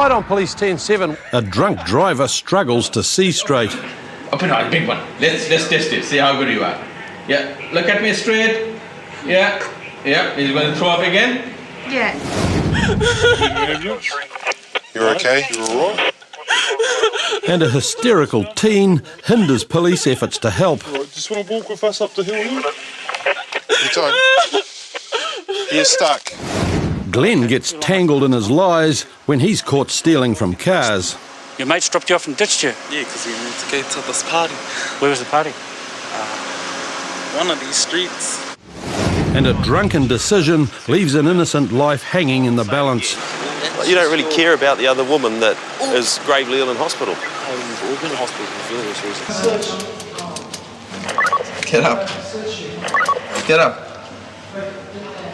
Tonight on Police 10-7, a drunk driver struggles to see straight. Open eye, big one. Let's test it. See how good you are. Yeah, look at me straight. Yeah. He's going to throw up again. Yeah. You're okay? You're all right? And a hysterical teen hinders police efforts to help. All right, just want to walk with us up the hill here? You don't? You're stuck. Glenn gets tangled in his lies when he's caught stealing from cars. Your mates dropped you off and ditched you. Yeah, because he wanted to go to this party. Where was the party? One of these streets. And a drunken decision leaves an innocent life hanging in the balance. You don't really care about the other woman that is gravely ill in hospital. We've been in hospital for various reasons. Get up. Get up.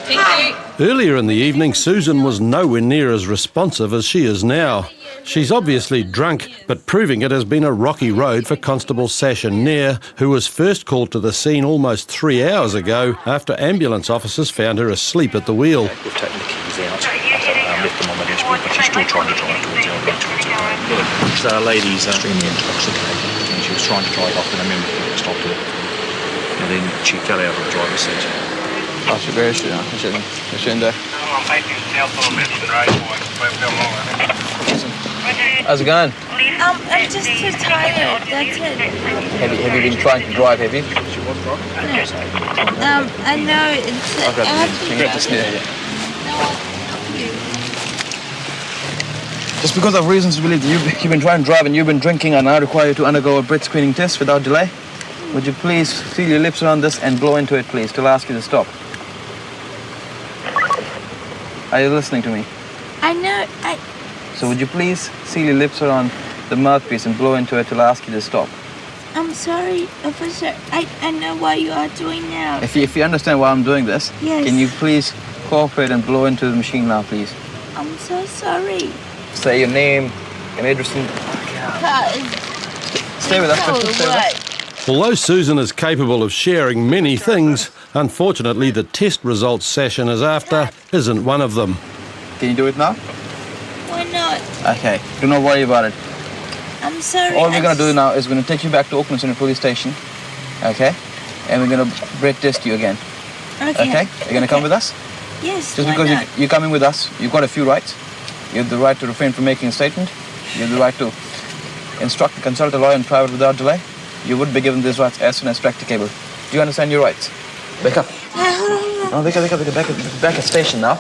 Thank you. Earlier in the evening, Susan was nowhere near as responsive as she is now. She's obviously drunk, but proving it has been a rocky road for Constable Sasha Nair, who was first called to the scene almost 3 hours ago after ambulance officers found her asleep at the wheel. We've taken the keys out, left them on the dashboard, but she's still trying to drive towards our road. So the lady's extremely intoxicated, and she was trying to drive off, and a member of stopped her. And then she fell out of the driver's seat. How's it going? I'm just too tired. That's it. Have you been trying to drive, have you? I know it's. I have to. Grab this here. Just because of reasons to believe that you've been trying to drive and you've been drinking, I now require you to undergo a breath screening test without delay. Would you please seal your lips around this and blow into it, please, till I ask you to stop? Are you listening to me? I know. So would you please seal your lips around the mouthpiece and blow into it till I ask you to stop? I'm sorry, officer. I know what you are doing now. If you understand why I'm doing this, Yes. Can you please cooperate and blow into the machine now, please? I'm so sorry. Say your name and address. Stay with us, Christian. Stay with us. Although Susan is capable of sharing many things, unfortunately the test results Sasha is after isn't one of them. Can you do it now? Why not? Okay, do not worry about it. I'm sorry. All we're going to do now is we're going to take you back to Auckland Central Police Station, okay? And we're going to breath test you again, okay? You're going to come with us? Yes. Just why because not? you're coming with us, you've got a few rights. You have the right to refrain from making a statement. You have the right to instruct and consult a lawyer in private without delay. You would be given these rights as soon as practicable. Do you understand your rights? Wake up. No, wake up. Back at station now.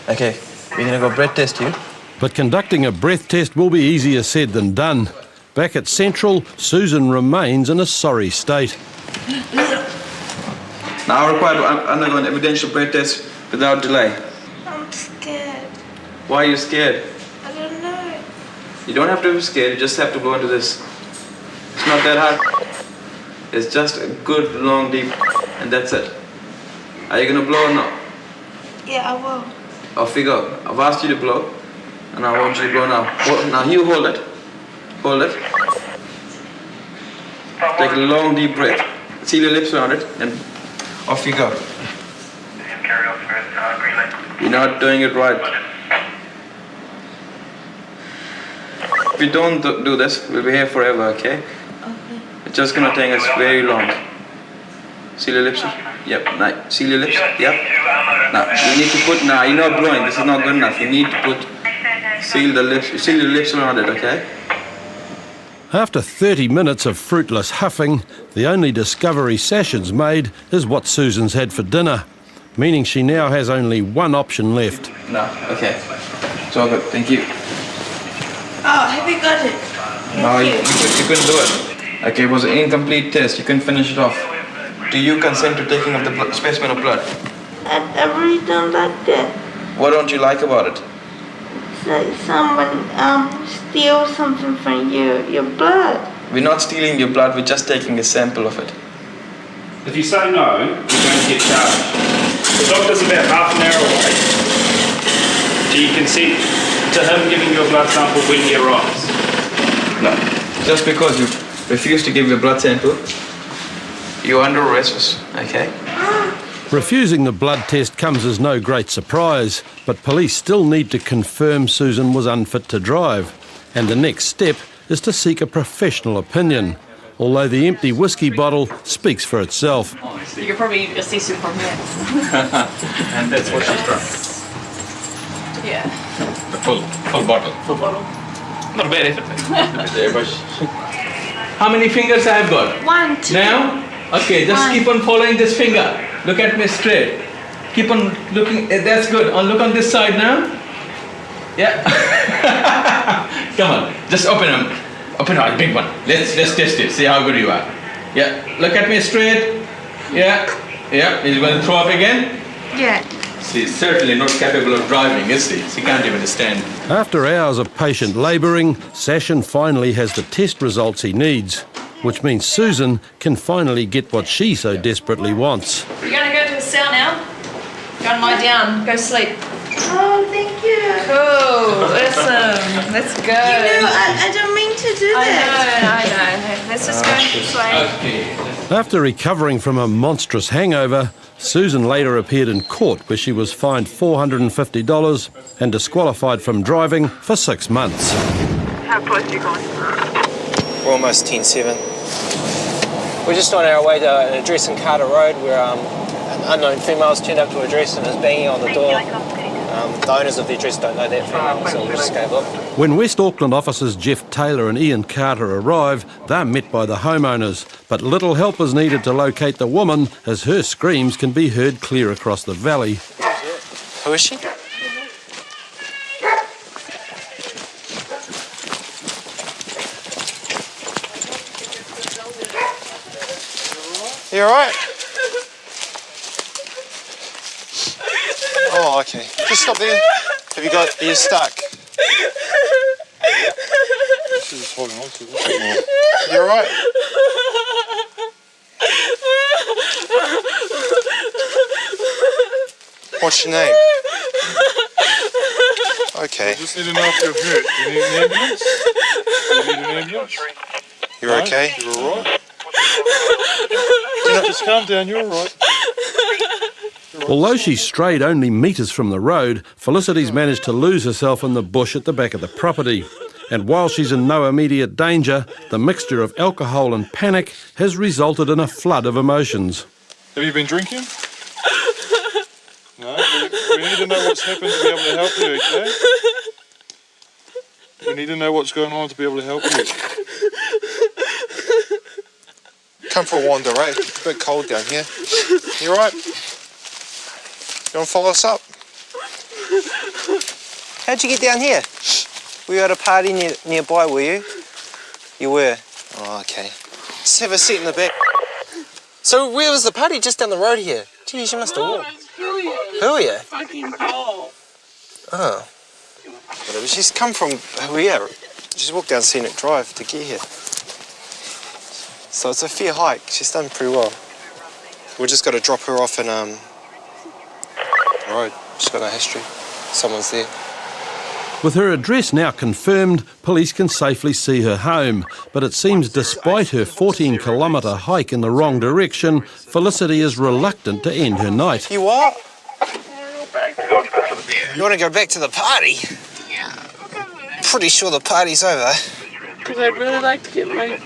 Okay, we're going to go breath test you. But conducting a breath test will be easier said than done. Back at Central, Susan remains in a sorry state. Now I require to undergo an evidential breath test without delay. I'm scared. Why are you scared? I don't know. You don't have to be scared, you just have to go into this. It's not that hard. It's just a good long deep, and that's it. Are you gonna blow or no? Yeah, I will. Off we go. I've asked you to blow, and I want you to blow now. Now you hold it. Hold it. Take a long deep breath. Seal your lips around it, and off you go. You're not doing it right. If we don't do this, we'll be here forever, okay? Okay. It's just gonna take us very long. Seal your lips. Yep. Now, seal your lips. Yep. Now you need to put. Now you're not blowing. This is not good enough. You need to put. Seal the lips. Seal your lips around it, okay? After 30 minutes of fruitless huffing, the only discovery Sasha's made is what Susan's had for dinner, meaning she now has only one option left. No. Okay. It's all good. Thank you. Oh, have you got it? No, you couldn't do it. Okay, it was an incomplete test. You couldn't finish it off. Do you consent to taking of the specimen of blood? I really don't like that. What don't you like about it? It's like someone steals something from your blood. We're not stealing your blood. We're just taking a sample of it. If you say no, you're going to get charged. The doctor's about half an hour away. Do you consent to him giving you a blood sample when he arrives? No. Just because you refuse to give your blood sample, you're under arrest, okay? Refusing the blood test comes as no great surprise, but police still need to confirm Susan was unfit to drive. And the next step is to seek a professional opinion, although the empty whiskey bottle speaks for itself. You could probably assess it from here. And that's what she's drunk. Yeah. The full bottle. Full bottle. Not bad effort. How many fingers I have got? 1, 2. Now? Okay, just keep on following this finger. Look at me straight. Keep on looking. That's good. Look on this side now. Yeah. Come on. Just open them. Open a big one. Let's test it. See how good you are. Yeah. Look at me straight. Yeah. Yeah. Is he going to throw up again? Yeah. She's certainly not capable of driving, is she? She can't even stand. After hours of patient labouring, Sashin finally has the test results he needs, which means Susan can finally get what she so desperately wants. You're going to go to the cell now. Go and lie down. Go sleep. Oh, thank you. Cool. Awesome. That's good. I don't mean to do that. I know. Let's just go and play. Okay. After recovering from a monstrous hangover, Susan later appeared in court where she was fined $450 and disqualified from driving for 6 months. How close are you going? We're almost 10-7. We're just on our way to an address in Carter Road where an unknown female's turned up to an address and is banging on the door. The owners of the address don't know that female, so we just gave up. When West Auckland officers Jeff Taylor and Ian Carter arrive, they're met by the homeowners, but little help is needed to locate the woman as her screams can be heard clear across the valley. Who is she? You alright? Oh, okay. Just stop there. Are you stuck? She's just holding on to it. You alright? What's your name? Okay. I just need to know if you're hurt. Do you need an ambulance? Do you need an ambulance? You're okay? You're alright? Just calm down, you're alright. Although she strayed only metres from the road, Felicity's managed to lose herself in the bush at the back of the property. And while she's in no immediate danger, the mixture of alcohol and panic has resulted in a flood of emotions. Have you been drinking? No? We need to know what's happened to be able to help you, okay? We need to know what's going on to be able to help you. Come for a wander, eh? It's a bit cold down here. You alright? You want to follow us up? How'd you get down here? Were you at a party nearby, were you? You were? Oh, okay. Just have a seat in the back. So where was the party? Just down the road here? Geez, you must have walked. Who are you? Fucking Paul. Oh. Whatever. She's come from here. She's walked down Scenic Drive to get here. So it's a fair hike. She's done pretty well. We've just got to drop her off in road. She's got no history. Someone's there. With her address now confirmed, police can safely see her home. But it seems despite her 14-kilometre hike in the wrong direction, Felicity is reluctant to end her night. You what? You want to go back to the party? Yeah. Pretty sure the party's over. Because I'd really like to get my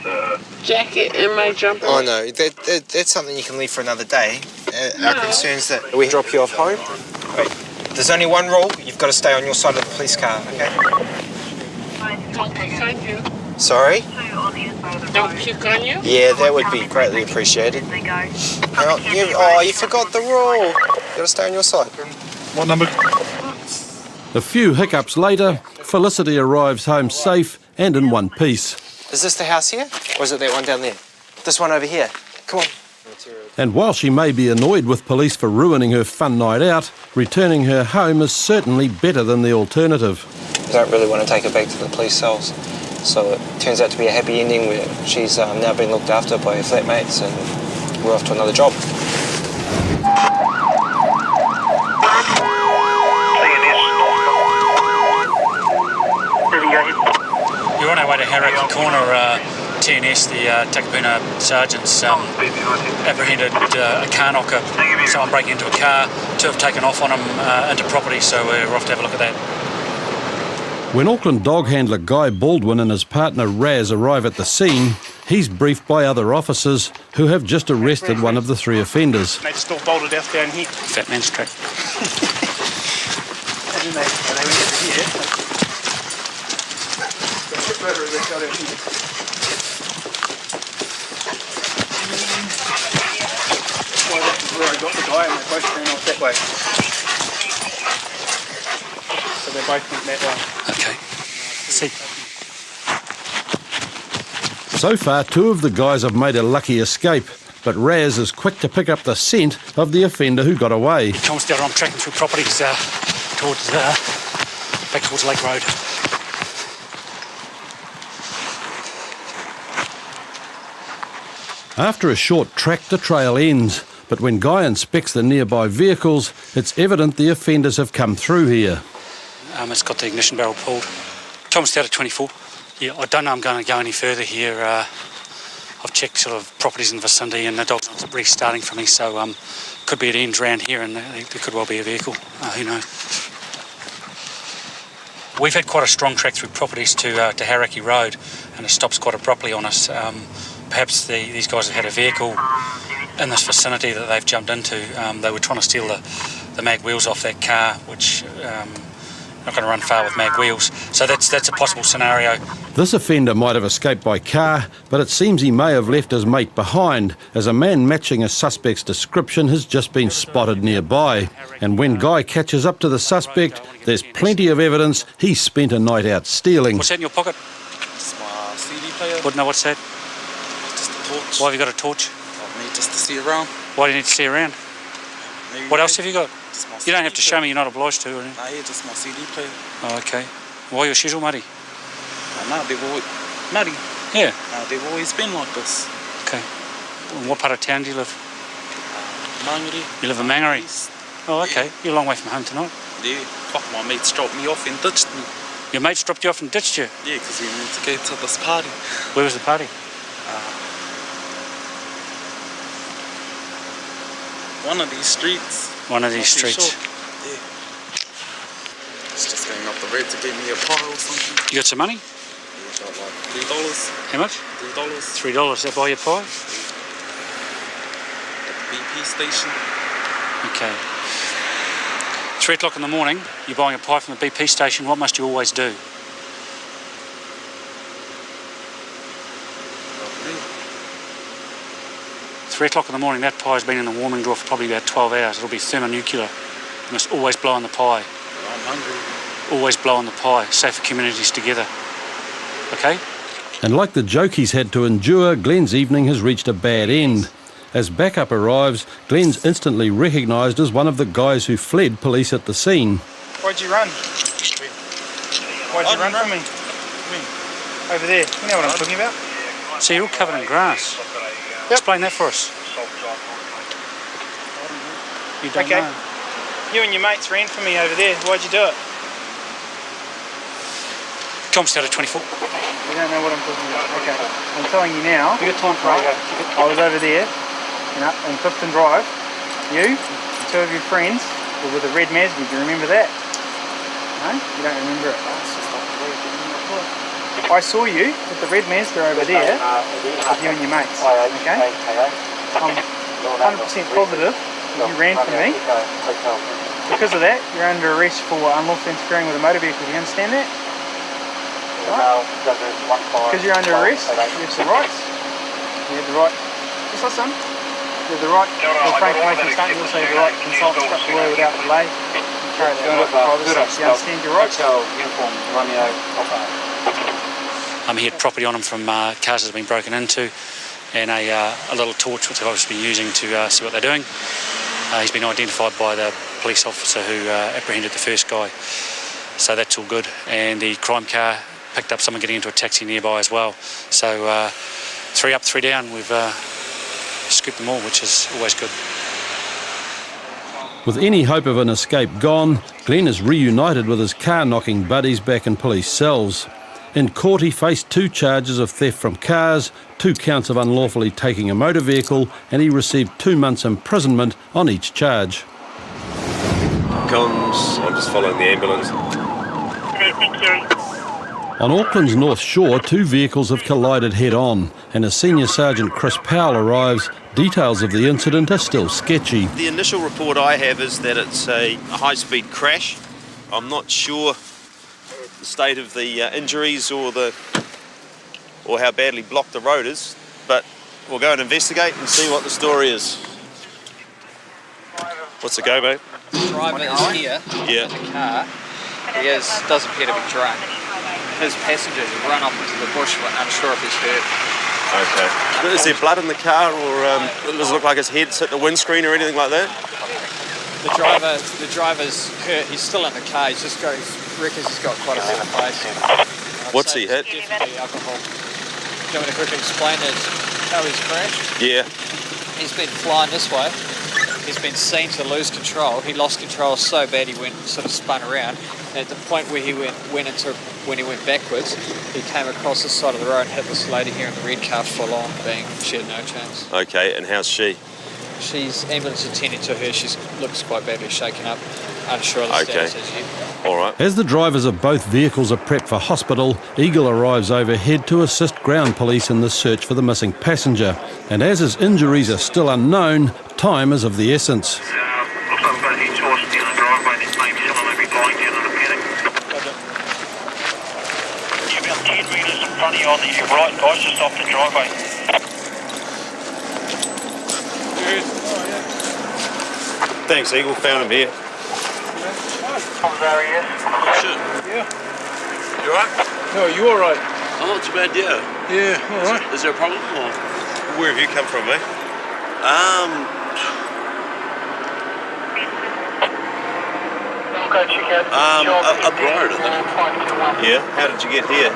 jacket and my jumper. Oh no, that's something you can leave for another day. Our concerns that we drop you off home. Wait, there's only one rule. You've got to stay on your side of the police car, okay? Don't pick on you. Sorry? Don't pick on you? Yeah, that would be greatly appreciated. You forgot the rule. You got to stay on your side. What number? A few hiccups later, Felicity arrives home safe and in one piece. Is this the house here? Or is it that one down there? This one over here. Come on. And while she may be annoyed with police for ruining her fun night out, returning her home is certainly better than the alternative. I don't really want to take her back to the police cells. So it turns out to be a happy ending where she's now being looked after by her flatmates and we're off to another job. You're on our way to Hauraki Corner, TNS, the Takapuna sergeants, apprehended a car knocker, someone breaking into a car. 2 have taken off on him into property, so we're off to have a look at that. When Auckland dog handler Guy Baldwin and his partner Raz arrive at the scene, he's briefed by other officers who have just arrested one of the 3 offenders. They just all bolted out down here. Fat man's trap. And then they went over here. The trip over as they got out here. Well, that's where I got the guy, and they both ran off that way. So they both went that way. Okay. See. So far, 2 of the guys have made a lucky escape, but Raz is quick to pick up the scent of the offender who got away. Tom's down, I'm tracking through properties towards back towards Lake Road. After a short track, the trail ends, but when Guy inspects the nearby vehicles, it's evident the offenders have come through here. It's got the ignition barrel pulled. Tom's down at 24. Yeah, I don't know I'm going to go any further here. I've checked sort of properties in the vicinity and the dog's not restarting for me, so could be it ends round here and there could well be a vehicle. Who knows? We've had quite a strong track through properties to Hauraki Road, and it stops quite abruptly on us. Perhaps these guys have had a vehicle in this vicinity that they've jumped into. They were trying to steal the mag wheels off that car, which not going to run far with mag wheels. So that's a possible scenario. This offender might have escaped by car, but it seems he may have left his mate behind, as a man matching a suspect's description has just been spotted nearby. And when Guy catches up to the suspect, there's plenty of evidence he's spent a night out stealing. What's that in your pocket? It's my CD player. No, what's that? Just a torch. Why have you got a torch? I need just to see around. Why do you need to see around? Maybe What else have you got? Just my You don't CD have to show me, you're not obliged to. Or anything. Nah, yeah, just my CD player. Oh, okay. Why your shoes all muddy? Nah, they've always muddy. Yeah. Nah, they've always been like this. Okay. In what part of town do you live? Mangere. You live in Mangere? East. Oh, okay. Yeah. You're a long way from home tonight. Yeah. Fuck, my mates dropped me off and ditched me. Your mates dropped you off and ditched you? Yeah, because we wanted to go to this party. Where was the party? One of these streets. One of these Not too streets. sure. Yeah. It's just going up the road to get me a pie or something. You got some money? Yeah, got like $3. How much? $3. $3. That buy your pie? BP station. Okay. 3 o'clock in the morning, you're buying a pie from the BP station. What must you always do? Yeah. 3 o'clock in the morning, that pie's been in the warming drawer for probably about 12 hours. It'll be thermonuclear. You must always blow on the pie. I'm hungry. Always blow on the pie. Safer communities together. Okay? And like the joke he's had to endure, Glenn's evening has reached a bad end. As backup arrives, Glenn's instantly recognised as one of the guys who fled police at the scene. Why'd you run? Why'd you run from me? Over there. You know what I'm talking about? So you're all covered in grass. Explain that for us. You don't Okay. know. You and your mates ran from me over there. Why'd you do it? Tom's down at 24. You don't know what I'm talking about. Okay. I'm telling you now. You got time for it. I was over there in Clifton Drive. You and 2 of your friends were with a red Mazda. Do you remember that? No? You don't remember it. I saw you with the red Mazda over there with you and your mates. Okay? I'm 100% positive you ran from me. Because of that, you're under arrest for unlawful interfering with a motor vehicle. Do you understand that? Right? Because you're under arrest, you have some rights. You have the right. Just listen. You have the right to refrain from making a statement. You also have the right to consult and instruct the lawyer without delay. You carry that right for privacy. You understand your rights? He had property on him from cars that have been broken into, and a little torch which they've obviously been using to see what they're doing. He's been identified by the police officer who apprehended the first guy, so that's all good. And the crime car picked up someone getting into a taxi nearby as well. So 3 up, 3 down, we've scooped them all, which is always good. With any hope of an escape gone, Glenn is reunited with his car-knocking buddies back in police cells. In court, he faced 2 charges of theft from cars, 2 counts of unlawfully taking a motor vehicle, and he received 2 months imprisonment on each charge. I'm just following the ambulance. Thank you. On Auckland's North Shore, 2 vehicles have collided head-on, and as Senior Sergeant Chris Powell arrives, details of the incident are still sketchy. The initial report I have is that it's a high-speed crash. I'm not sure the state of the injuries or how badly blocked the road is, but we'll go and investigate and see what the story is. What's the go, mate? The driver is here in the car. He does appear to be drunk. His passengers have run off into the bush, but unsure if he's hurt. Okay. Is there blood in the car, or does it look like his head's hit the windscreen or anything like that? The driver's hurt. He's still in the car. Reckons he's got quite a bit of face. What's he hit? Definitely alcohol. Do you want me to quickly explain how he's crashed? Yeah. He's been flying this way. He's been seen to lose control. He lost control so bad he sort of spun around. And at the point where he went backwards, he came across the side of the road and hit this lady here in the red car full on, she had no chance. Okay, and how's she? She's ambulance attending to her. She looks quite badly shaken up. Unsure of the status as yet. All right. As the drivers of both vehicles are prepped for hospital, Eagle arrives overhead to assist ground police in the search for the missing passenger. And as his injuries are still unknown, time is of the essence. Looks like we've got a huge horse down the driveway. There's maybe someone maybe lying down on the paddock. You're about 10 metres in front of you on the right, guys, just off the driveway. Thanks, Eagle. Found him here. There he is. Shit. Yeah. You alright? No, are you alright? Oh, not too bad, yeah. Yeah, alright. Is there a problem? Or? Where have you come from, mate? Up road, I think. Yeah. How did you get here?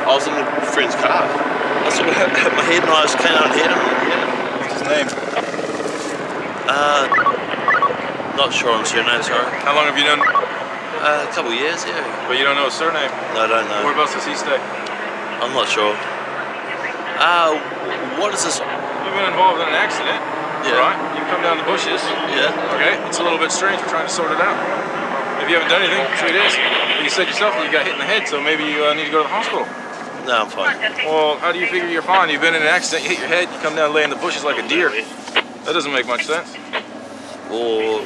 I was in a friend's car. I sort of hit my head and I just came out and hit him. What's his name? Not sure on surname, sorry. How long have you known? A couple of years, yeah. But you don't know his surname? No, I don't know. Whereabouts does he stay? I'm not sure. What is this? You've been involved in an accident. Yeah. Right? You come down the bushes. Yeah. Okay? It's a little bit strange. We're trying to sort it out. If you haven't done anything, 3 days. You said yourself that you got hit in the head, so maybe you need to go to the hospital. No, I'm fine. Well, how do you figure you're fine? You've been in an accident, you hit your head, you come down and lay in the bushes like a deer. That doesn't make much sense. Or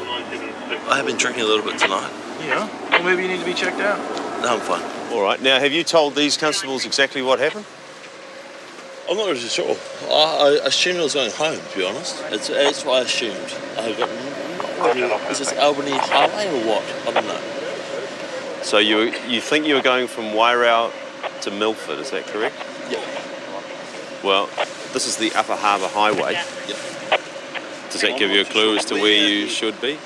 I have been drinking a little bit tonight. Yeah. Well, maybe you need to be checked out. No, I'm fine. All right. Now, have you told these constables exactly what happened? I'm not really sure. I assumed I was going home, to be honest. That's what I assumed. I got no idea. Is this Albany Highway or what? I don't know. So you think you were going from Wairau to Milford, is that correct? Yeah. Well, this is the Upper Harbour Highway. Yeah. Does that give you a clue as to where you should be?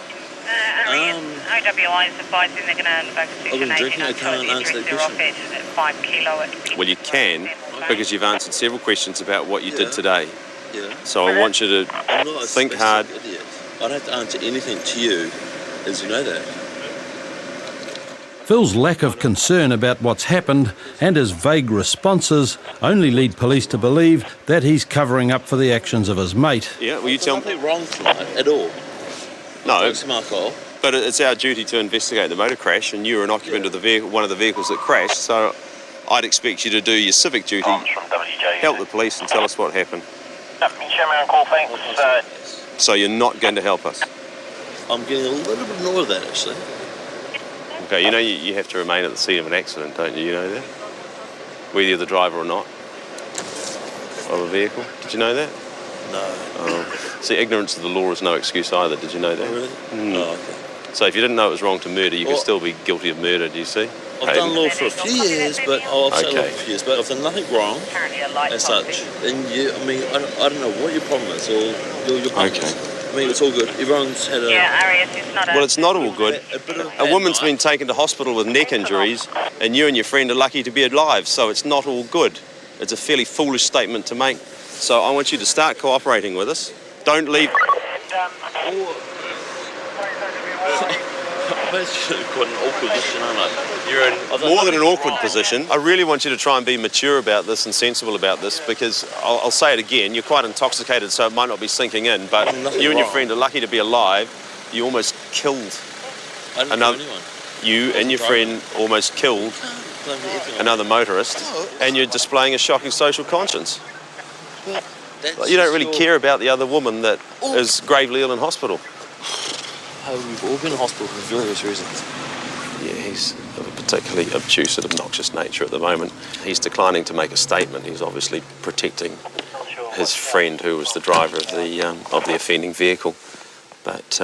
OWI is advising they're going to focus I've been drinking, I can't answer that question. 5 kilo. Well, you can, because you've answered several questions about what you did today. Yeah. So I want you to I'm not a think hard. idiot. I don't have to answer anything to you, as you know that. Phil's lack of concern about what's happened and his vague responses only lead police to believe that he's covering up for the actions of his mate. Yeah, will you tell me? There's nothing wrong tonight at all. No, Some alcohol. but it's our duty to investigate the motor crash, and you were an occupant of the vehicle, one of the vehicles that crashed, so I'd expect you to do your civic duty, help the police and tell us what happened. So you're not going to help us? I'm getting a little bit more of that, actually. Okay, you know you have to remain at the scene of an accident, don't you? You know that? Whether you're the driver or not of a vehicle. Did you know that? No. See, ignorance of the law is no excuse either. Did you know that? Oh, really? Oh, okay. So if you didn't know it was wrong to murder, you could still be guilty of murder, do you see? I've done law for a few years, but I've done nothing wrong as such. And I don't know what your problem is, or your problem is. I mean, it's all good. Everyone's had a... Well, it's not all good. A woman's been taken to hospital with neck injuries, and you and your friend are lucky to be alive, so it's not all good. It's a fairly foolish statement to make. So I want you to start cooperating with us. Don't leave... That's quite an awkward position, aren't I? You're in More than an awkward position. I really want you to try and be mature about this and sensible about this, because I'll say it again, you're quite intoxicated, so it might not be sinking in, but you and your friend are lucky to be alive. You almost killed another. You and your friend almost killed another motorist, and you're displaying a shocking social conscience. You don't really care about the other woman that is gravely ill in hospital. We've all been in hospital for various reasons. Yeah, he's of a particularly obtuse and obnoxious nature at the moment. He's declining to make a statement. He's obviously protecting his friend, who was the driver of the offending vehicle. But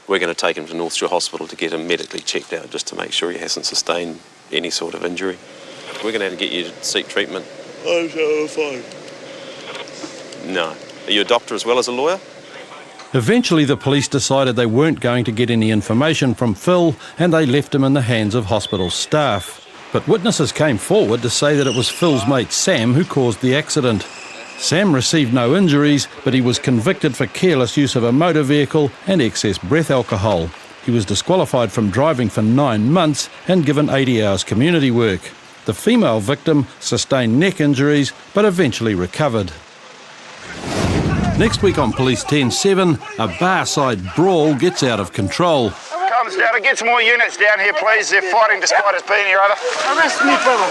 we're going to take him to North Shore Hospital to get him medically checked out, just to make sure he hasn't sustained any sort of injury. We're going to have to get you to seek treatment. I'm so fine. No. Are you a doctor as well as a lawyer? Eventually the police decided they weren't going to get any information from Phil, and they left him in the hands of hospital staff. But witnesses came forward to say that it was Phil's mate Sam who caused the accident. Sam received no injuries, but he was convicted for careless use of a motor vehicle and excess breath alcohol. He was disqualified from driving for 9 months and given 80 hours community work. The female victim sustained neck injuries but eventually recovered. Next week on Police 10-7, a barside brawl gets out of control. Comes down, get some more units down here, please. They're fighting despite us being here, over. Arrest me, brother.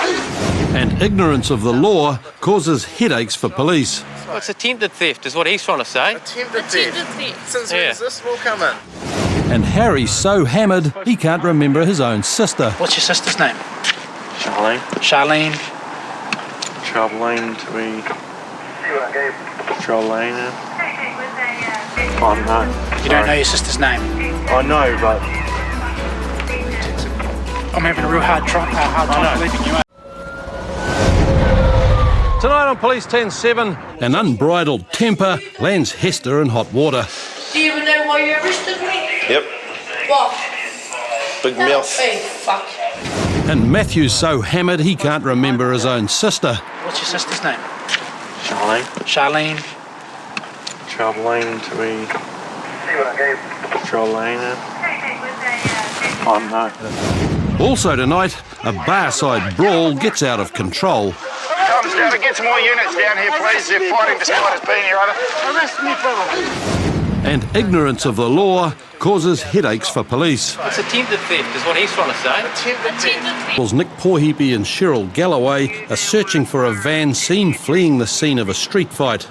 And ignorance of the law causes headaches for police. Well, it's attempted theft, is what he's trying to say. Attempted theft. Since when is this will come in? And Harry's so hammered he can't remember his own sister. What's your sister's name? Charlene. Charlene. Charlene, Charlene. I don't know. You don't know your sister's name? I know, but I'm having a real hard time believing you. Tonight on Police 10-7, an unbridled temper lands Hester in hot water. Do you even know why you arrested me? Yep. What? Big mouth. Hey, fuck. And Matthew's so hammered he can't remember his own sister. What's your sister's name? Charlene. Charlene. Charlene, Charlene. I don't know. Also tonight, a barside brawl gets out of control. Comes down, get some more units down here, please. They're fighting despite us being here, over. Arrest me, brother. And ignorance of the law causes headaches for police. It's attempted theft, is what he's trying to say. Attempted theft. Nick Porheapy and Cheryl Galloway are searching for a van seen fleeing the scene of a street fight.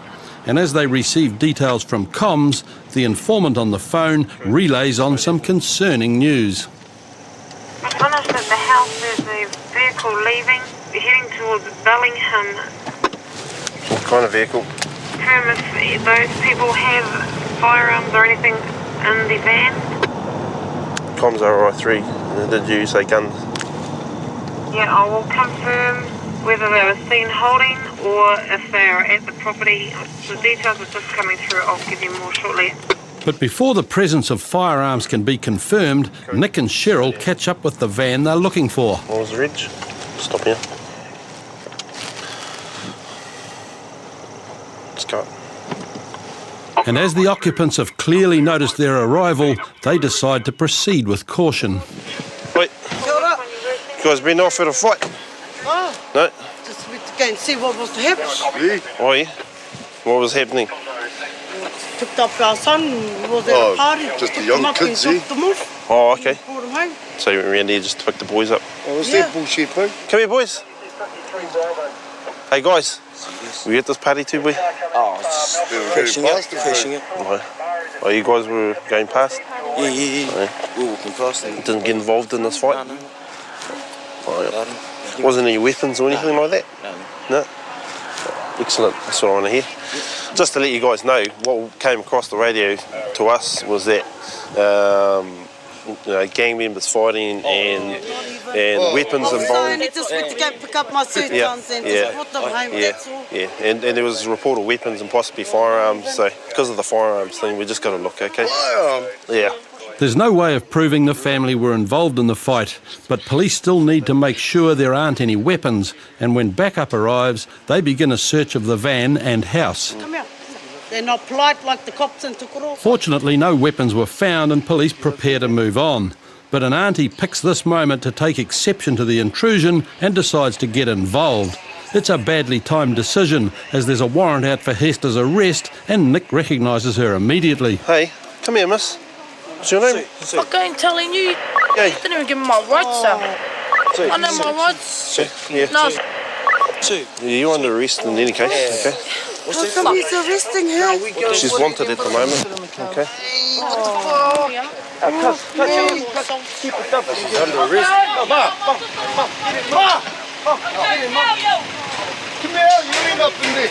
And as they receive details from comms, the informant on the phone relays on some concerning news. Finished at the house, there's a vehicle leaving, heading towards Bellingham. What kind of vehicle? If those people have firearms or anything in the van. Comms RI3. Did you say guns? Yeah, I will confirm whether they were seen holding or if they are at the property. The details are just coming through. I'll give you more shortly. But before the presence of firearms can be confirmed, Nick and Cheryl catch up with the van they're looking for. What was the reg? Stop here. Let's go. And as the occupants have clearly noticed their arrival, they decide to proceed with caution. Wait. You guys been off at a fight? Oh. No? Just went to go and see what was happening. Oh, yeah? What was happening? Picked up our son, was at a party. Just the young kids, eh? Oh, okay. Brought him home. So you went around there just to pick the boys up? What was that bullshit, bro? Come here, boys. Hey, guys. We at this party too, boy? Oh, crashing it. Oh, you guys were going past? Yeah. We were walking past and... Didn't get involved in this fight? No. Oh, yeah. Wasn't any weapons or anything like that? No. Excellent, that's what I want to hear. Just to let you guys know, what came across the radio to us was that gang members fighting and weapons involved. He just went to go pick up my suit and just put them home, that's all. Yeah, and there was a report of weapons and possibly firearms, so because of the firearms thing, we just got to look, okay? Yeah. There's no way of proving the family were involved in the fight, but police still need to make sure there aren't any weapons, and when backup arrives, they begin a search of the van and house. Come here. They're not polite like the cops in Tukuro. Fortunately, no weapons were found and police prepare to move on. But an auntie picks this moment to take exception to the intrusion and decides to get involved. It's a badly timed decision, as there's a warrant out for Hester's arrest and Nick recognises her immediately. Hey, come here, miss. What's your name? Fucking telling you. Hey. Didn't even give me my rights, sir. I know my rights. Yeah. No. Yeah, you're under arrest in any case, okay? How come he's arresting her? She's wanted at the moment, okay? She's under arrest. Come here, you ain't up in there.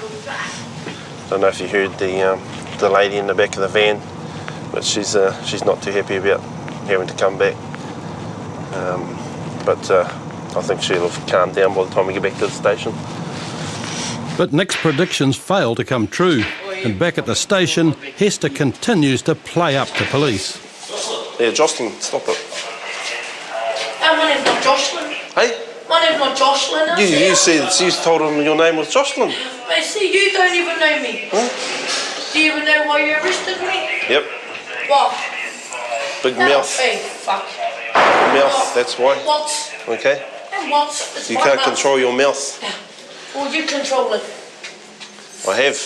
I don't know if you heard the lady in the back of the van, but she's not too happy about having to come back. But I think she'll have calmed down by the time we get back to the station. But Nick's predictions fail to come true, and back at the station, Hester continues to play up to police. Yeah, Jocelyn, stop it. My name's not Jocelyn. Hey? My name's not Jocelyn. You told him your name was Jocelyn. I see, you don't even know me. Huh? Do you even know why you arrested me? Yep. What? Big mouth. Hey, fuck. Mouth, What? that's why. What? Okay? And what? It's You my can't mouth. control your mouth. Well, you control it. I have.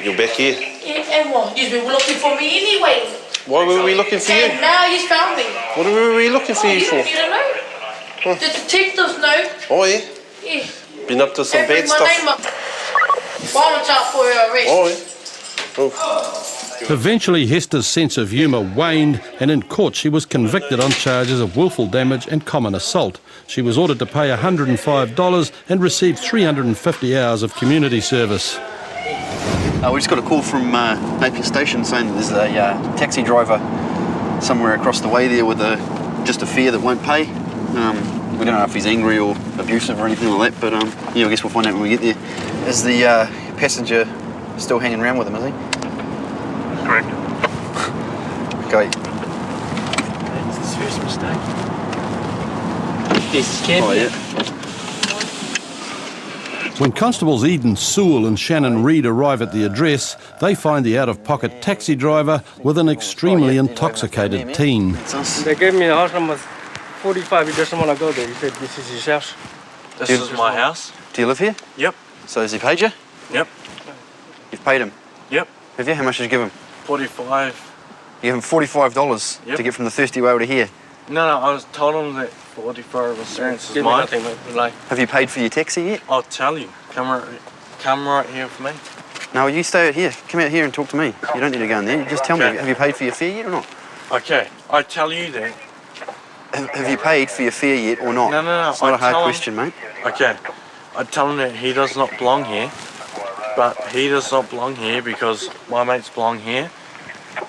You're back here. Yeah, and what? You've been looking for me anyway. Why were we looking for you? And now you found me. What were we looking for you for? You don't know. The detectives know. Oh, yeah? Yeah. Been up to some They bad bring my name stuff. up. Warrant out for your arrest. Oh, yeah. Oh. Eventually, Hester's sense of humour waned, and in court she was convicted on charges of willful damage and common assault. She was ordered to pay $105 and received 350 hours of community service. We just got a call from Napier Station saying that there's a taxi driver somewhere across the way there with just a fare that won't pay. We don't know if he's angry or abusive or anything like that, but yeah, I guess we'll find out when we get there. Is the passenger still hanging around with him, is he? Correct. Okay. It's his first mistake. He's scared. Oh, yeah. When Constables Eden Sewell and Shannon Reid arrive at the address, they find the out-of-pocket taxi driver with an extremely intoxicated teen. They gave me the house number 45. He doesn't want to go there. He said, this is his house. This is my house. Do you live here? Yep. So has he paid you? Yep. You've paid him? Yep. Have you? How much did you give him? 45. You gave him $45 to get from the Thirsty Way to here? No, I was told him that 45 was Give me nothing, mate. Like, Have you paid for your taxi yet? I'll tell you. Come right here for me. No, you stay out here. Come out here and talk to me. You don't need to go in there. You just tell me, have you paid for your fare yet or not? Okay, I tell you that. Have you paid for your fare yet or not? No. It's not a hard question, mate. Okay, I tell him that he does not belong here, but he does not belong here because my mates belong here.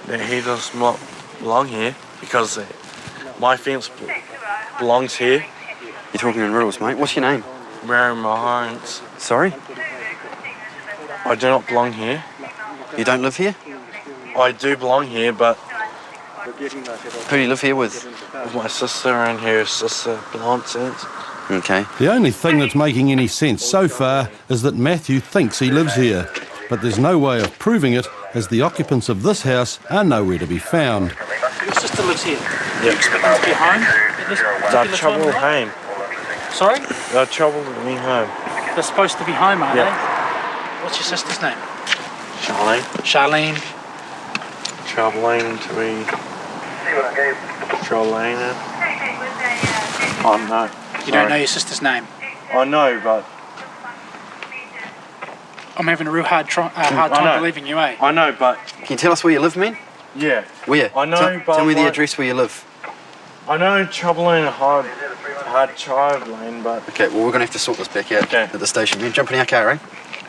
That he does not belong here because my fence belongs here. You're talking in riddles, mate. What's your name? Wearing my irons. Sorry? I do not belong here. You don't live here? I do belong here, but Who do you live here with? With my sister and her sister belongs in. Okay. The only thing that's making any sense so far is that Matthew thinks he lives here, but there's no way of proving it, as the occupants of this house are nowhere to be found. Your sister lives here. Yep. Do you expect them to be home at this They're particular trouble time, right? home. Sorry? They're trouble with me home. They're supposed to be home, are Yep. they? What's your sister's name? Charlene. Charlene. Charlene to be. Charlene. Oh no. You don't know your sister's name? I know, but I'm having a real hard I time know. believing you, eh? I know, but Can you tell us where you live, man? yeah. Where? I know, but Tell me the like- address where you live. I know trouble in a hard child lane, but Okay, well, we're going to have to sort this back out at the station. Man, jump in our car, eh?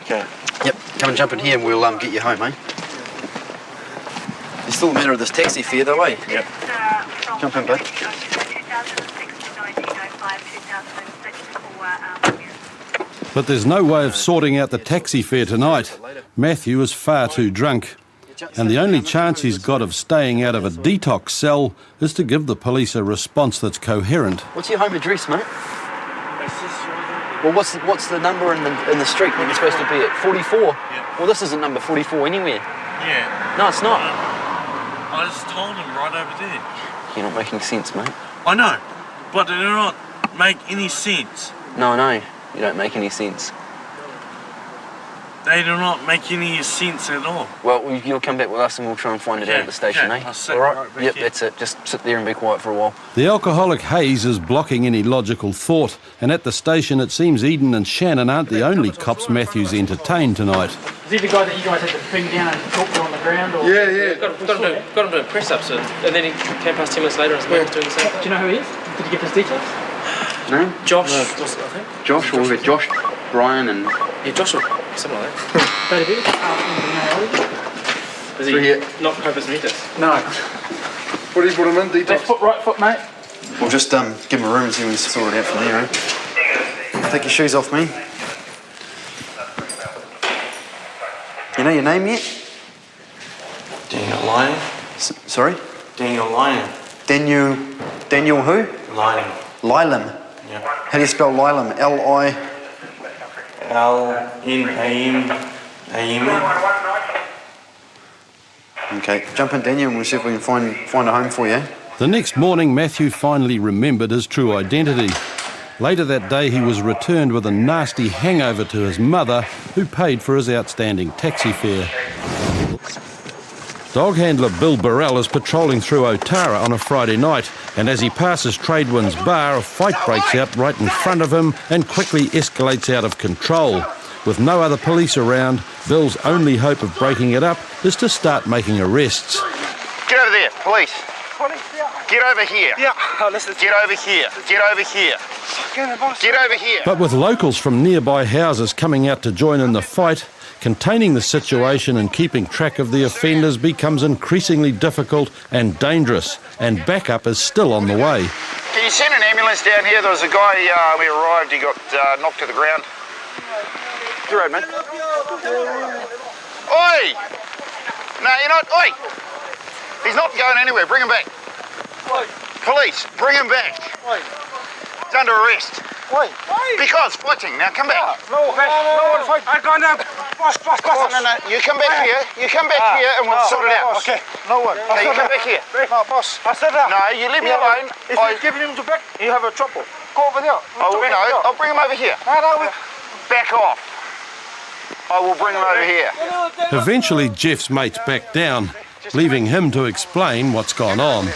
okay. Yep, come and jump in here and we'll get you home, eh? It's still a matter of this taxi fare, though, eh? Yep. Jump in, bud. But there's no way of sorting out the taxi fare tonight. Matthew is far too drunk, and the only chance he's got of staying out of a detox cell is to give the police a response that's coherent. What's your home address, mate? Well, what's the number in the street that you're supposed to be at? 44? Yeah. Well, this isn't number 44 anywhere. Yeah. No, it's not. I just told him right over there. You're not making sense, mate. I know, but they do not make any sense. No, you don't make any sense. They do not make any sense at all. Well, you'll come back with us and we'll try and find it out at the station, eh? I'll sit all right? right back Yep, here. that's it. Just sit there and be quiet for a while. The alcoholic haze is blocking any logical thought, and at the station it seems Eden and Shannon aren't the only cops Matthew's entertained tonight. Is he the guy that you guys had to bring down and talk to on the ground? Or? Yeah. Got him doing press-ups, and then he came past 10 minutes later and was doing the same thing. Do you know who he is? Did you get his details? No? Josh, I think. Josh, or we've got Josh, Brian and... Yeah, Josh, something like that. Is he not Copus Metis? No. What do you put him in, details? Left foot, right foot, mate. We'll just give him a room and see if we can sort it out from there, eh? Take your shoes off, me. You know your name yet? Daniel Lining. Sorry? Daniel Lining. Daniel who? Lining. Lilam. Yeah. How do you spell Lilam? L-I... L-N-A-M-A-M. Okay, jump in, Daniel, and we'll see if we can find a home for you. The next morning, Matthew finally remembered his true identity. Later that day, he was returned with a nasty hangover to his mother, who paid for his outstanding taxi fare. Dog handler Bill Burrell is patrolling through Otara on a Friday night, and as he passes Tradewinds Bar, a fight breaks out right in front of him and quickly escalates out of control. With no other police around, Bill's only hope of breaking it up is to start making arrests. Get over there, police. Get over here. Yeah. Oh, listen. Get over here. Get over here. Get over here. But with locals from nearby houses coming out to join in the fight, containing the situation and keeping track of the offenders becomes increasingly difficult and dangerous, and backup is still on the way. Can you send an ambulance down here? There was a guy, we arrived, he got knocked to the ground. You're right, man. Oi! No, you're not. Oi! He's not going anywhere. Bring him back. Police, bring him back. He's under arrest. Why? Because fighting. Now come back. No one fight. I gone down. Boss. No. You come back here. You come back here and we'll sort it out. Okay. No one. Okay, you come back here. No, boss. I said that. No, you leave me alone. If you give him to back, you have a trouble. Go over there. I'll bring him over here. Back off. I will bring him over here. Eventually, Jeff's mates back down, leaving him to explain what's gone on.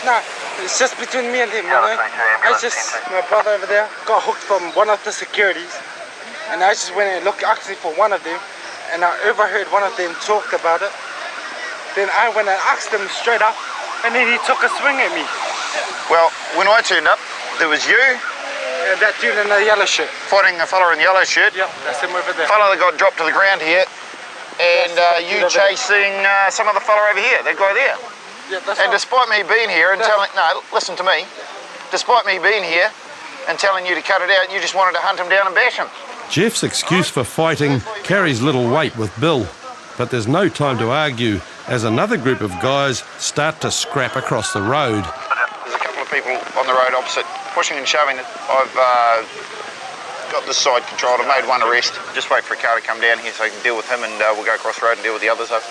No, it's just between me and him, you know. My brother over there got hooked from one of the securities, and I just went and looked actually for one of them, and I overheard one of them talk about it. Then I went and asked him straight up, and then he took a swing at me. Well, when I turned up, there was you. And that dude in the yellow shirt. Fighting a fella in the yellow shirt. Yep, that's him over there. Fella that got dropped to the ground here. And you chasing some other fella over here, that guy there. Yeah, that's and right. despite me being here and telling, no, listen to me. Despite me being here and telling you to cut it out, you just wanted to hunt him down and bash him. Jeff's excuse for fighting carries little weight with Bill, but there's no time to argue as another group of guys start to scrap across the road. There's a couple of people on the road opposite, pushing and shoving. I've got this side controlled. I've made one arrest. Just wait for a car to come down here so I can deal with him, and we'll go across the road and deal with the others up.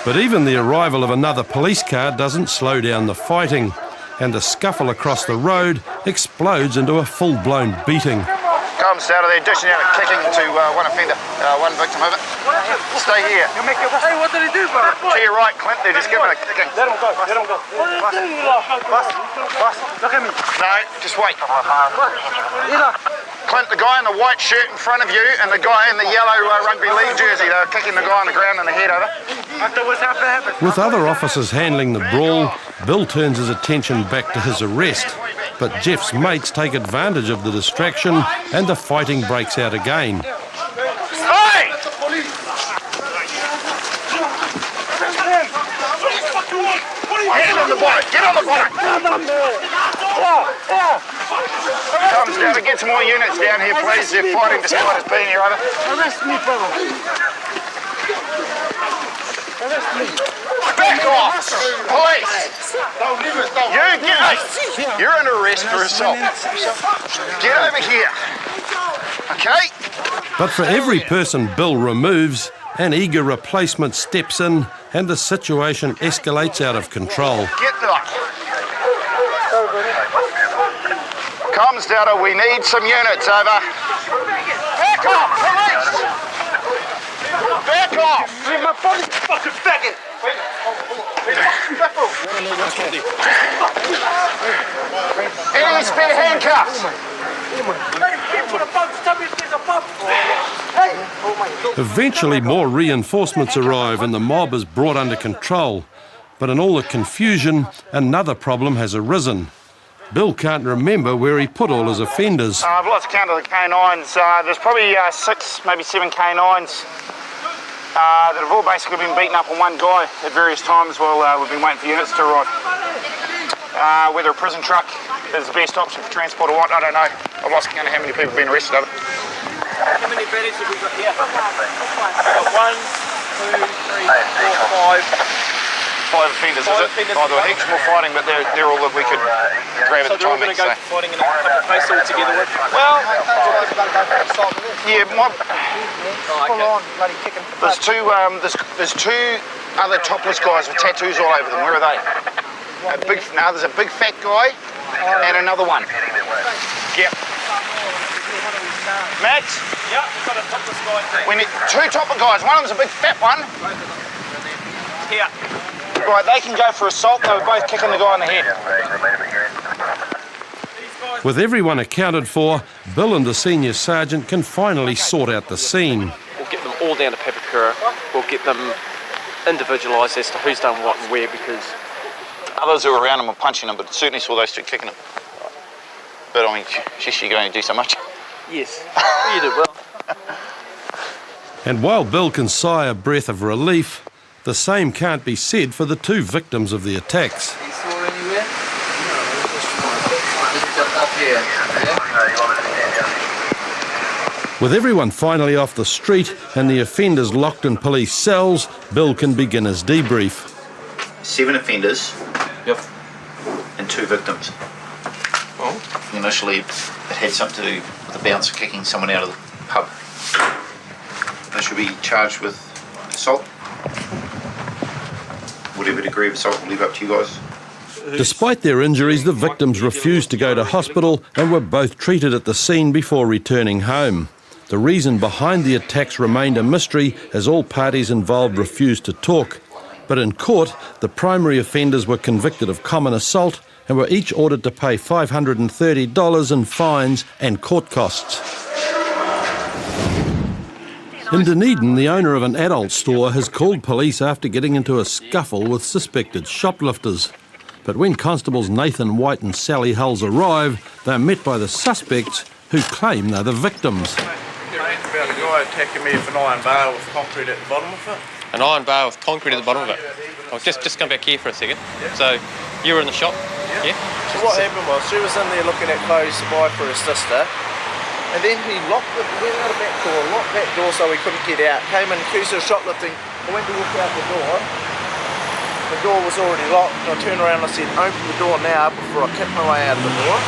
But even the arrival of another police car doesn't slow down the fighting, and the scuffle across the road explodes into a full-blown beating. Comes out of there, dishing out a kicking to one offender, one victim of it. Stay here. Hey, what did he do, brother? To your right, Clint, they're just giving a kicking. Let him go. Boss, look at me. No, just wait. Clint, the guy in the white shirt in front of you and the guy in the yellow rugby league jersey, they're kicking the guy on the ground in the head over. With other officers handling the brawl, Bill turns his attention back to his arrest, but Jeff's mates take advantage of the distraction and the fighting breaks out again. Hey! Get on the bonnet! Get on the bonnet! Comes down to get some more units down here, please. They're fighting despite us being here, either. Arrest me, brother. Arrest me. Back off! Police! You're under arrest for assault. Get over here. Okay? But for every person Bill removes, an eager replacement steps in and the situation escalates out of control. Get up. Comms data, we need some units, over. Back off, police! Back off! Leave my body, fucking faggot! Any spare handcuffs? Eventually more reinforcements arrive and the mob is brought under control. But in all the confusion, another problem has arisen. Bill can't remember where he put all his offenders. I've lost count of the canines. There's probably 6, maybe 7 canines that have all basically been beaten up on one guy at various times while we've been waiting for units to arrive. Whether a prison truck is the best option for transport or what, I don't know. I've lost count of how many people have been arrested of it. How many baddies have we got here? We've got 1, 2, 3, 4, 5 offenders, is it? Oh, there were heaps more fighting, but they're all that we could grab at the time. So they're all going to go fighting in a couple of places all together with? Well, yeah, there's two other topless guys with tattoos all over them. Where are they? There's a big fat guy and another one. Yep. Max? Yeah, we've got a topless guy. We need 2 topless guys. One of them's a big fat one. Here. Right, they can go for assault. They were both kicking the guy in the head. With everyone accounted for, Bill and the senior sergeant can finally sort out the scene. We'll get them all down to Papakura. We'll get them individualised as to who's done what and where, because others who were around them were punching them, but certainly saw those 2 kicking them. But I mean, sheesh, you're going to do so much. Yes, you did well. And while Bill can sigh a breath of relief, the same can't be said for the 2 victims of the attacks. You saw anywhere? No, just up here. With everyone finally off the street and the offenders locked in police cells, Bill can begin his debrief. 7 offenders. Yep. And 2 victims. Well, initially it had something to do with the bouncer kicking someone out of the pub. They should be charged with assault. Whatever degree of assault, we'll leave up to you guys. Despite their injuries, the victims refused to go to hospital and were both treated at the scene before returning home. The reason behind the attacks remained a mystery as all parties involved refused to talk. But in court, the primary offenders were convicted of common assault and were each ordered to pay $530 in fines and court costs. In Dunedin, the owner of an adult store has called police after getting into a scuffle with suspected shoplifters. But when constables Nathan White and Sally Hulls arrive, they're met by the suspects who claim they're the victims. About a guy attacking me with an iron bar with concrete at the bottom of it. An iron bar with concrete at the bottom of it. Oh, just come back here for a second. Yeah. So, you were in the shop? Yeah. So what happened was, she was in there looking at clothes to buy for her sister. And then he went out the back door, locked that door so we couldn't get out. Came in, accused her of shoplifting. I went to walk out the door. The door was already locked. I turned around and I said, open the door now before I kick my way out of the door.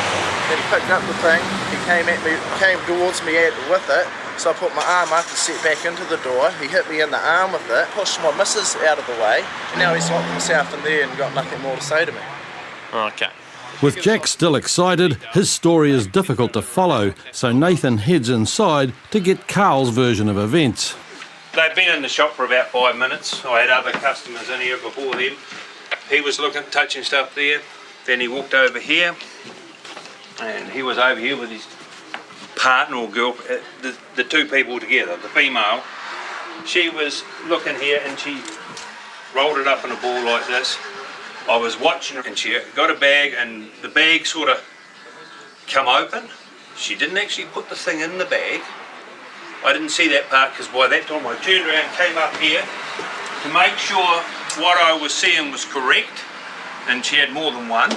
Then he picked up the thing. He came towards me with it. So I put my arm up and set back into the door. He hit me in the arm with it, pushed my missus out of the way. And now he's locked himself in there and got nothing more to say to me. Okay. With Jack still excited, his story is difficult to follow, so Nathan heads inside to get Carl's version of events. They'd been in the shop for about 5 minutes. I had other customers in here before them. He was touching stuff there. Then he walked over here, and he was over here with his partner or girl, the 2 people together, the female. She was looking here and she rolled it up in a ball like this. I was watching her and she got a bag and the bag sort of come open. She didn't actually put the thing in the bag. I didn't see that part because by that time I turned around and came up here to make sure what I was seeing was correct, and she had more than one.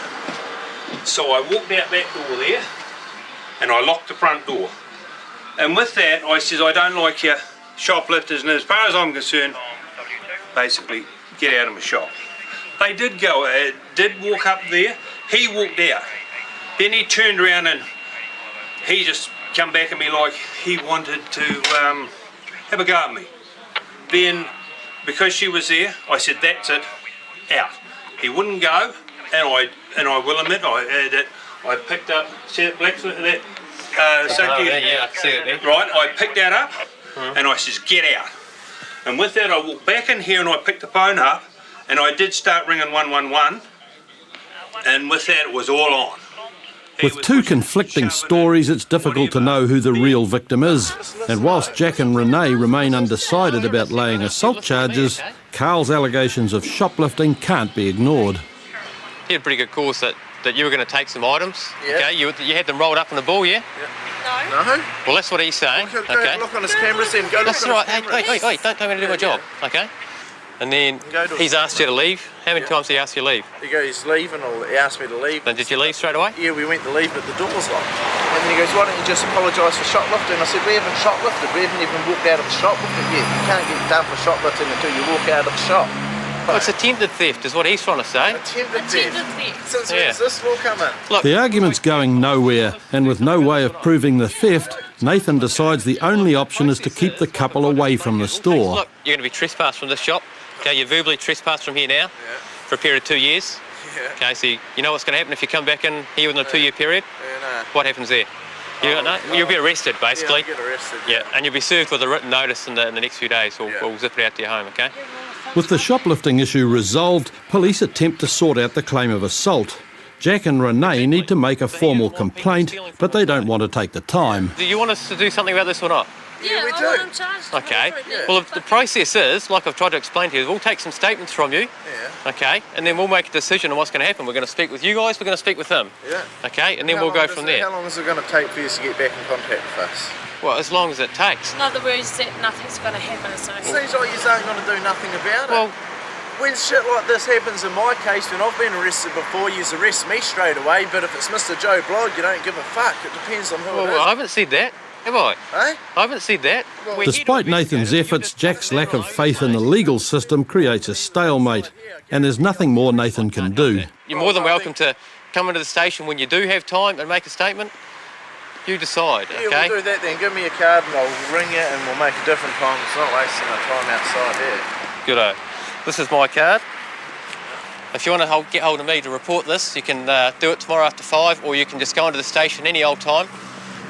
So I walked out that door there and I locked the front door. And with that I says, I don't like your shoplifters, and as far as I'm concerned, basically get out of my shop. They did walk up there. He walked out. Then he turned around and he just come back at me like he wanted to have a go at me. Then, because she was there, I said, that's it, out. He wouldn't go, and I will admit, I picked up, see that black, that safety? Yeah, I see it there. Right, I picked that up, and I says, get out. And with that, I walked back in here and I picked the phone up, and I did start ringing 111, and with that, it was all on. With two conflicting stories, it's difficult to know who the real victim is. And whilst Jack and Renee remain undecided about laying assault charges, Carl's allegations of shoplifting can't be ignored. You had a pretty good cause that you were going to take some items. Yeah. Okay, you had them rolled up in the ball, yeah? No. Well, that's what he's saying. Go Okay. look on his cameras then. Go look That's on right. his cameras. Hey, don't tell me to do my job. Okay. And then he's asked you to leave. How many times did he ask you to leave? He goes, leave, and he asked me to leave. Then did you leave straight away? Yeah, we went to leave, but the door was locked. And then he goes, why don't you just apologise for shoplifting? I said, we haven't shoplifted. We haven't even walked out of the shop with it yet. You can't get done for shoplifting until you walk out of the shop. Well, it's attempted theft is what he's trying to say. Attempted theft. Since when does this law come in? Look, The argument's going nowhere, and with no way of proving the theft, Nathan decides the only option is to keep the couple away from the store. look, you're going to be trespassed from this shop. Okay, you're verbally trespassed from here now for a period of 2 years. Yeah. Okay, so you know what's going to happen if you come back in here within a 2 year period? What happens there? You'll be arrested, basically. Yeah, I'll get arrested. Yeah, and you'll be served with a written notice in the next few days. We'll zip it out to your home, okay? With the shoplifting issue resolved, police attempt to sort out the claim of assault. Jack and Renee need to make a formal complaint, but they don't want to take the time. Do you want us to do something about this or not? Yeah, we do. Okay. Well, the process is, like I've tried to explain to you, we'll take some statements from you. Yeah. Okay, and then we'll make a decision on what's going to happen. We're going to speak with you guys, we're going to speak with him. Yeah. Okay, and then we'll go from there. How long is it going to take for you to get back in contact with us? Well, as long as it takes. In other words, that nothing's going to happen. So. Seems like you aren't going to do nothing about it. Well, when shit like this happens in my case, when I've been arrested before, you arrest me straight away, but if it's Mr. Joe Blogg, you don't give a fuck. It depends on who it is. Well, I haven't said that, have I? Eh? I haven't said that. Despite Nathan's efforts, Jack's lack of faith in the legal system creates a stalemate, and there's nothing more Nathan can do. You're more than welcome to come into the station when you do have time and make a statement. You decide, okay? Yeah, we'll do that then. Give me a card and I'll ring you and we'll make a different time. It's not wasting our time outside here. Goodo. This is my card. If you want to get hold of me to report this, you can do it tomorrow after 5, or you can just go into the station any old time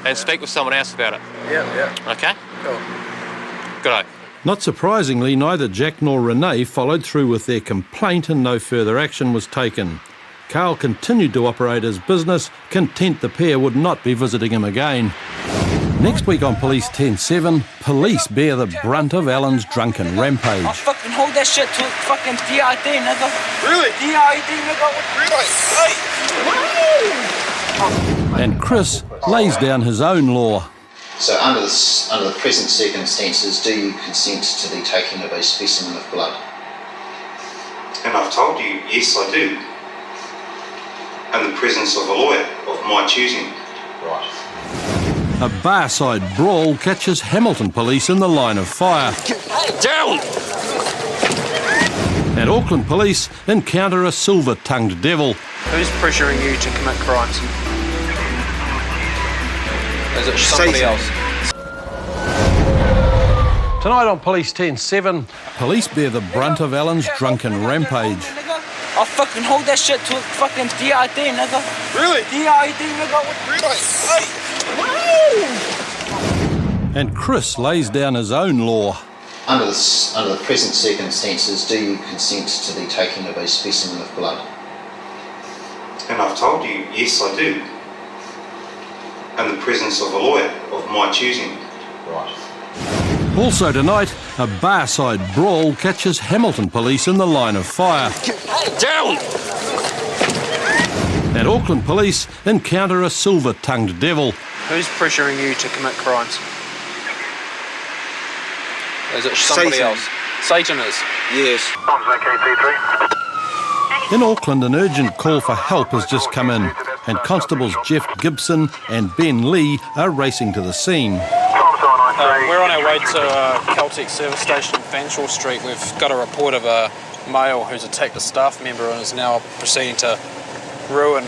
and speak with someone else about it. Yeah. Okay? Cool. Goodo. Not surprisingly, neither Jack nor Renee followed through with their complaint and no further action was taken. Carl continued to operate his business, content the pair would not be visiting him again. Next week on Police 10-7, police bear the brunt of Alan's drunken rampage. I'll fucking hold that shit to fucking DID, nigga. Really? DID, nigga. And Chris lays down his own law. So under the present circumstances, do you consent to the taking of a specimen of blood? And I've told you, yes I do. In the presence of a lawyer of my choosing. Right. A barside brawl catches Hamilton police in the line of fire. Down! And Auckland police encounter a silver-tongued devil. Who's pressuring you to commit crimes? Is it somebody else? Tonight on Police 10-7, police bear the brunt of Alan's drunken rampage. I'll fucking hold that shit to fucking DID, nigga. Really? DID, nigga. And Chris lays down his own law. Under the present circumstances, do you consent to the taking of a specimen of blood? And I've told you, yes I do. In the presence of a lawyer of my choosing. Right. Also tonight, a barside brawl catches Hamilton police in the line of fire. Down! And Auckland police encounter a silver-tongued devil. Who's pressuring you to commit crimes? Is it somebody else? Satan is. Yes. In Auckland, an urgent call for help has just come in, and Constables Jeff Gibson and Ben Lee are racing to the scene. We're on our way to Celtic service station, Fanshawe Street. We've got a report of a male who's attacked a staff member and is now proceeding to ruin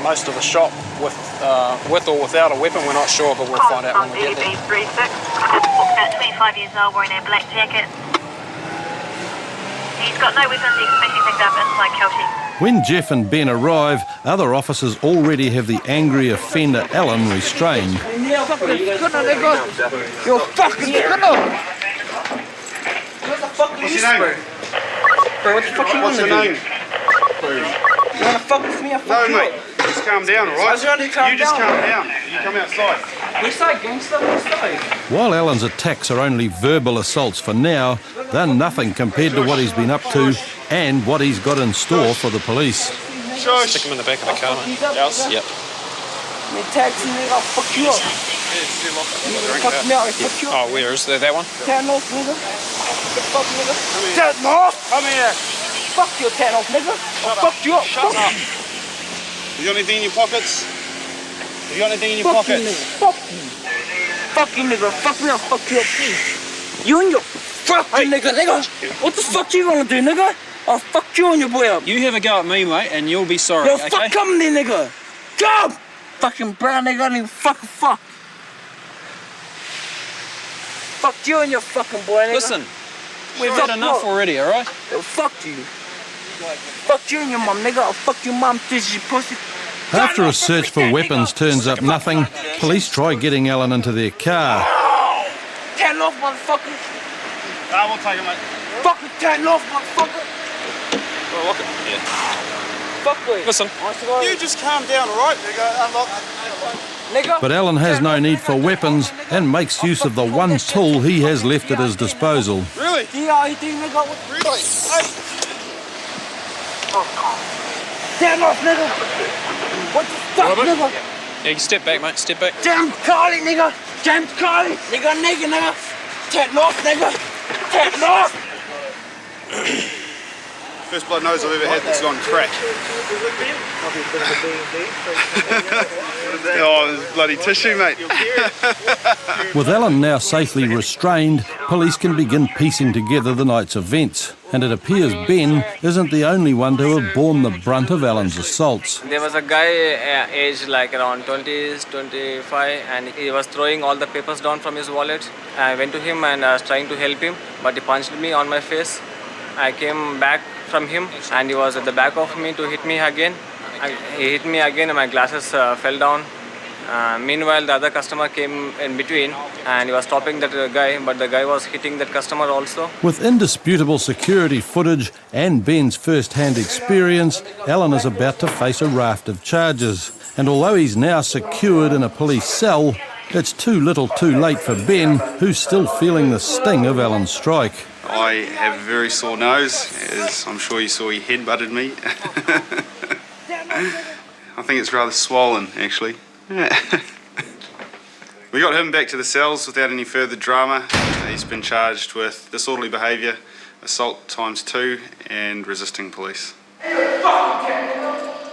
most of the shop with or without a weapon. We're not sure, but we'll find out when we get there. 36, about 25 years old, wearing a black jacket. He's got no weapons, he's smashing things up inside Kelty. When Jeff and Ben arrive, other officers already have the angry offender Alan restrained. You're fucking What's your name? Bro, what the fuck you What's wanna your do? name? You wanna fuck with me? I'll fuck you No, mate. up. Just calm down, alright? I was trying to calm You just down. calm down. You come outside. West side, gangster, west side. While Alan's attacks are only verbal assaults for now, they're nothing compared to what he's been up to and what he's got in store for the police. Stick him in the back of the car, mate. Yes? Yep. Me taxi, nigga, I'll fuck you up. Nigga, fuck me out, I'll fuck you up. Oh, where is that one? Turn off, nigga. The fuck, nigga. Turn off. Come here. Fuck you, turn off, nigga. I'll fuck you up. Shut up. You got anything in your pockets? You got anything in your Fuck you, pockets? nigga. Fuck you. Fuck you, nigga. Fuck me, I'll fuck you up. You and your... Fuck you, nigga. What the fuck you gonna do, nigga? I'll fuck you and your boy up. You have a go at me, mate, and you'll be sorry, Yo, okay? fuck come there, nigga. Come! Fucking brown nigga, I don't even fucking fuck. Fuck you and your fucking boy, nigga. Listen, we've had enough already, alright? Yo, fuck you. Fuck you and your mum, nigga. I'll fuck your mum, tissy pussy. After a search for weapons turns up nothing, police try getting Alan into their car. Turn off, motherfucker. Ah, we'll take it, mate. Fucking turn off, motherfucker. Well, look it. Yeah. Fuck you. Listen. You just calm down, alright? Unlock. Nigga. But Alan has no need for weapons and makes use of the one tool he has left at his disposal. Really? D-I-D, nigga. What the fuck? Hey. Turn off, nigga. What the fuck, nigga? Yeah, you step back, mate. Step back. Damn Carly, nigga. Damn Carly. Nigga. Turn off, nigga. Turn off. First blood nose I've ever had that's gone crack. Oh, this bloody tissue, mate. With Alan now safely restrained, police can begin piecing together the night's events. And it appears Ben isn't the only one to have borne the brunt of Alan's assaults. There was a guy aged like around 20s, 25, and he was throwing all the papers down from his wallet. I went to him and I was trying to help him, but he punched me on my face. I came back from him and he was at the back of me to hit me again. He hit me again and my glasses fell down. Meanwhile, the other customer came in between and he was stopping that guy, but the guy was hitting that customer also. With indisputable security footage and Ben's first-hand experience, Alan is about to face a raft of charges. And although he's now secured in a police cell, it's too little too late for Ben, who's still feeling the sting of Alan's strike. I have a very sore nose, as I'm sure you saw he headbutted me. I think it's rather swollen, actually. We got him back to the cells without any further drama. He's been charged with disorderly behaviour, assault ×2 and resisting police.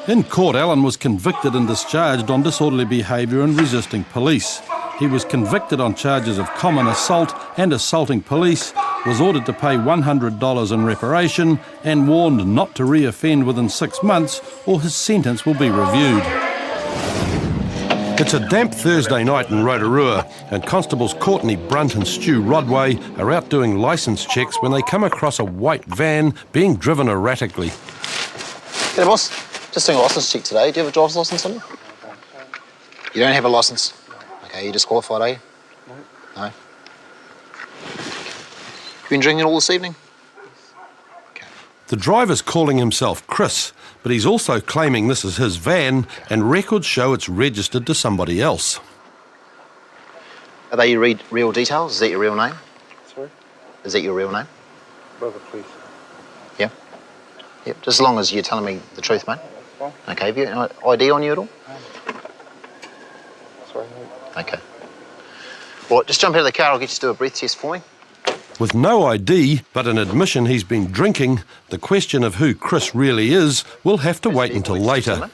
In court, Alan was convicted and discharged on disorderly behaviour and resisting police. He was convicted on charges of common assault and assaulting police, was ordered to pay $100 in reparation and warned not to re-offend within 6 months or his sentence will be reviewed. It's a damp Thursday night in Rotorua, and Constables Courtney Brunt and Stu Rodway are out doing licence checks when they come across a white van being driven erratically. G'day, boss. Just doing a licence check today. Do you have a driver's licence on you? You don't have a licence? Okay, you're disqualified, are you? No. You been drinking all this evening? The driver's calling himself Chris, but he's also claiming this is his van and records show it's registered to somebody else. Are they your real details? Is that your real name? Sorry? Is that your real name? Brother, please. Yeah? Yep, just as long as you're telling me the truth, mate. Okay, have you an ID on you at all? Sorry, mate. Okay. Well, just jump out of the car, I'll get you to do a breath test for me. With no ID, but an admission he's been drinking, the question of who Chris really is will have to wait until later.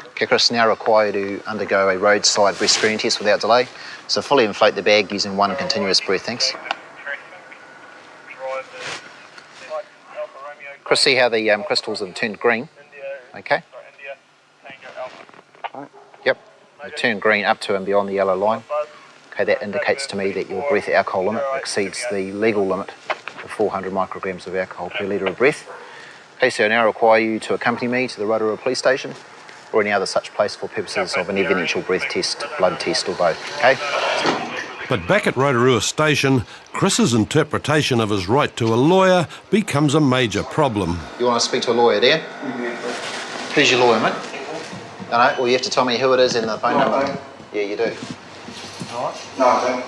Okay, Chris, now require you to undergo a roadside breath screening test without delay. So fully inflate the bag using one continuous breath, thanks. Chris, see how the crystals have turned green? Okay. Yep, they turn green up to and beyond the yellow line. Okay, that indicates to me that your breath alcohol limit exceeds the legal limit of 400 micrograms of alcohol per litre of breath. Okay, so I now require you to accompany me to the Rotorua police station or any other such place for purposes of an evidential breath test, blood test or both, okay? But back at Rotorua Station, Chris's interpretation of his right to a lawyer becomes a major problem. You want to speak to a lawyer there? Who's your lawyer, mate? No, well, you have to tell me who it is and the phone number. Yeah, you do. No, I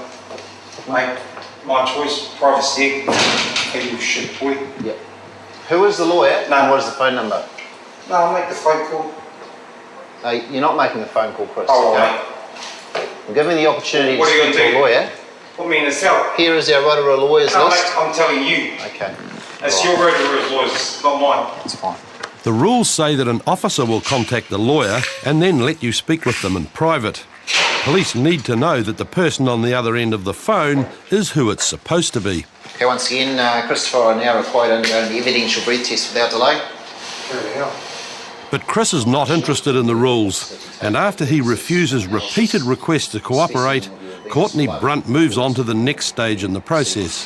don't. Mate, my choice, privacy, you shit boy. Yep. Who is the lawyer No. and what is the phone number? No, I'll make the phone call. No, you're not making a phone call, Chris. Oh, okay? mate. Well, give me the opportunity What to are you speak gonna to do? a lawyer. Put me in a cell. Here is our Rotorua lawyers No, list. mate, I'm telling you. Okay. It's your Rotorua lawyers, not mine. That's fine. The rules say that an officer will contact the lawyer and then let you speak with them in private. Police need to know that the person on the other end of the phone is who it's supposed to be. Okay, once again, Christopher, I now require to undergo the evidential breath test without delay. Bloody hell. But Chris is not interested in the rules, and after he refuses repeated requests to cooperate, Courtney Brunt moves on to the next stage in the process.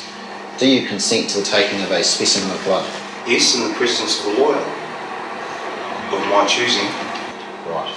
Do you consent to the taking of a specimen of blood? Yes, in the presence of a lawyer of my choosing. Right.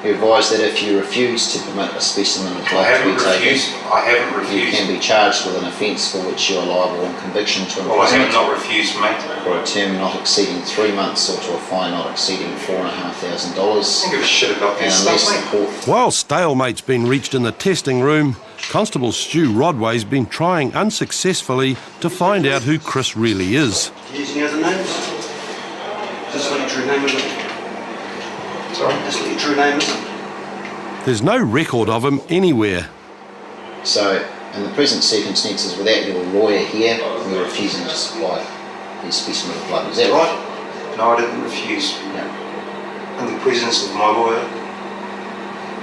You advise that if you refuse to permit a specimen of I blood to haven't be taken, refused. I haven't you refused. can be charged with an offence for which you are liable on conviction to Well, I have imprisonment not refused, mate. for a term not exceeding 3 months or to a fine not exceeding $4,500. I don't give a shit about And this unless stuff, the mate. court While stalemate's been reached in the testing room, Constable Stu Rodway's been trying unsuccessfully to find out who Chris really is. Use any other names? Just what your true name is. Sorry? Just what your true name is. There's no record of him anywhere. So, in the present circumstances, without your lawyer here, you're refusing to supply the specimen of blood. Is that right? No, I didn't refuse. No. In the presence of my lawyer,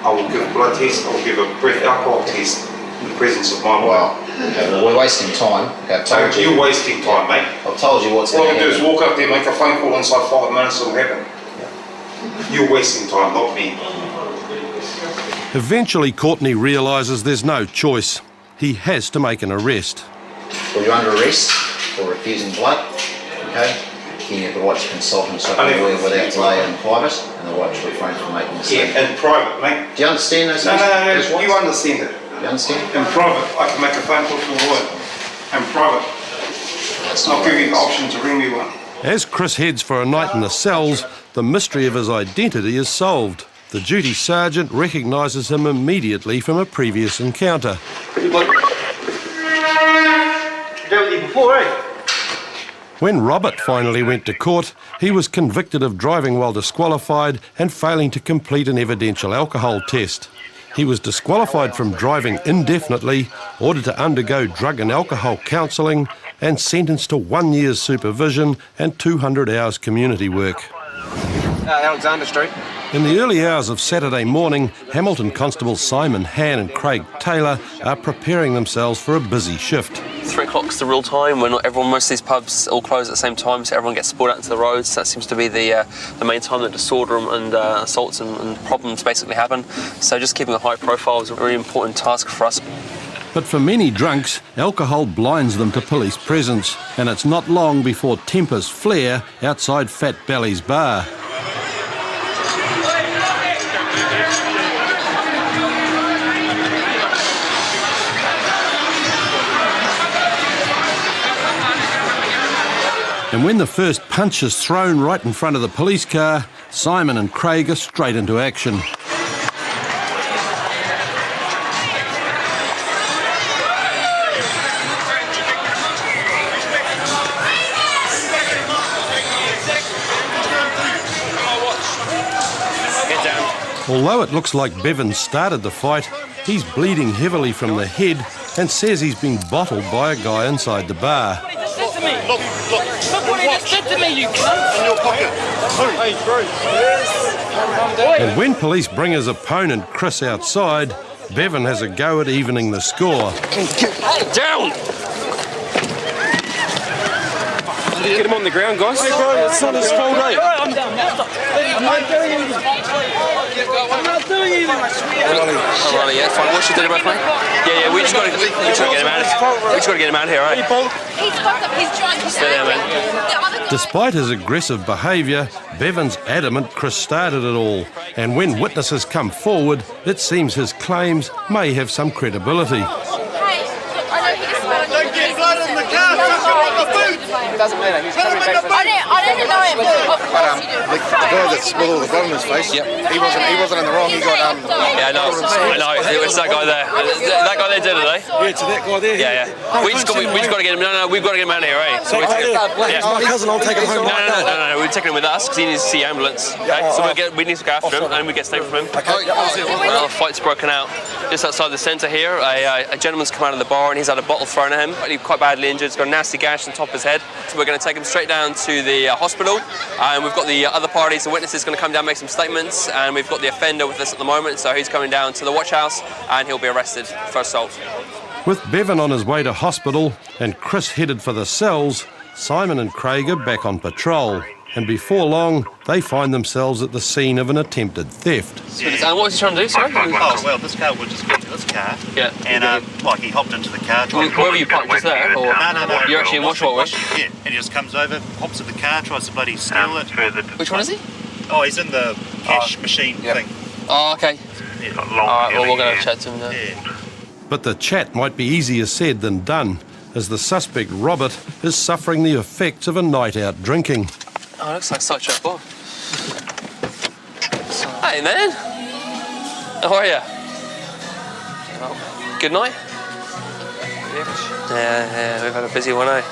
I will give a blood test, I will give a breath alcohol test in the presence of my lawyer. Well, okay, well, we're wasting time. Okay, I've told you. You're wasting time, mate. I've told you what's All going I to do is happen. walk up there, make a phone call inside 5 minutes, it'll happen. You're wasting time, not me. Eventually, Courtney realises there's no choice. He has to make an arrest. Well, you're under arrest for refusing blood. Okay? You have the right to consult and instruct a lawyer without delay in private, and the right to refrain from making a Yeah, statement. in private, mate. Do you understand those? No, those you rights? understand it. You understand? In private, I can make a phone call to a lawyer. In private. I'll give you the option to ring me one. As Chris heads for a night in the cells, the mystery of his identity is solved. The duty sergeant recognises him immediately from a previous encounter. Pretty bloke. Dealt with you before, eh? When Robert finally went to court, he was convicted of driving while disqualified and failing to complete an evidential alcohol test. He was disqualified from driving indefinitely, ordered to undergo drug and alcohol counselling, and sentenced to 1 year's supervision and 200 hours community work. Alexander Street. In the early hours of Saturday morning, Hamilton Constables Simon Han and Craig Taylor are preparing themselves for a busy shift. 3 o'clock's the real time when most of these pubs all close at the same time, so everyone gets split out into the roads. That seems to be the main time that disorder and assaults and problems basically happen. So just keeping a high profile is a very important task for us. But for many drunks, alcohol blinds them to police presence, and it's not long before tempers flare outside Fat Belly's bar. And when the first punch is thrown right in front of the police car, Simon and Craig are straight into action. Although it looks like Bevan started the fight, he's bleeding heavily from the head and says he's been bottled by a guy inside the bar. Look what he just did to me, you cunt! In your pocket. Hey, Bruce. And when police bring his opponent Chris outside, Bevan has a go at evening the score. Hey, down! Get him on the ground, guys. Hey, bro, it's not his fault, eh? I'm not doing anything. I'm not doing anything, I swear. Oh, Riley, yeah, fine. What should we do about mate? Yeah, we just got to get him out of here. We just got to get him out of here, right? He's fucked up, he's drunk, he's Stay there, man. Despite his aggressive behaviour, Bevan's adamant Chris started it all, and when witnesses come forward, it seems his claims may have some credibility. It doesn't matter, he's coming back for... I don't know him. Of course you do. The guy that's with all the blood on his face, he wasn't in the wrong, he got... Yeah, I know, it's that guy there. That guy there did it, eh? Yeah, to that guy there. Yeah. We just got to get him, we've got to get him out of here, eh? So my cousin, I'll take him home. No, we're taking him with us because he needs to see ambulance, okay? So we need to go after him and we get stayed from him. Well, a fight's broken out just outside the centre here. A gentleman's come out of the bar and he's had a bottle thrown at him. He's quite badly injured, he's got a nasty gash on top of his head. So we're going to take him straight down to the hospital, and we've got the other parties, the witnesses, going to come down, make some statements, and we've got the offender with us at the moment, so he's coming down to the watch house and he'll be arrested for assault. With Bevan on his way to hospital and Chris headed for the cells, Simon and Craig are back on patrol. And before long, they find themselves at the scene of an attempted theft. And what was he trying to do, sorry? Oh, well, this car was just going to this car. Yeah. And, he hopped into the car. Where were you parked, just there? Or No. You're actually in Washwash? Yeah, and he just comes over, hops in the car, tries to bloody steal it. Which one is he? Oh, he's in the cash machine thing. Oh, okay. Alright, well, we're going to chat to him now. Yeah. But the chat might be easier said than done, as the suspect, Robert, is suffering the effects of a night out drinking. Oh, it looks like such a bar. Hey, man. How are you? Good night? Yeah, we've had a busy one, eh?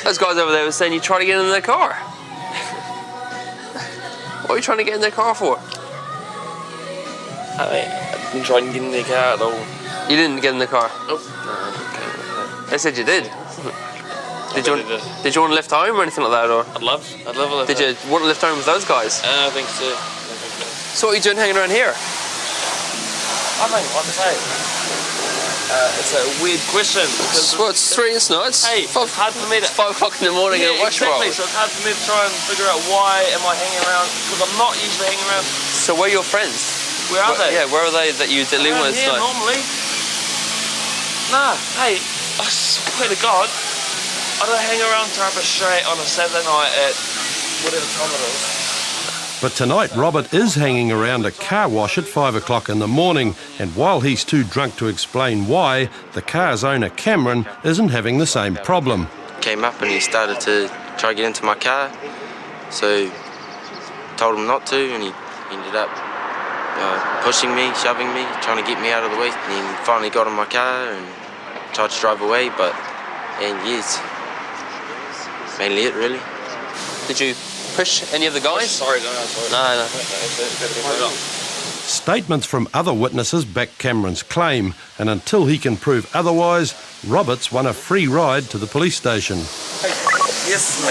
Those guys over there were saying you try to get in their car. What are you trying to get in their car for? I didn't try and get in their car at all. You didn't get in the car? Nope. No, okay. They said you did. Did you want to lift home or anything like that? Or? I'd love a lift. Did you want to lift home with those guys? I think so. So what are you doing hanging around here? I don't know what to say. It's a weird question. Well, it's 3, it's not. It's hard for me to... It's 5 o'clock in the morning at Washington. Exactly, so it's hard for me to try and figure out why am I hanging around, because I'm not usually hanging around. So where are your friends? Where are they? Yeah, where are they that you're dealing with? Here, normally. Nah, hey, I swear to God, I don't hang around Tarpa Strait on a Saturday night at whatever time it is. But tonight, Robert is hanging around a car wash at 5 o'clock in the morning, and while he's too drunk to explain why, the car's owner, Cameron, isn't having the same problem. Came up and he started to try to get into my car, so told him not to, and he ended up pushing me, shoving me, trying to get me out of the way, and he finally got in my car and tried to drive away, yes, mainly it really. Did you push any of the guys? Sorry. No. Statements from other witnesses back Cameron's claim, and until he can prove otherwise, Robert's won a free ride to the police station. Yes,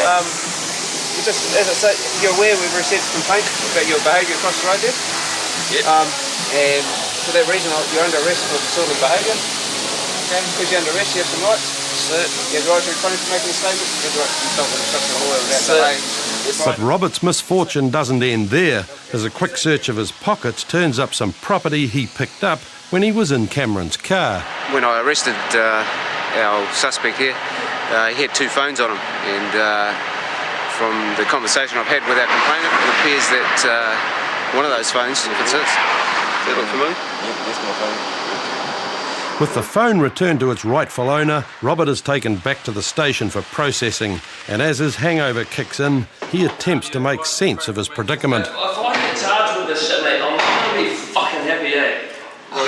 just as I said, you're aware we've received a complaint about your behaviour across the road there? Yeah. And for that reason, you're under arrest for disorderly behaviour. Okay, because you're under arrest, you have some rights. You have the right to refrain from making a statement. You have the right to consult with an instructional lawyer without delay. But Robert's misfortune doesn't end there, as a quick search of his pockets turns up some property he picked up when he was in Cameron's car. When I arrested our suspect here, he had 2 phones on him, and from the conversation I've had with our complainant, it appears that one of those phones, if it's his. Does that look familiar? Yep, that's my phone. With the phone returned to its rightful owner, Robert is taken back to the station for processing, and as his hangover kicks in, he attempts to make sense of his predicament. If I get charged with this shit, mate, I'm not going to be fucking happy, eh? Well,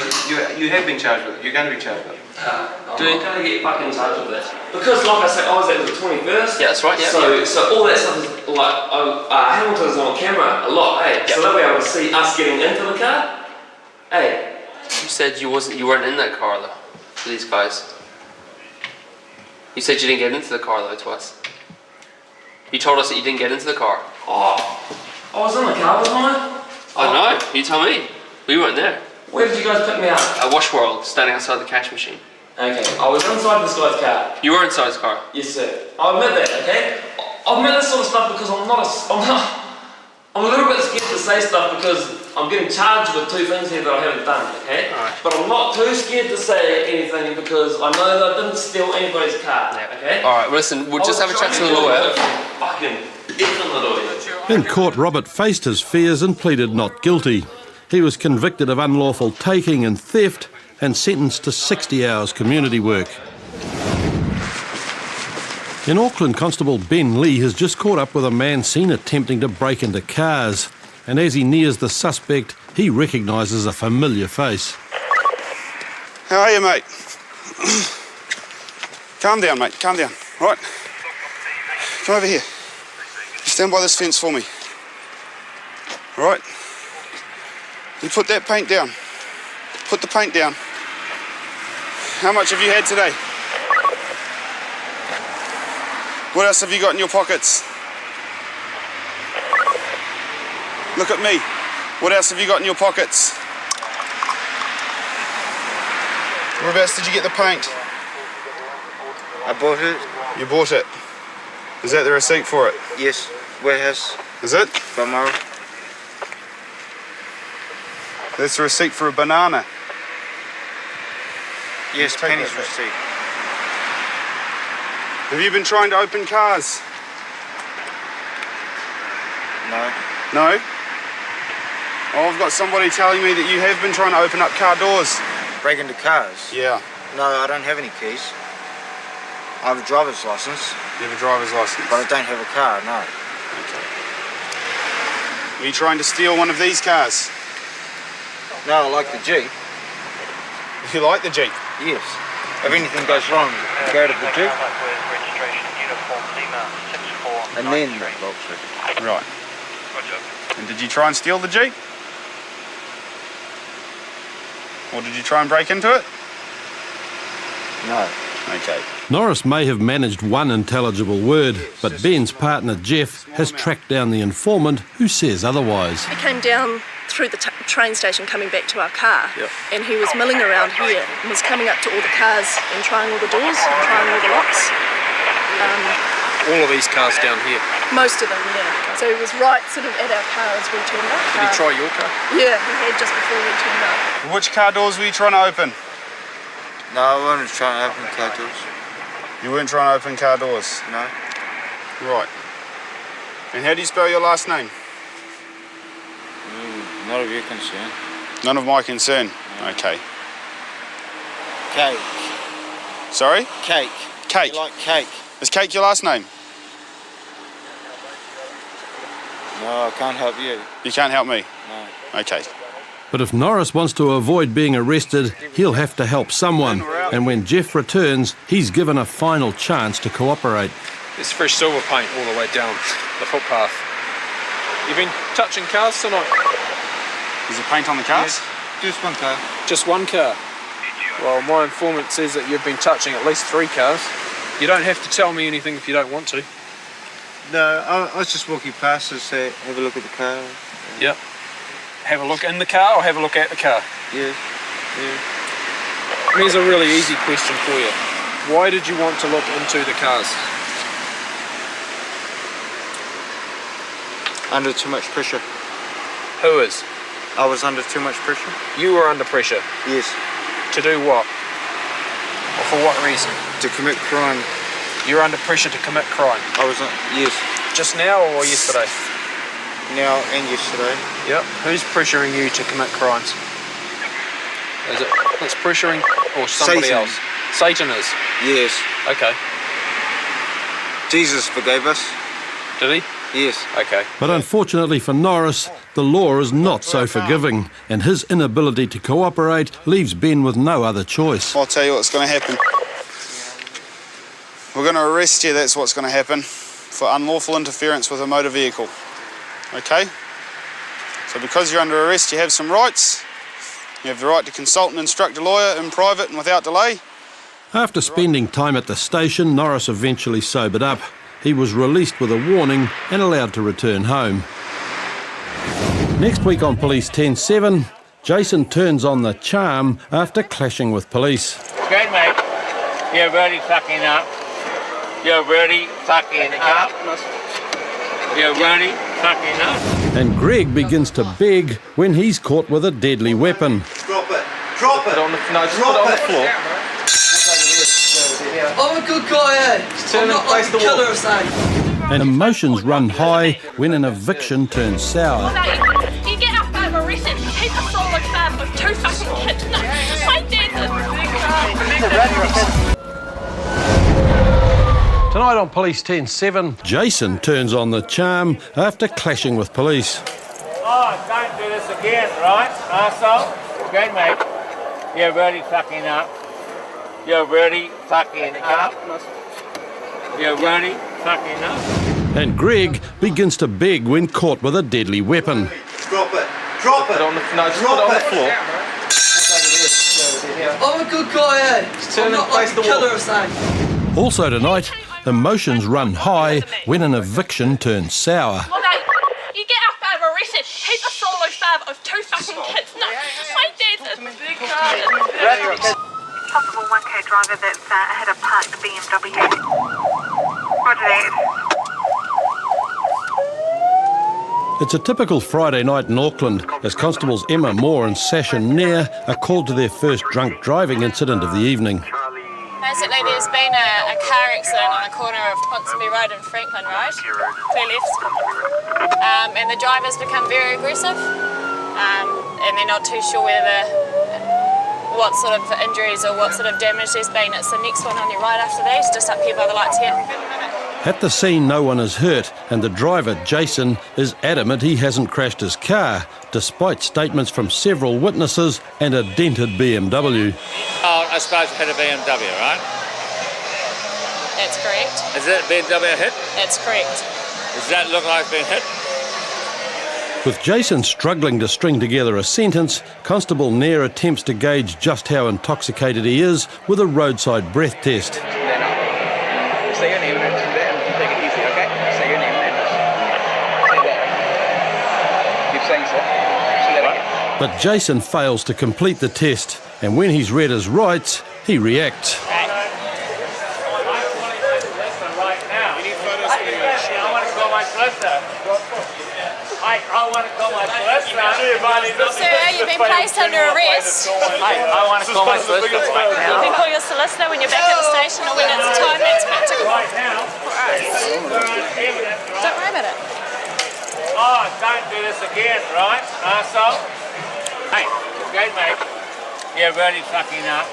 you have been charged with it. You're going to be charged with it. I'm not going to get fucking charged with this. Because, like I said, I was at the 21st. Yeah, that's right, yeah. So all that stuff is, like, Hamilton's on camera a lot, eh? So they'll be able to see us getting into the car, eh? You said you weren't in that car though, to these guys. You said you didn't get into the car though to us. You told us that you didn't get into the car. Oh, I was in the car, wasn't I? I don't know, you tell me. We weren't there. Where did you guys pick me up? At Wash World, standing outside the cash machine. Okay, I was inside this guy's car. You were inside his car? Yes, sir. I'll admit that, okay? I've meant this sort of stuff because I'm a little bit scared to say stuff because I'm getting charged with 2 things here that I haven't done, okay? Alright. But I'm not too scared to say anything because I know that I didn't steal anybody's car, okay? Alright, well listen, we'll just have a chat to the lawyer. Fucking effing the lawyer. In court, Robert faced his fears and pleaded not guilty. He was convicted of unlawful taking and theft and sentenced to 60 hours community work. In Auckland, Constable Ben Lee has just caught up with a man seen attempting to break into cars. And as he nears the suspect, he recognises a familiar face. How are you, mate? Calm down, mate, calm down. Right. Come over here. Stand by this fence for me. All right. You put that paint down. Put the paint down. How much have you had today? What else have you got in your pockets? Look at me. What else have you got in your pockets? Whereabouts did you get the paint? I bought it. You bought it. Is that the receipt for it? Yes, warehouse. Is it? Balmoral. That's the receipt for a banana. Yes, Penny's receipt. Have you been trying to open cars? No. No? Oh, I've got somebody telling me that you have been trying to open up car doors. Break into cars? Yeah. No, I don't have any keys. I have a driver's license. You have a driver's license? But I don't have a car, no. Okay. Are you trying to steal one of these cars? No, I like the Jeep. You like the Jeep? Yes. If anything goes wrong, go to the Jeep. And then the Volkswagen. Right. And did you try and steal the Jeep? Or did you try and break into it? No. Okay. Norris may have managed one intelligible word, but Ben's partner Jeff has tracked down the informant who says otherwise. He came down through the train station coming back to our car, and he was milling around here and was coming up to all the cars and trying all the doors and trying all the locks. All of these cars down here. Most of them, yeah. So he was right sort of at our car as we turned up. Did he try your car? Yeah, he had just before we turned up. Which car doors were you trying to open? No, I wasn't trying to open car doors. You weren't trying to open car doors? No. Right. And how do you spell your last name? Not of your concern. None of my concern. Okay. Cake. Sorry? Cake. Cake. You like cake? Is Cake your last name? No, I can't help you. You can't help me? No. Okay. But if Norris wants to avoid being arrested, he'll have to help someone. And when Jeff returns, he's given a final chance to cooperate. There's fresh silver paint all the way down the footpath. You've been touching cars tonight? Is there paint on the cars? Yes, just one car. Just one car? Well, my informant says that you've been touching at least 3 cars. You don't have to tell me anything if you don't want to. No, I was just walking past to say, have a look at the car. Yep. Have a look in the car or have a look at the car? Yeah. Here's a really easy question for you. Why did you want to look into the cars? Under too much pressure. Who is? I was under too much pressure. You were under pressure? Yes. To do what? Or for what reason? To commit crime. You're under pressure to commit crime? I was, yes. Just now or yesterday? Now and yesterday. Yep. Who's pressuring you to commit crimes? Is it that's pressuring or somebody Satan. else? Satan is? Yes. Okay. Jesus forgave us. Did he? Yes. Okay. But unfortunately for Norris, the law is not so forgiving, and his inability to cooperate leaves Ben with no other choice. I'll tell you what's going to happen. We're going to arrest you, that's what's going to happen, for unlawful interference with a motor vehicle. Okay? So because you're under arrest, you have some rights. You have the right to consult and instruct a lawyer in private and without delay. After spending time at the station, Norris eventually sobered up. He was released with a warning and allowed to return home. Next week on Police 10-7, Jason turns on the charm after clashing with police. Great, mate. You're really fucking up. You're really fucking up. You're really fucking up. And Greg begins to beg when he's caught with a deadly weapon. Drop it. Drop it. No, just put it on the floor. I'm a good guy, eh? I'm not like a killer or something. And emotions run high when an eviction turns sour. You get our fam arrested. He's a solo fam with 2 fucking kids. No, my dad's Tonight on Police 10-7, Jason turns on the charm after clashing with police. Oh, don't do this again, right, arsehole? Okay, mate. You're really fucking up. You're really fucking up. You're really fucking up. And Greg begins to beg when caught with a deadly weapon. Drop it. Drop it. No, just put it on the floor. I'm a good guy, eh? I'm not like a killer or something. Also tonight, emotions run high when an eviction turns sour. Well, no, you get our fam arrested. He's a solo fam of 2 fucking kids. No, my dad's a big Possible 1K driver that's had a parked BMW. Roger that. It's a typical Friday night in Auckland as Constables Emma Moore and Sasha Nair are called to their first drunk driving incident of the evening. Basically, there's been a car accident on the corner of Ponsonby Road and Franklin Road, clear left, and the driver's become very aggressive, and they're not too sure what sort of injuries or what sort of damage there's been. It's the next one on your right after that, just up here by the lights here. At the scene, no one is hurt, and the driver, Jason, is adamant he hasn't crashed his car, despite statements from several witnesses and a dented BMW. Oh, I suppose you hit a BMW, right? That's correct. Is that BMW hit? That's correct. Does that look like it's been hit? With Jason struggling to string together a sentence, Constable Nair attempts to gauge just how intoxicated he is with a roadside breath test. Say your name and take it easy, okay? Say your name and say that. Keep saying so. Say that again. But Jason fails to complete the test, and when he's read his rights, he reacts. Sir, you've been placed under arrest. I want to call my solicitor right now. You can call your solicitor when you're back at the station or when it's time that's practical for us. Don't worry about it. Oh, don't do this again, right, arsehole? Hey, okay, mate. You're really fucking up.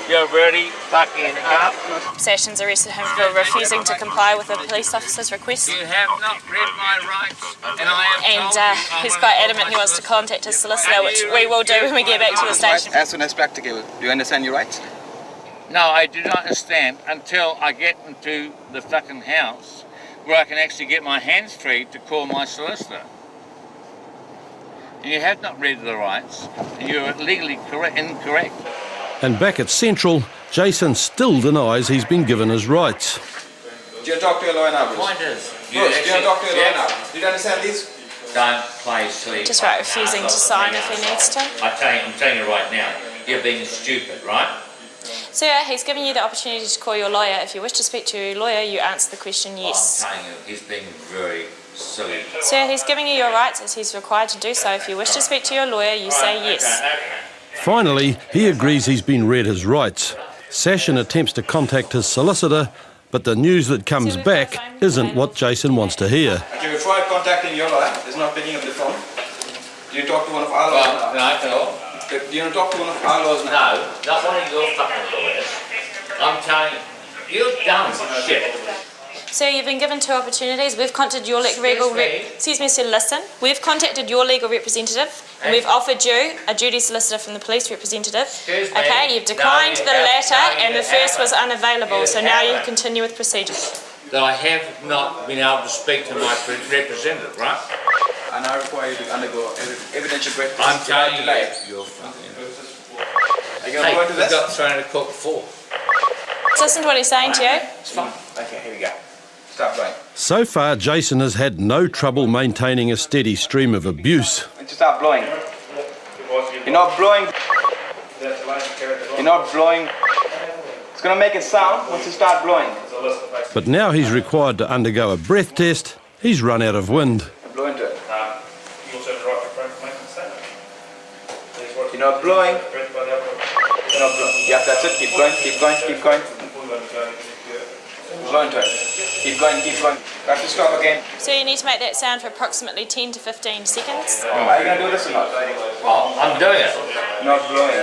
You're really fucking up. Sessions arrested him for refusing to comply with the police officer's request. You have not read my rights, and I have he's quite adamant he wants to contact his solicitor, which we will do when we get back to the station. As soon as practicable. Do you understand your rights? No, I do not understand until I get into the fucking house where I can actually get my hands free to call my solicitor. And you have not read the rights, and you're legally incorrect. And back at Central, Jason still denies he's been given his rights. Do you talk to your lawyer now, Bruce? Point is, Bruce, do you talk to your lawyer now? Do you understand this? Don't play silly. Just right, refusing to sign if he needs to. I'm telling you right now, you're being stupid, right? Sir, he's given you the opportunity to call your lawyer. If you wish to speak to your lawyer, you answer the question yes. I'm telling you, he's being very silly. Sir, he's giving you your rights as he's required to do so. If you wish to speak to your lawyer, you say yes. Finally, he agrees he's been read his rights. Sashin attempts to contact his solicitor, but the news that comes back isn't what Jason wants to hear. Do you try contacting your lawyer? There's not picking up the phone. Do you talk to one of our lawyers? No. Do you talk to one of our lawyers now? No, not one of your fucking lawyers. I'm telling you, you're dumb shit. Sir, you've been given 2 opportunities. We've contacted your excuse me, sir, listen. We've contacted your legal representative and we've offered you a duty solicitor from the police representative. Okay, you've declined the latter and the first was unavailable, so now you continue with procedures. That I have not been able to speak to my representative, right? And I require you to undergo evidential break. I'm telling you, you're fucking... Are you going to go into this? Got thrown in a court before. Listen to what he's saying to you. It's fine. Okay, here we go. Stop going. So far, Jason has had no trouble maintaining a steady stream of abuse. Just stop blowing. You're not blowing. You're not blowing. It's going to make a sound once you start blowing. But now he's required to undergo a breath test. He's run out of wind. Blow into it. You're not blowing. You're not blowing. Yeah, that's it. Keep going, keep going, keep going. Blow into it. Keep going, keep going. Have to stop again. So you need to make that sound for approximately 10 to 15 seconds. Are you going to do this or not? Oh, I'm doing it. Not blowing.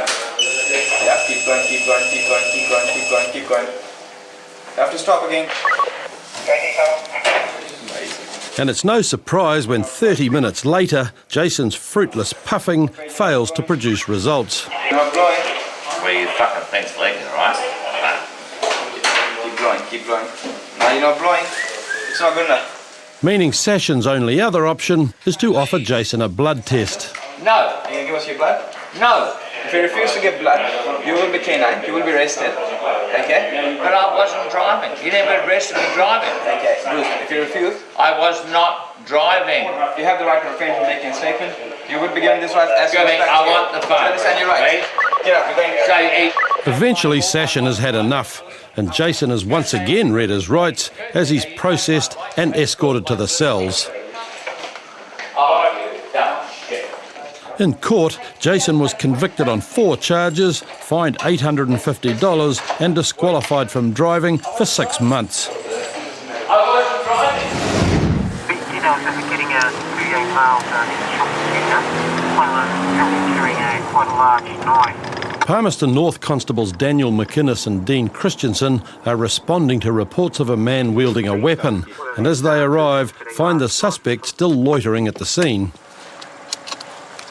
Yeah, keep going, keep going, keep going, keep going, keep going, keep going. You have to stop again. And it's no surprise when 30 minutes later, Jason's fruitless puffing fails to produce results. Not blowing. Where you fucking things leaking, alright? Keep blowing, keep blowing. No, you're not blowing. It's not good enough. Meaning Session's only other option is to offer Jason a blood test. No. Are you going to give us your blood? No. If you refuse to give blood, you will be canine, you will be arrested. Okay? But I wasn't driving. You never arrested me driving. Okay, Bruce, if you refuse, I was not driving. You have the right to refrain from making a statement. You would be given this right as I want the phone. Understand your rights. Get up, you're going. Eventually, Session has had enough, and Jason has once again read his rights as he's processed and escorted to the cells. In court, Jason was convicted on 4 charges, fined $850 and disqualified from driving for 6 months. I wasn't driving. Getting a 38 miles carrying quite a large knife. Palmerston North Constables Daniel McInnes and Dean Christensen are responding to reports of a man wielding a weapon, and as they arrive, find the suspect still loitering at the scene.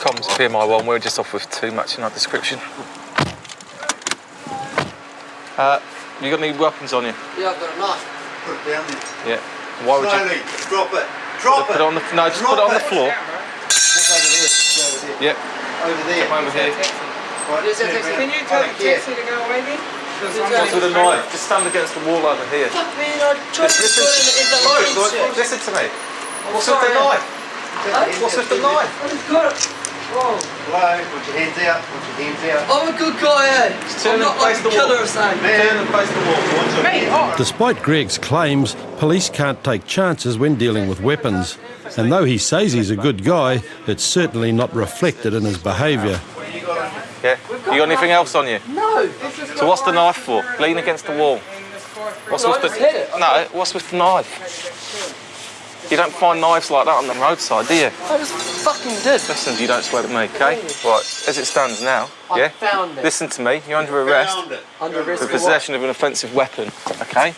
Comms PMI1, we're just off with too much in our description. You got any weapons on you? Yeah, I've got a knife. Put it down there. Yeah. Why would Slowly, you? drop it. Drop it. Put it on the, no, just put it on the floor. Just over there. Over there. Yep. Over there. Come over here. Right, Can you tell the taxi to go away then? What's with a knife? Just stand against the wall over here. Fuck man, I tried to put it in the line. Listen to me. What's with the knife? What's with the knife? I've got it. Blow, put your hands out, put your hands out. I'm a good guy, eh? I'm not like a killer or something. Turn and face the wall. Despite Greg's claims, police can't take chances when dealing with weapons. And though he says he's a good guy, it's certainly not reflected in his behaviour. Yeah. You got anything else on you? No. So what's the knife for? Lean against the wall. What's with the? No. What's with the knife? You don't find knives like that on the roadside, do you? I just fucking did. Listen, you don't swear at me, okay? Right, as it stands now, yeah? Found it. Listen to me, you're under arrest. Under arrest For for possession of an offensive weapon, okay?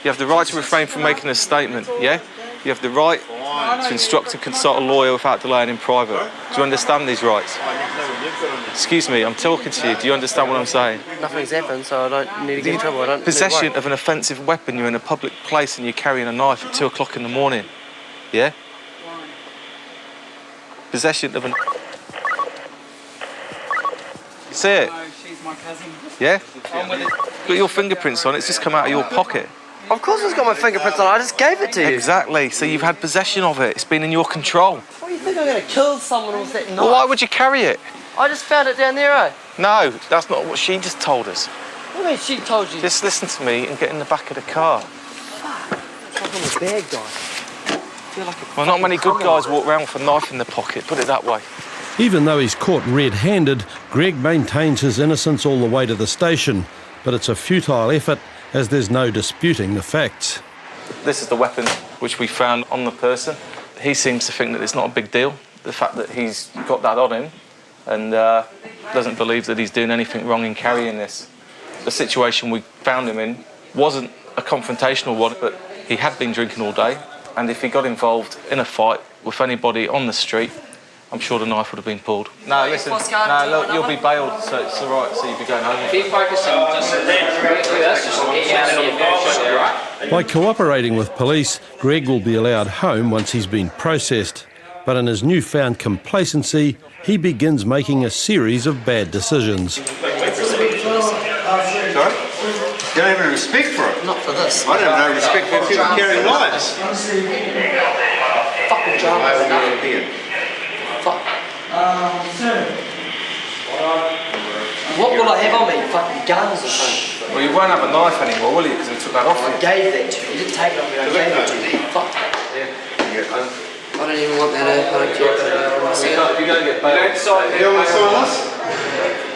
You have the right to refrain from making a statement, yeah? You have the right to instruct and consult a lawyer without delaying in private. Do you understand these rights? Excuse me, I'm talking to you. Do you understand what I'm saying? Nothing's happened, so I don't need to get in trouble. I don't. Possession of an offensive weapon, you're in a public place and you're carrying a knife at 2 o'clock in the morning. Yeah? Possession of an... You see it? No, she's my cousin. Yeah? Got your fingerprints on it, it's just come out of your pocket. Of course it's got my fingerprints on it, I just gave it to you. Exactly, so you've had possession of it, it's been in your control. What do you think I'm going to kill someone with that knife? Well, why would you carry it? I just found it down there, eh? No, that's not what she just told us. What do you mean she told you? Just listen to me and get in the back of the car. It's like I'm a bad guy. I feel like a Well, not many good guys walk around with a knife in their pocket, put it that way. Even though he's caught red-handed, Greg maintains his innocence all the way to the station. But it's a futile effort, as there's no disputing the facts. This is the weapon which we found on the person. He seems to think that it's not a big deal, the fact that he's got that on him, and doesn't believe that he's doing anything wrong in carrying this. The situation we found him in wasn't a confrontational one, but he had been drinking all day, and if he got involved in a fight with anybody on the street, I'm sure the knife would have been pulled. No, listen, no, look, you'll be bailed, so it's all right, so you'll be going home. Keep focusing, just get you out of your right? By cooperating with police, Greg will be allowed home once he's been processed. But in his newfound complacency, he begins making a series of bad decisions. Sorry? You don't have any respect for it? Not for this. I don't have no respect for people carrying knives. Fucking drama. Here. Fuck. What will I have on me? Fucking guns or something? Well, you won't have a knife anymore, will you? Because we took that off you. I gave that to you. You didn't take it off me. I gave it to you. Fuck. I don't even want that. I don't care about that. You don't get bailed. You don't want to sign us?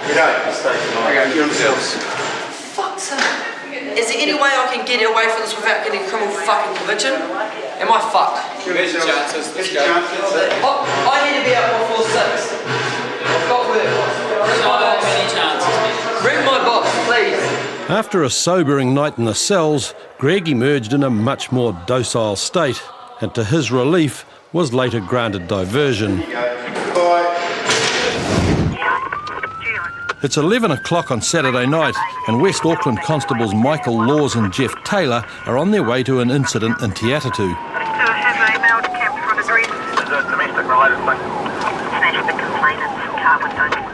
You don't. Okay, you're themselves. Fuck's sake. Is there any way I can get away from this without getting a criminal fucking conviction? Am I fucked? There's your chances. Let's go. I need to be out before 6. I've got work. Ring my boss. Many chances. Ring my boss, please. After a sobering night in the cells, Greg emerged in a much more docile state, and to his relief was later granted diversion. It's 11 o'clock on Saturday night, and West Auckland constables Michael Laws and Jeff Taylor are on their way to an incident in Te Atatu.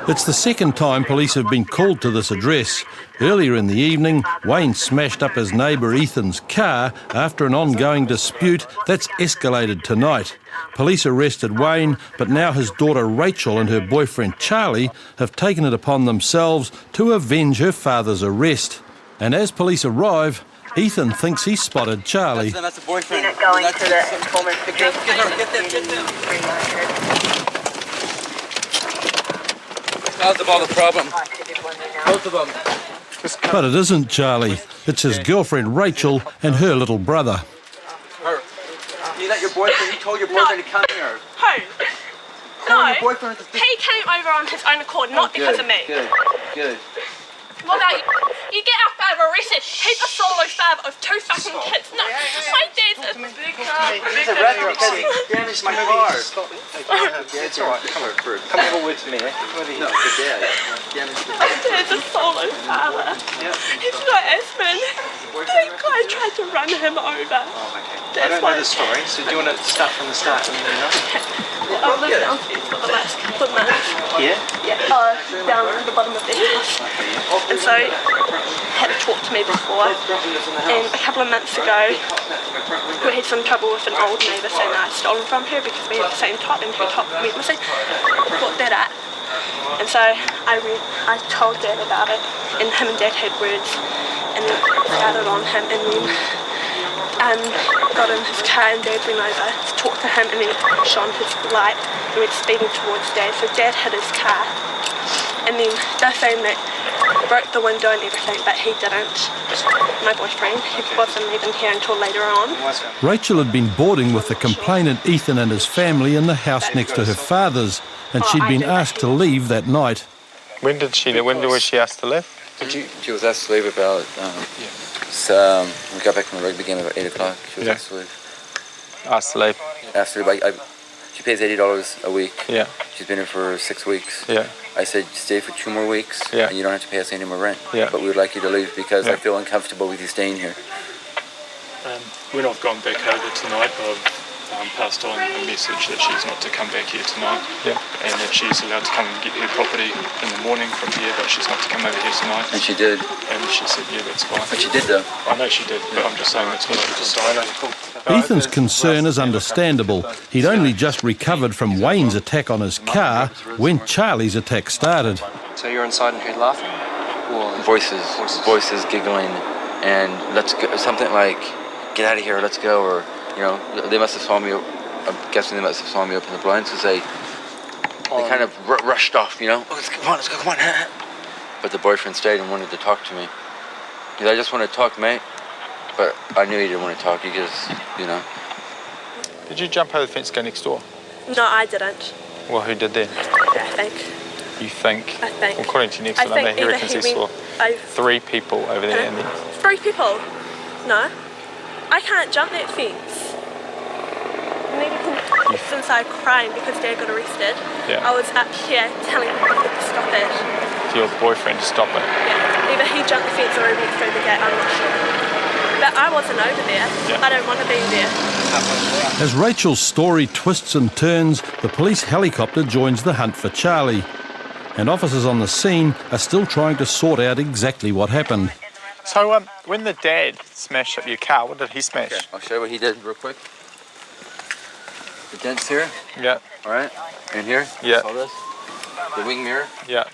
It's the second time police have been called to this address. Earlier in the evening, Wayne smashed up his neighbour Ethan's car after an ongoing dispute that's escalated tonight. Police arrested Wayne, but now his daughter Rachel and her boyfriend Charlie have taken it upon themselves to avenge her father's arrest. And as police arrive, Ethan thinks he's spotted Charlie. That's the boyfriend. Going to the informant picture. Get them. Both of all the problem. Both of them. But it isn't Charlie. It's his girlfriend Rachel and her little brother. Her. You let your boyfriend, you told your boyfriend to come here. Who? No. No. Your boyfriend He came over on his own accord, not because of me. Good. What about you? You get our father arrested. He's a solo father of 2 fucking kids. No, my dad's a big car. He's arrested because he damaged my car. It's alright, come over through. Come have a word to me, eh? No, your dad. My dad's a solo father. He's got asthma. That guy tried to run him over. I don't know the story, so do you want to start from the start? I've lived downstairs for the last couple of months. Yeah? Yeah, down at the bottom of the house. And so, had a talk to me before. And a couple of months ago, we had some trouble with an old neighbour saying I'd stolen from her because we had the same top and her top went missing. Brought that up. And so I told Dad about it, and him and Dad had words, and then started on him, and then got in his car, and Dad went over to talk to him, and then shone his light and went speeding towards Dad. So Dad hit his car, and then they're saying that broke the window and everything, but he didn't. My boyfriend, he wasn't even here until later on. Rachel had been boarding with the complainant Ethan and his family in the house next to her father's, and she'd been asked to leave that night. When was she asked to leave? She was asked to leave about, we got back from the rugby game about 8 o'clock. She was asked to leave. Asked to leave? Asked to leave. She pays $80 a week. Yeah. She's been here for 6 weeks. Yeah. I said, stay for 2 more weeks, and you don't have to pay us any more rent. Yeah. But we would like you to leave because I feel uncomfortable with you staying here. When I've gone back over tonight, I've passed on a message that she's not to come back here tonight, and that she's allowed to come and get her property in the morning from here, but she's not to come over here tonight. And she did. And she said, yeah, that's fine. But she did, though. I know she did, but I'm just saying that's what I was deciding. Ethan's concern is understandable. He'd only just recovered from Wayne's attack on his car when Charlie's attack started. So you're inside and heard laughing? Or Voices giggling, and let's go, something like, get out of here, let's go, or, you know, they must have saw me, I'm guessing they must have saw me open the blinds, because they kind of rushed off, you know, let's go, come on. But the boyfriend stayed and wanted to talk to me. He said, I just want to talk, mate. But I knew he didn't want to talk because, you know. Did you jump over the fence and go next door? No, I didn't. Well, who did then? I think. You think? I think. According to your next door neighbour, he reckons he saw 3 people over there. And then 3 people? No. I can't jump that fence. And then he was inside crying because Dad got arrested. Yeah. I was up here telling him to stop it. For your boyfriend to stop it? Yeah. Either he jumped the fence or he went through the gate, I'm not sure. But I wasn't over there. Yeah. I don't want to be there. As Rachel's story twists and turns, the police helicopter joins the hunt for Charlie. And officers on the scene are still trying to sort out exactly what happened. So, when the dad smashed up your car, what did he smash? Okay, I'll show you what he did real quick. The dent's here. Yeah. All right. And here. Yeah. Saw this. The wing mirror. Yeah.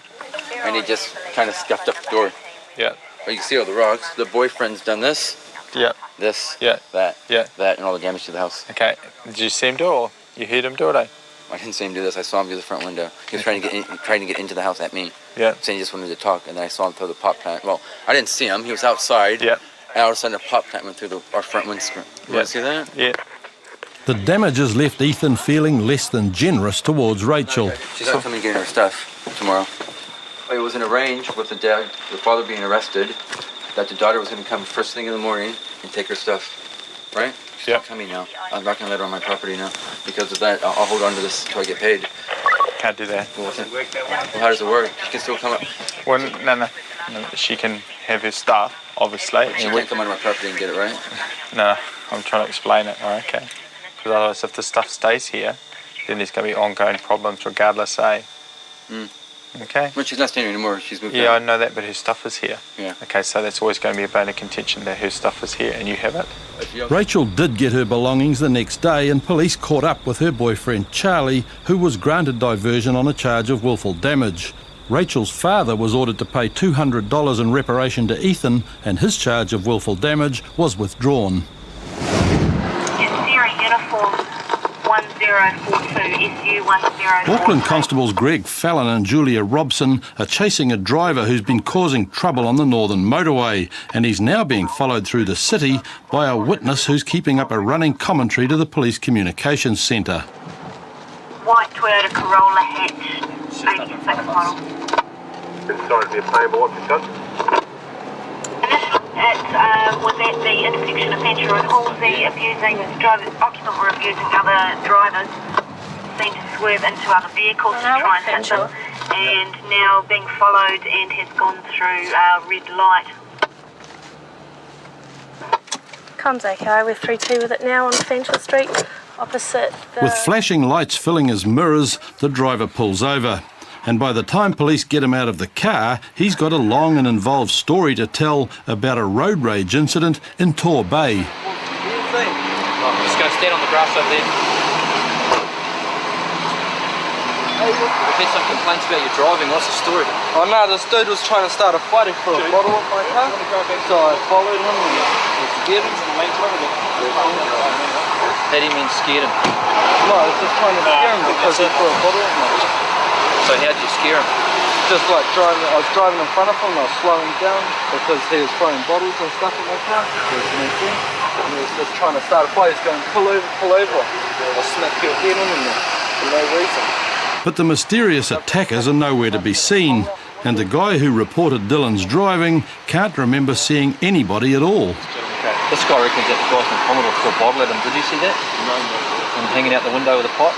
And he just kind of scuffed up the door. Yeah. you can see all the rocks. The boyfriend's done this. Yeah. This. Yeah. That. Yeah. That, and all the damage to the house. Okay. Did you see him do it, or you heard him do it? I didn't see him do this. I saw him through the front window. He was trying to get into the house at me. Yeah. Saying he just wanted to talk, and then I saw him throw the pop plant. Well, I didn't see him. He was outside. Yeah. And all of a sudden, a pop plant went through our front windscreen. You want to see that? Yeah. The damages left Ethan feeling less than generous towards Rachel. She's not coming to get her stuff tomorrow. It was arranged with the father being arrested, that the daughter was going to come first thing in the morning and take her stuff, right? She's not coming now. I'm not going to let her on my property now. Because of that, I'll hold on to this until I get paid. Can't do that. Well, how does it work? She can still come up. Well, no. She can have her stuff, obviously. She can't come on my property and get it, right? No, I'm trying to explain it. Oh, okay. Because otherwise, if the stuff stays here, then there's going to be ongoing problems regardless, eh? Okay. Well, she's not staying anymore. She's moved Yeah, out. I know that, but her stuff is here. Yeah. Okay, so that's always going to be a bone of contention that her stuff is here and you have it. Rachel did get her belongings the next day, and police caught up with her boyfriend Charlie, who was granted diversion on a charge of willful damage. Rachel's father was ordered to pay $200 in reparation to Ethan, and his charge of willful damage was withdrawn. Sierra Uniform 1042 SU 1042. Auckland Constables Greg Fallon and Julia Robson are chasing a driver who's been causing trouble on the northern motorway, and he's now being followed through the city by a witness who's keeping up a running commentary to the police communications centre. White Toyota Corolla hatch, 86 model. Inside the plane, but what's it got? It was at the intersection of Venture and Halsey, occupant were abusing other drivers, seemed to swerve into other vehicles to try and hit them, and now being followed and has gone through red light. Comms okay, we're 3-2 with it now on Fancher Street, opposite the... With flashing lights filling his mirrors, the driver pulls over. And by the time police get him out of the car, he's got a long and involved story to tell about a road rage incident in Tor Bay. I'm just going to stand on the grass over there. We've had some complaints about your driving. What's the story? Oh no, this dude was trying to start a fight for a bottle of my car, so I followed him and scared him. How do you mean scared him? No, I was just trying to scare him because he threw a bottle at me. So how'd you scare him? Just like I was driving in front of him and I was slowing down because he was throwing bottles and stuff at my car. And he was just trying to start a fight. He was going, pull over. I'll smack your head in there for no reason. But the mysterious attackers are nowhere to be seen, and the guy who reported Dylan's driving can't remember seeing anybody at all. This guy reckons that the guy's from Commodore threw a bottle at him. Did you see that? No. And hanging out the window with a pipe?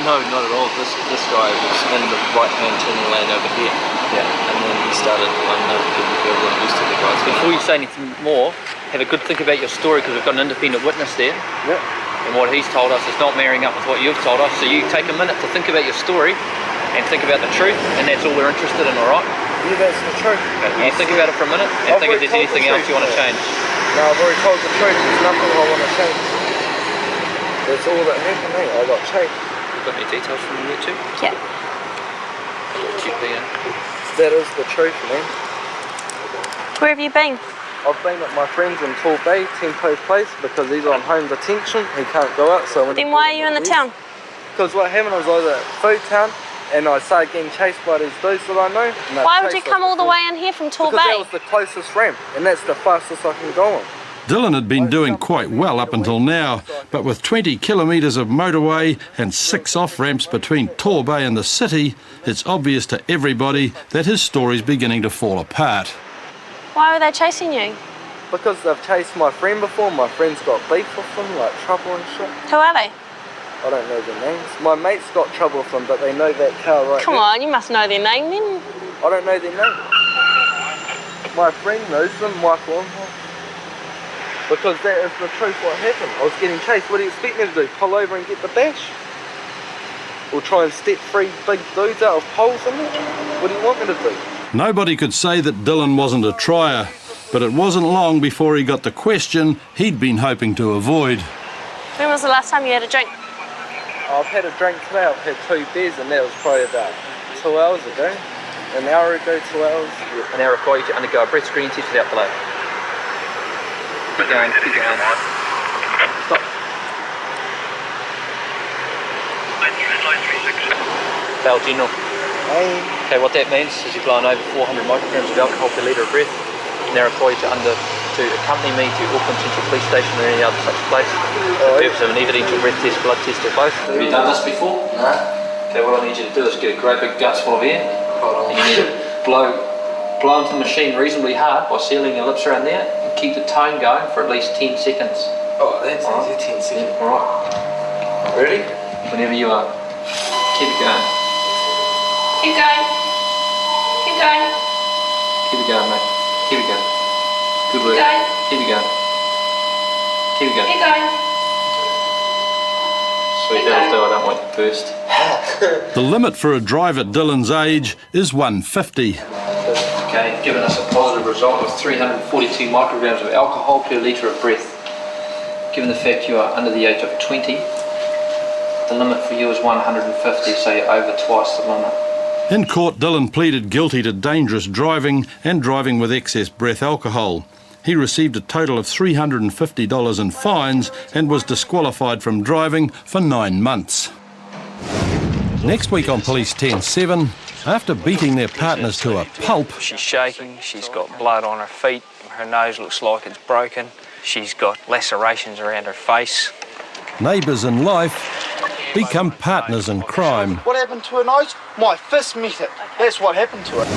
No, not at all. This guy was in the right-hand turning lane over here. Yeah. And then he started, I know everyone used to the guys. Before you say anything more, have a good think about your story because we've got an independent witness there. Yep. And what he's told us is not marrying up with what you've told us. So you take a minute to think about your story and think about the truth, and that's all we're interested in, all right? Yeah, that's the truth. Okay. You think about it for a minute and think if there's anything else you want to change. No, I've already told the truth. There's nothing I want to change. That's all that happened, mate. I got chased. Got any details from you too? Yeah. That is the truth, man. Where have you been? I've been at my friend's in Tor Bay, Tempo Place, because he's on home detention. He can't go out, so... Then why are you in the town? Because what happened was I was at Food Town, and I started getting chased by these dudes that I know. Why would you come all the way in here from Tor Bay? Because that was the closest ramp, and that's the fastest I can go on. Dylan had been doing quite well up until now, but with 20 kilometres of motorway and 6 off-ramps between Tor Bay and the city, it's obvious to everybody that his story's beginning to fall apart. Why were they chasing you? Because they've chased my friend before. My friend's got beef with them, like trouble and shit. Who are they? I don't know their names. My mate's got trouble with them, but they know that car right Come there. on, you must know their name then. I don't know their name. My friend knows them, Michael and him. Because that is the truth what happened. I was getting chased. What do you expect me to do? Pull over and get the bash? Or try and step 3 big dudes out of poles in it? What do you want me to do? Nobody could say that Dylan wasn't a trier, but it wasn't long before he got the question he'd been hoping to avoid. When was the last time you had a drink? I've had a drink today. I've had 2 beers, and that was probably about 2 hours ago. An hour ago, 2 hours. An hour require you to undergo a breath screening test without delay. Keep going, keep going. Stop. Fail general. Okay, what that means is you've blown over 400 micrograms of alcohol per litre of breath. Now require you to accompany me to Auckland Central Police Station or any other such place for the purpose of an evidential breath test, blood test or both. Have you done this before? No. Okay, what I need you to do is get a great big guts full of air. And you need to blow into the machine reasonably hard by sealing your lips around there and keep the tone going for at least 10 seconds. Oh, that's easy, 10 seconds. Alright. Ready? Whenever you are. Keep it going. Keep going. Keep going. Keep it going, mate. Keep it going. Good work. Keep going. Keep it going. Keep it going. Keep going. Sweet, that'll do. I don't want to burst. The limit for a drive at Dylan's age is 150. Okay, giving us a positive result of 342 micrograms of alcohol per litre of breath. Given the fact you are under the age of 20, the limit for you is 150, so you're over twice the limit. In court, Dylan pleaded guilty to dangerous driving and driving with excess breath alcohol. He received a total of $350 in fines and was disqualified from driving for 9 months. Next week on Police 10-7, after beating their partners to a pulp, she's shaking, she's got blood on her feet, her nose looks like it's broken, she's got lacerations around her face. neighbours in life become partners in crime. What happened to her nose? My fist met it. That's what happened to it.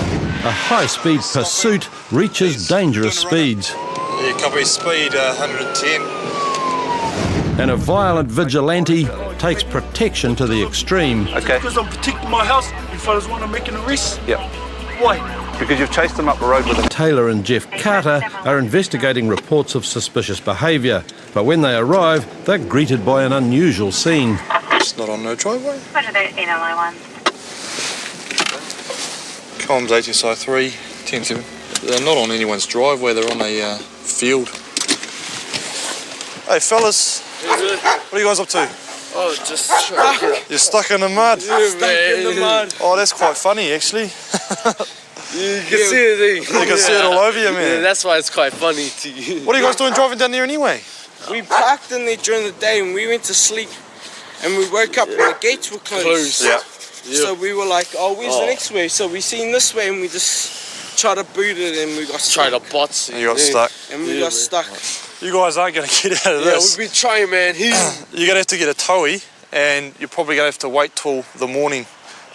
A high-speed pursuit reaches dangerous speeds. Yeah, copy speed 110. And a violent vigilante takes protection to the extreme. Okay. Because I'm protecting my house if I just want to make an arrest. Yeah. Why? Because you've chased them up the road with them. Taylor and Jeff Carter are investigating reports of suspicious behaviour, but when they arrive, they're greeted by an unusual scene. It's not on no driveway. What are the NLO ones? Comms HSI 3, 10-7. They're not on anyone's driveway, they're on a field. Hey fellas, what are you guys up to? Oh, just trying to get... You're stuck in the mud? Yeah, stuck in the mud. Oh, that's quite funny actually. You can see it. You can see it all over you, man. Yeah, that's why it's quite funny to you. What are you guys doing driving down there anyway? We parked in there during the day and we went to sleep and we woke up and the gates were closed. Yeah. So we were like, oh, where's the next way? So we seen this way and we just tried to boot it and we got stuck. Tried to bots it. And you got stuck. And we got stuck. You guys aren't going to get out of this. Yeah, we've been trying, man. You're going to have to get a towie and you're probably going to have to wait till the morning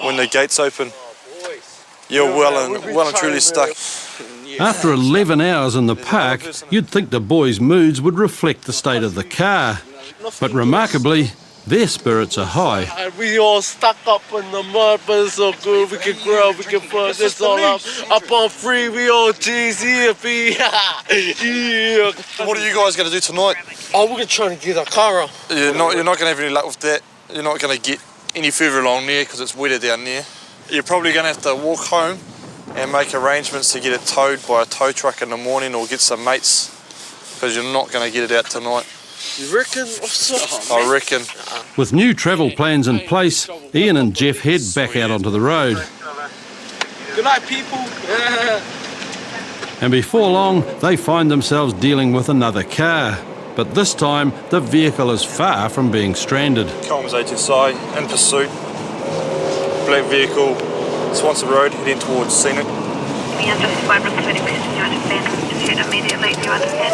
when the gates open. You're well and truly stuck. After 11 hours in the park, you'd think the boys' moods would reflect the state of the car. But remarkably, their spirits are high. And we all stuck up in the mud, but it's so good. We can grow, we can fuck, it's all up on free. We all G's here, B. Yeah. What are you guys going to do tonight? Oh, we're going to try to get our car out. You're not going to have any luck with that. You're not going to get any further along there because it's wetter down there. You're probably going to have to walk home and make arrangements to get it towed by a tow truck in the morning or get some mates because you're not going to get it out tonight. You reckon? I reckon. With new travel plans in place, Ian and Jeff head back out onto the road. Good night, people. And before long, they find themselves dealing with another car. But this time, the vehicle is far from being stranded. Comms HSI in pursuit. Black vehicle, Swanson Road, heading towards Scenic. We unjustified risk of any person, you understand? Pursuit immediately, do you understand?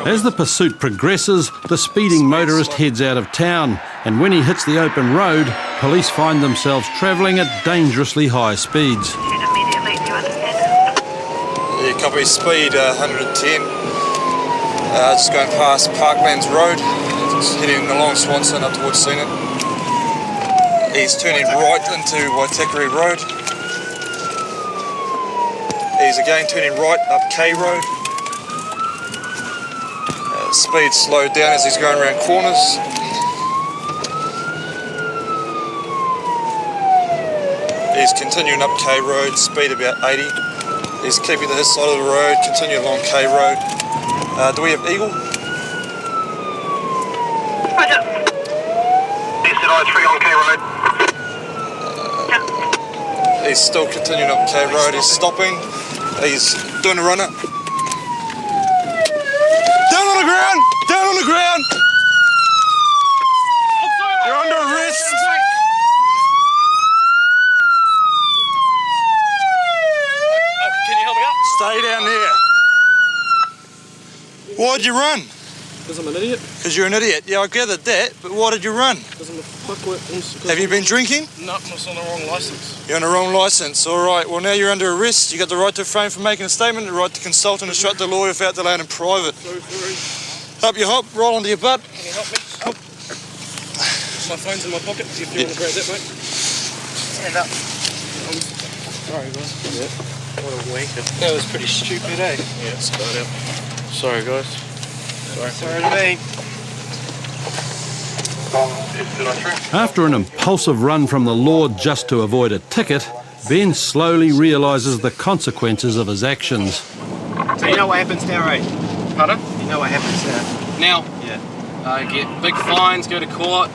As the pursuit progresses, the speeding motorist heads out of town, and when he hits the open road, police find themselves travelling at dangerously high speeds. Pursuit immediately, do you understand? Yeah, copy speed 110. Just going past Parklands Road, just heading along Swanson up towards Scenic. He's turning right into Waitakere Road. He's again turning right up K Road. Speed slowed down as he's going around corners. He's continuing up K Road, speed about 80. He's keeping to his side of the road, continuing along K Road. Do we have Eagle? Roger. S10E65 on K Road. He's still continuing up K Road. He's stopping. He's doing a runner. Down on the ground! Down on the ground! You're under arrest! Can you help me up? Stay down there. Why'd you run? Because I'm an idiot. Because you're an idiot. Yeah, I gathered that, but why did you run? Because I'm a fuckwit. Have you been drinking? No, I'm on the wrong licence. You're on the wrong licence. All right, well now you're under arrest. You got the right to refrain from making a statement, the right to consult and instruct the lawyer without delay and in private. Up you hop, roll onto your butt. Can you help me? Hop. My phone's in my pocket. See if you want to grab that, mate. Stand up. Sorry, guys. Yeah. What a wanker. That was pretty stupid, eh? Yeah, it's got out. Sorry, guys. Sorry to me. After an impulsive run from the law just to avoid a ticket, Ben slowly realises the consequences of his actions. So you know what happens now, right? Pardon? You know what happens now? Now? Yeah. I get big fines, go to court,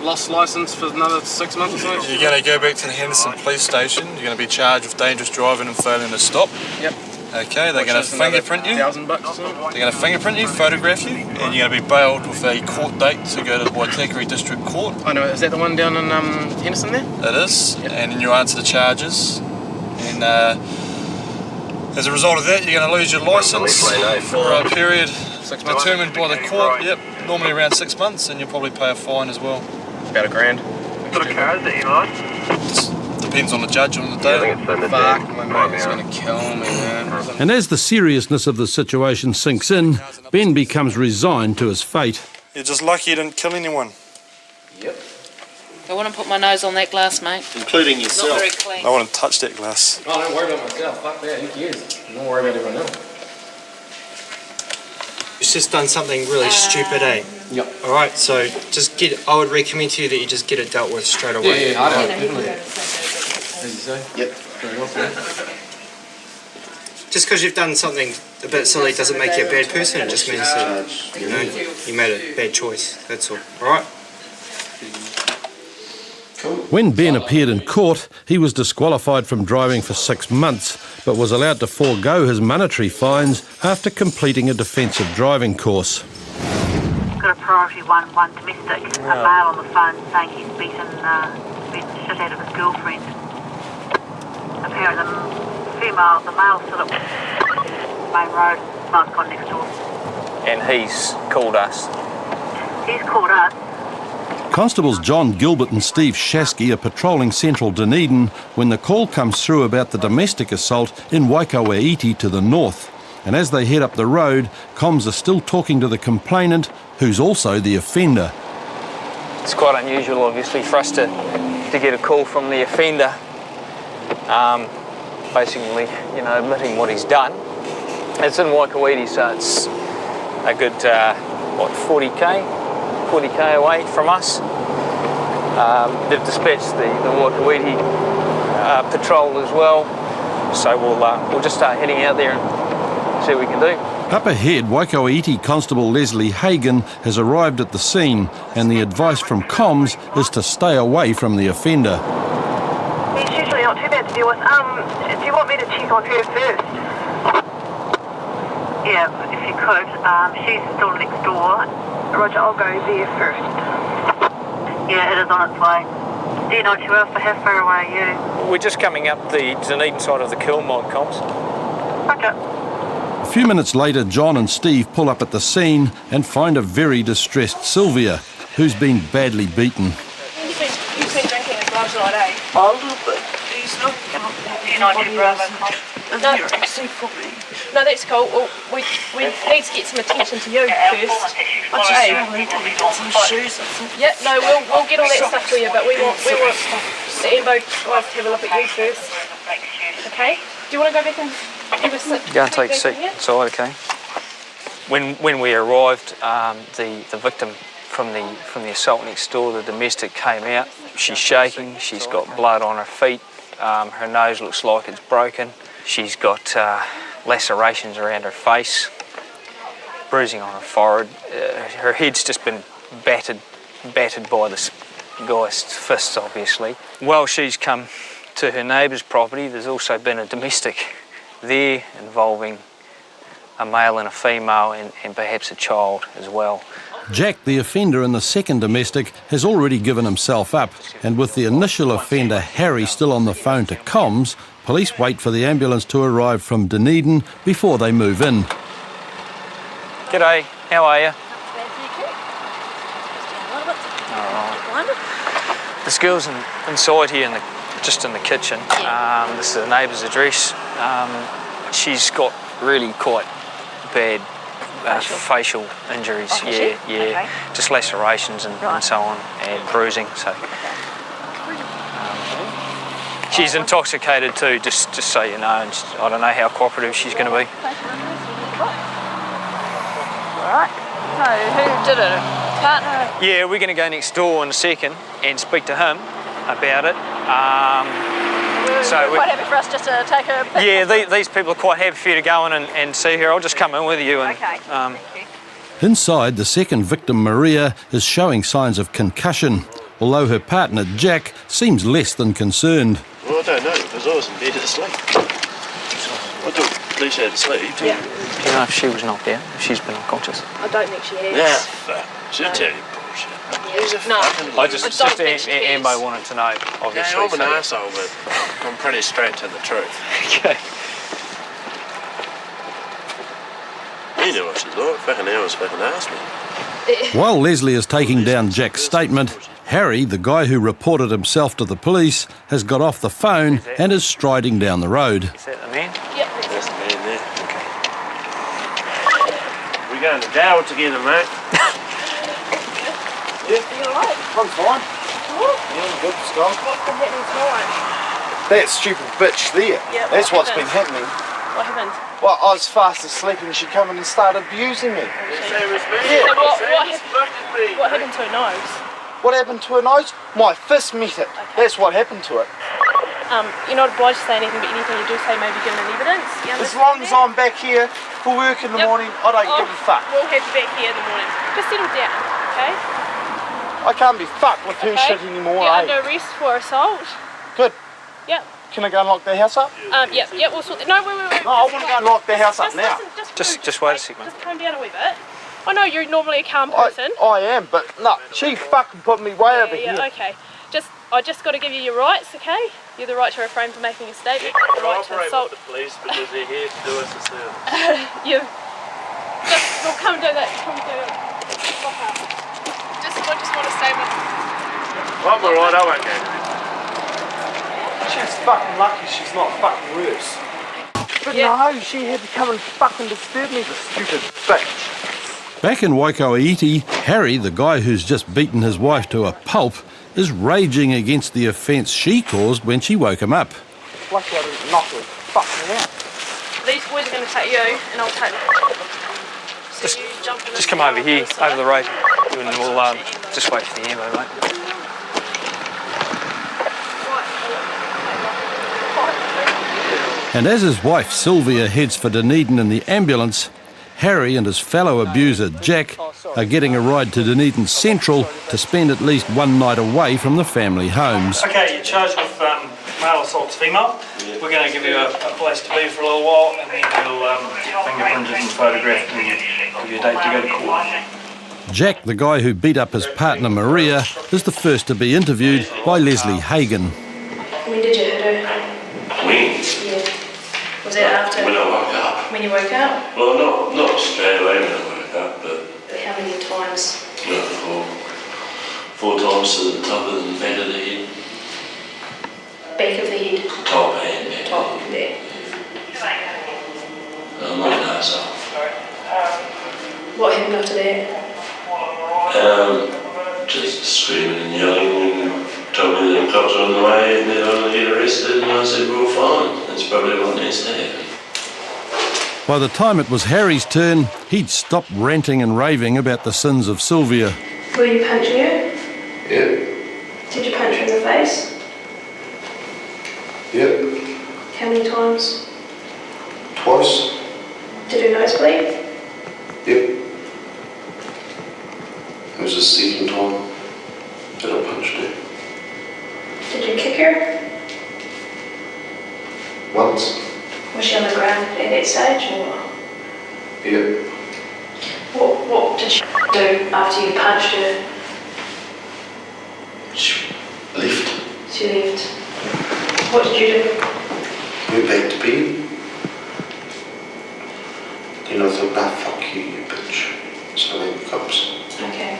lost licence for another 6 months or so. You're going to go back to the Henderson police station. You're going to be charged with dangerous driving and failing to stop. Yep. Okay, they're going to fingerprint you. $1,000 or something. They're going to fingerprint you, photograph you, and you're going to be bailed with a court date to go to the Waitakere District Court. I know, is that the one down in Henderson there? It is, yep. And then you answer the charges. And as a result of that, you're going to lose your licence for a period determined by the court. Yep, normally around 6 months, and you'll probably pay a fine as well. About $1,000. What sort of car is it, you like? Depends on the judge on the day. Fuck, my mate is going to kill me, man. And as the seriousness of the situation sinks in, Ben becomes resigned to his fate. You're just lucky you didn't kill anyone. Yep. I wouldn't put my nose on that glass, mate. Including yourself. Not very clean. I wouldn't touch that glass. Oh, don't worry about myself. Fuck that. Who cares? Don't worry about everyone else. It's just done something really stupid, eh? Yep. Alright, so just I would recommend to you that you just get it dealt with straight away. Yeah, definitely. As you say? Yep. Very well, Just because you've done something a bit silly doesn't make you a bad person, it just means that, you know, you made a bad choice, that's all. Alright? When Ben appeared in court, he was disqualified from driving for 6 months, but was allowed to forego his monetary fines after completing a defensive driving course. Got a priority one domestic, a male on the phone saying he's beaten the shit out of his girlfriend. Apparently the male stood up main road, nice guy next door. And he's called us. He's called us. Constables John Gilbert and Steve Shasky are patrolling central Dunedin when the call comes through about the domestic assault in Waikouaiti to the north. And as they head up the road, comms are still talking to the complainant, who's also the offender. It's quite unusual, obviously, for us to get a call from the offender, basically, you know, admitting what he's done. It's in Waikouaiti, so it's a good, 40k away from us. They've dispatched the Waikouaiti patrol as well, so we'll just start heading out there and see what we can do. Up ahead, Waikouaiti Constable Leslie Hagan has arrived at the scene, and the advice from comms is to stay away from the offender. He's usually not too bad to deal with. Do you want me to check on her first? Yeah, if you could. She's still next door. Roger, I'll go there first. Yeah, it is on its way. Do you know too well for how far away are you? We're just coming up the Dunedin side of the Kilmog, comms. Okay. A few minutes later, John and Steve pull up at the scene and find a very distressed Sylvia, who's been badly beaten. You've been drinking as well tonight, eh? A little bit. He's not No, that's cool. Well, we need to get some attention to you first. Okay. Some shoes. Yeah, no, we'll get all that stuff for you, but we want the Ambo guys to have a look at you first. Okay? Do you want to go back and have a sit? Go and take a seat inside, okay? When we arrived, the victim from the assault next door, the domestic, came out. She's shaking. She's got blood on her feet. Her nose looks like it's broken. She's got lacerations around her face, bruising on her forehead. Her head's just been battered by this guy's fists, obviously. Well, she's come to her neighbour's property. There's also been a domestic there involving a male and a female and perhaps a child as well. Jack, the offender in the second domestic, has already given himself up, and with the initial offender Harry still on the phone to comms, police wait for the ambulance to arrive from Dunedin before they move in. G'day, how are you? This girl's inside here, just in the kitchen. This is a neighbour's address. She's got really quite bad facial injuries. Okay. Just lacerations and so on, and bruising. So she's intoxicated too, just so you know. And I don't know how cooperative she's going to be. All right. So who did it? Partner? Yeah, we're going to go next door in a second and speak to him about it. So quite happy for us just to take her picture. Yeah, these people are quite happy for you to go in and see her. I'll just come in with you. And, okay. Inside, the second victim, Maria, is showing signs of concussion, although her partner, Jack, seems less than concerned. Well, I don't know, because I was in bed asleep. I thought police had to sleep. Yeah. Do you know if she was knocked out, if she's been unconscious? I don't think she has. Yeah, she'll tell you bullshit. No. I just Ambo wanted to know, obviously. Yeah, I'm an arsehole, but I'm pretty straight to the truth. Okay. You know what she's like, fucking hours fucking asked me. While Leslie is taking down Jack's statement, Harry, the guy who reported himself to the police, has got off the phone and is striding down the road. Is that the man? Yep. That's the man there. Okay. We're going to jail together, mate. Yeah, you alright? I'm fine. Yeah, I'm good, Scott. What's been happening tonight? That stupid bitch there. Yeah, that's what's been happened? happening. What happened? Well, I was fast asleep and she come in and started abusing me. Yeah. So what happened to her nose? What happened to her nose? My fist met it. Okay. That's what happened to it. You're not obliged to say anything, but anything you do say may be given an evidence. As long as I'm back here for work in the morning, I don't give a fuck. We'll have you back here in the morning. Just settle down, okay? I can't be fucked with her shit anymore, You're under arrest for assault. Good. Yep. Can I go and lock the house up? Yep, we'll sort that. No, wait. No, I want to go and lock the house up now. Just wait a second. Just calm down a wee bit. I know you're normally a calm person. I am, but no, she fucking put me way over here. Yeah, okay. I just got to give you your rights, okay? You have the right to refrain from making a statement. The right to assault. With the police because they're here to do us a service. We'll come do that. Come do it. I just want a statement. I'm alright, I won't go. She's fucking lucky she's not fucking worse. But no, she had to come and fucking disturb me, the stupid bitch. Back in Waikouaiti, Harry, the guy who's just beaten his wife to a pulp, is raging against the offence she caused when she woke him up. Lucky I didn't knock her fucking out. These boys are going to take you, and I'll take them. Just come over here, over the road, and we'll just wait for the ambo, mate. And as his wife Sylvia heads for Dunedin in the ambulance, Harry and his fellow abuser Jack are getting a ride to Dunedin Central to spend at least one night away from the family homes. Okay, you're charged with male assault to female. We're going to give you a place to be for a little while, and then we'll fingerprint and photograph and give you a date to go to court. Jack, the guy who beat up his partner Maria, is the first to be interviewed by Leslie Hagan. When did you hit her? When? Yeah. Was that after? When I woke up. When you woke up? Well, not straight away when I woke up, but... How many times? Four times to the top of the back of the head. Back of the head? Top and back. Top and back. I'm not an arsehole. What happened after that? Just screaming and yelling and told me that the cops were on the way and they're going to get arrested, and I said, well, fine, that's probably what needs to happen. By the time it was Harry's turn, he'd stopped ranting and raving about the sins of Sylvia. Were you punching her? Yep. Did you punch her in the face? Yep. How many times? Twice. Did her nose bleed? Yep. It was the second time that I punched her. Did you kick her? Once. Was she on the ground at that stage, or? Yeah. What did she do after you punched her? She left. She left. What did you do? Went back to bed. Then I thought, nah, fuck you, you bitch. So I went to the cops. Okay.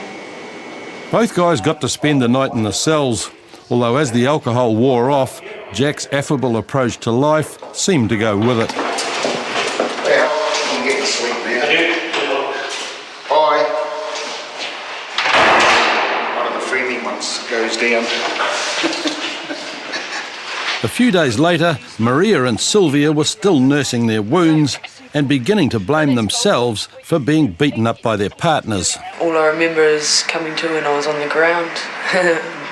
Both guys got to spend the night in the cells, although as the alcohol wore off, Jack's affable approach to life seemed to go with it. Well, I'm getting sleep now. Bye. One of the friendly ones goes down. A few days later, Maria and Sylvia were still nursing their wounds and beginning to blame themselves for being beaten up by their partners. All I remember is coming to when I was on the ground,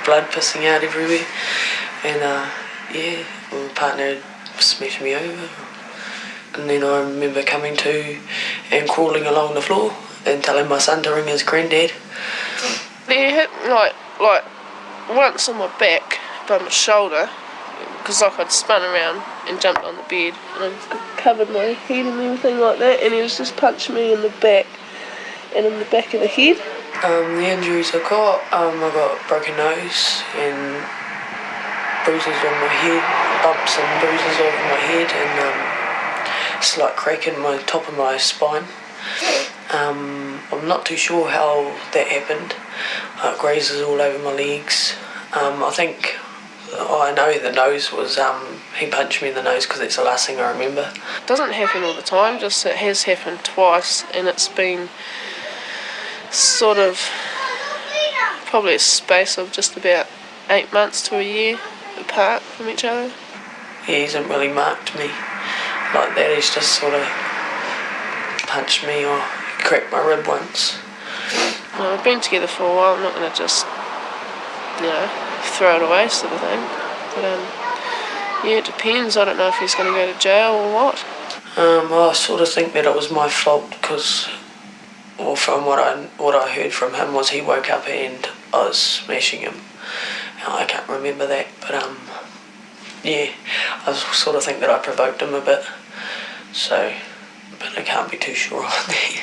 blood pissing out everywhere, and my partner had smashed me over. And then I remember coming to and crawling along the floor and telling my son to ring his granddad. They hit like once on my back by my shoulder, because I'd spun around and jumped on the bed and I covered my head and everything like that, and he was just punching me in the back and in the back of the head. The injuries I got broken nose and bruises on my head, bumps and bruises over my head, and slight crack in my top of my spine. I'm not too sure how that happened. Grazes all over my legs. I know the nose was, he punched me in the nose because it's the last thing I remember. It doesn't happen all the time, just it has happened twice, and it's been sort of probably a space of just about 8 months to a year apart from each other. He hasn't really marked me like that, he's just sort of punched me or cracked my rib once. Well, we've been together for a while, I'm not going to just, throw it away sort of thing. But it depends. I don't know if he's going to go to jail or what. I sort of think that it was my fault because, from what I heard from him was he woke up and I was smashing him. I can't remember that, but I sort of think that I provoked him a bit. So, but I can't be too sure on that.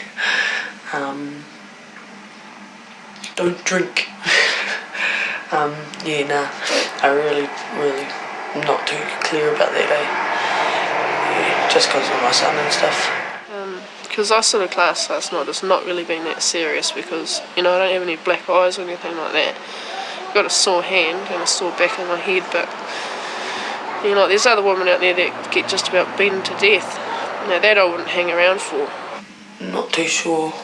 Don't drink. I really not too clear about that, just because of my son and stuff. Because I sort of class last night as not really being that serious because, I don't have any black eyes or anything like that. I've got a sore hand and a sore back in my head, but, there's other women out there that get just about beaten to death. That I wouldn't hang around for. Not too sure.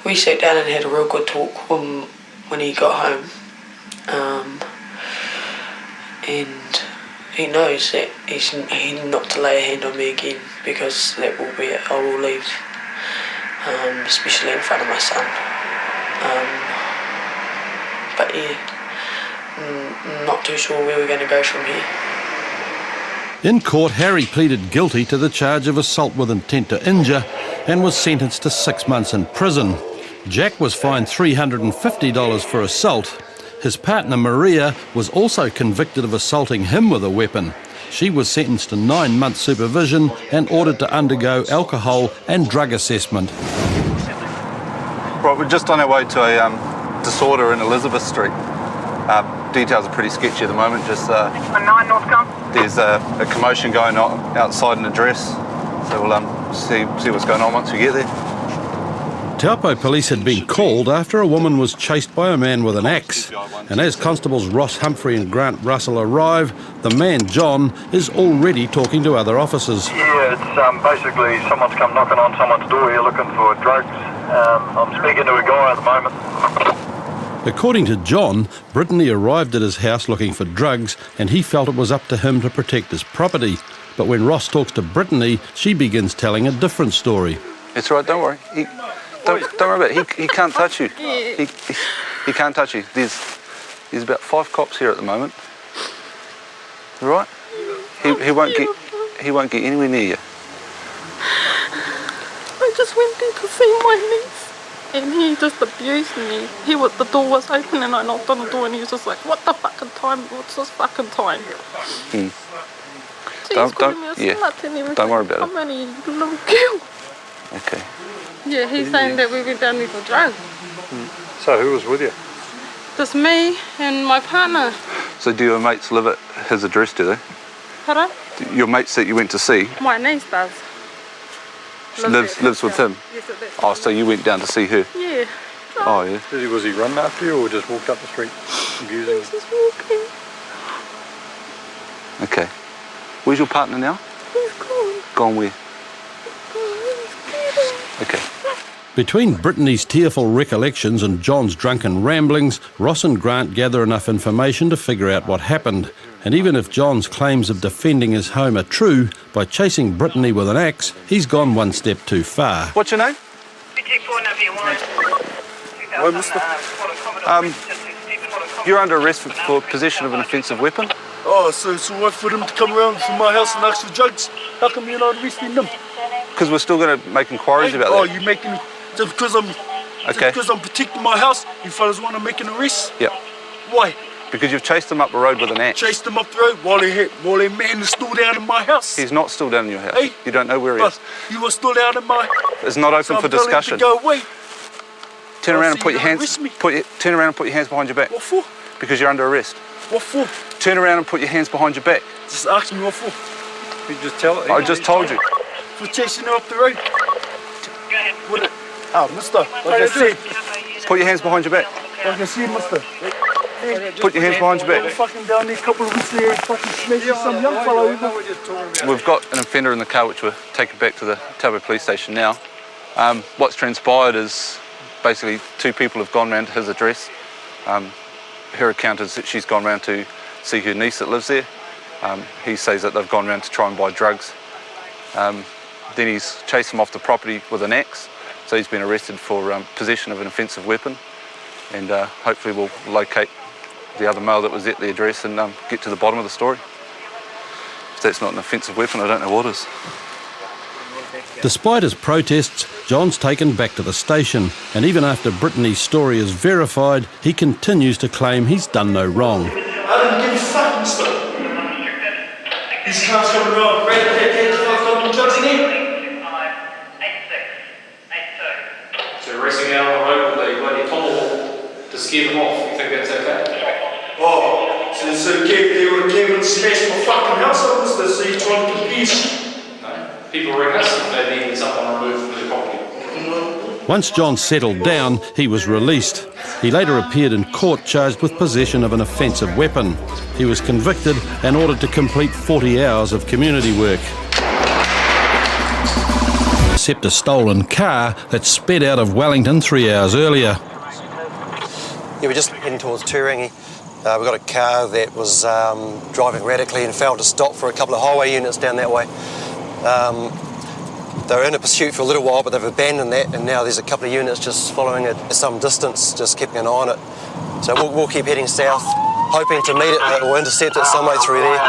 We sat down and had a real good talk when he got home. And he knows that he's not to lay a hand on me again because that will be it. I will leave, especially in front of my son. But not too sure where we're going to go from here. In court, Harry pleaded guilty to the charge of assault with intent to injure and was sentenced to 6 months in prison. Jack was fined $350 for assault. His partner Maria was also convicted of assaulting him with a weapon. She was sentenced to 9 months supervision and ordered to undergo alcohol and drug assessment. Right, we're just on our way to a disorder in Elizabeth Street. Details are pretty sketchy at the moment. Just 9 Northcom. There's a commotion going on outside an address, so we'll see what's going on once we get there. Taupo police had been called after a woman was chased by a man with an axe, and as constables Ross Humphrey and Grant Russell arrive, the man John is already talking to other officers. Yeah, it's basically someone's come knocking on someone's door here looking for drugs. I'm speaking to a guy at the moment. According to John, Brittany arrived at his house looking for drugs, and he felt it was up to him to protect his property. But when Ross talks to Brittany, she begins telling a different story. It's right, don't worry. Don't worry about it. He can't touch you. He can't touch you. There's about 5 cops here at the moment. You right? He won't get anywhere near you. I just went there to see my niece and he just abused me. The door was open and I knocked on the door and he was just like, what the fucking time? What's this fucking time? She's calling me a slut and everything. Don't worry about it. I'm only a little girl. Okay. Yeah, he's saying that we went down there for drugs. So who was with you? Just me and my partner. So do your mates live at his address, do they? Pardon? Your mates that you went to see My niece does. lives with him? Yes, at that Oh, so you went down to see her? Yeah. Oh, yeah. Was he running after you or just walked up the street abusing you? Just walking. Okay. Where's your partner now? He's gone. Gone where? Okay. Between Brittany's tearful recollections and John's drunken ramblings, Ross and Grant gather enough information to figure out what happened. And even if John's claims of defending his home are true, by chasing Brittany with an axe, he's gone one step too far. What's your name? Well, mister. You're under arrest for possession of an offensive weapon. Oh, so it's all right for them to come around from my house and ask for drugs? How come you're not arresting them? Because we're still going to make inquiries about that. Oh, you making... Just because I'm... Okay. Just because I'm protecting my house, you fellas want to make an arrest? Yep. Why? Because you've chased him up the road with an axe. Chased them up the road while their man is still down in my house. He's not still down in your house. Hey? You don't know where he is. You were still down in my... It's not open so for I'm telling discussion. him to go away. Turn around and so put you your don't hands... arrest me? Turn around and put your hands behind your back. What for? Because you're under arrest. What for? Turn around and put your hands behind your back. Just ask me what for. You just tell it. I just told you. For chasing her up the road. What? Oh, mister, like I said. Put your hands behind your back. Like I said, mister. Put your hands behind your back. Fucking down there, a couple of weeks there, fucking smashing some young fellow. We've got an offender in the car which we're taking back to the Taupo police station now. What's transpired is basically two people have gone round to his address. Her account is that she's gone round to see her niece that lives there. He says that they've gone round to try and buy drugs. Then he's chased them off the property with an axe. So he's been arrested for possession of an offensive weapon. And hopefully we'll locate the other male that was at the address and get to the bottom of the story. If that's not an offensive weapon, I don't know what is. Despite his protests, John's taken back to the station, and even after Brittany's story is verified, he continues to claim he's done no wrong. I didn't give a fuck, mister. These cars coming around, red, fucking drugs in here. So racing out on the road with a bloody tomahawk to scare them off, you think that's okay? Oh, so it's okay, they would have came and smashed my fucking house up, mister, so you're trying to confuse. People ring us if they need someone removed from their property. Once John settled down, he was released. He later appeared in court charged with possession of an offensive weapon. He was convicted and ordered to complete 40 hours of community work. Except a stolen car that sped out of Wellington 3 hours earlier. Yeah, we're just heading towards Turangi. We've got a car that was driving erratically and failed to stop for a couple of highway units down that way. They were in a pursuit for a little while, but they've abandoned that, and now there's a couple of units just following it at some distance, just keeping an eye on it. So we'll keep heading south, hoping to meet it or intercept it some way through there.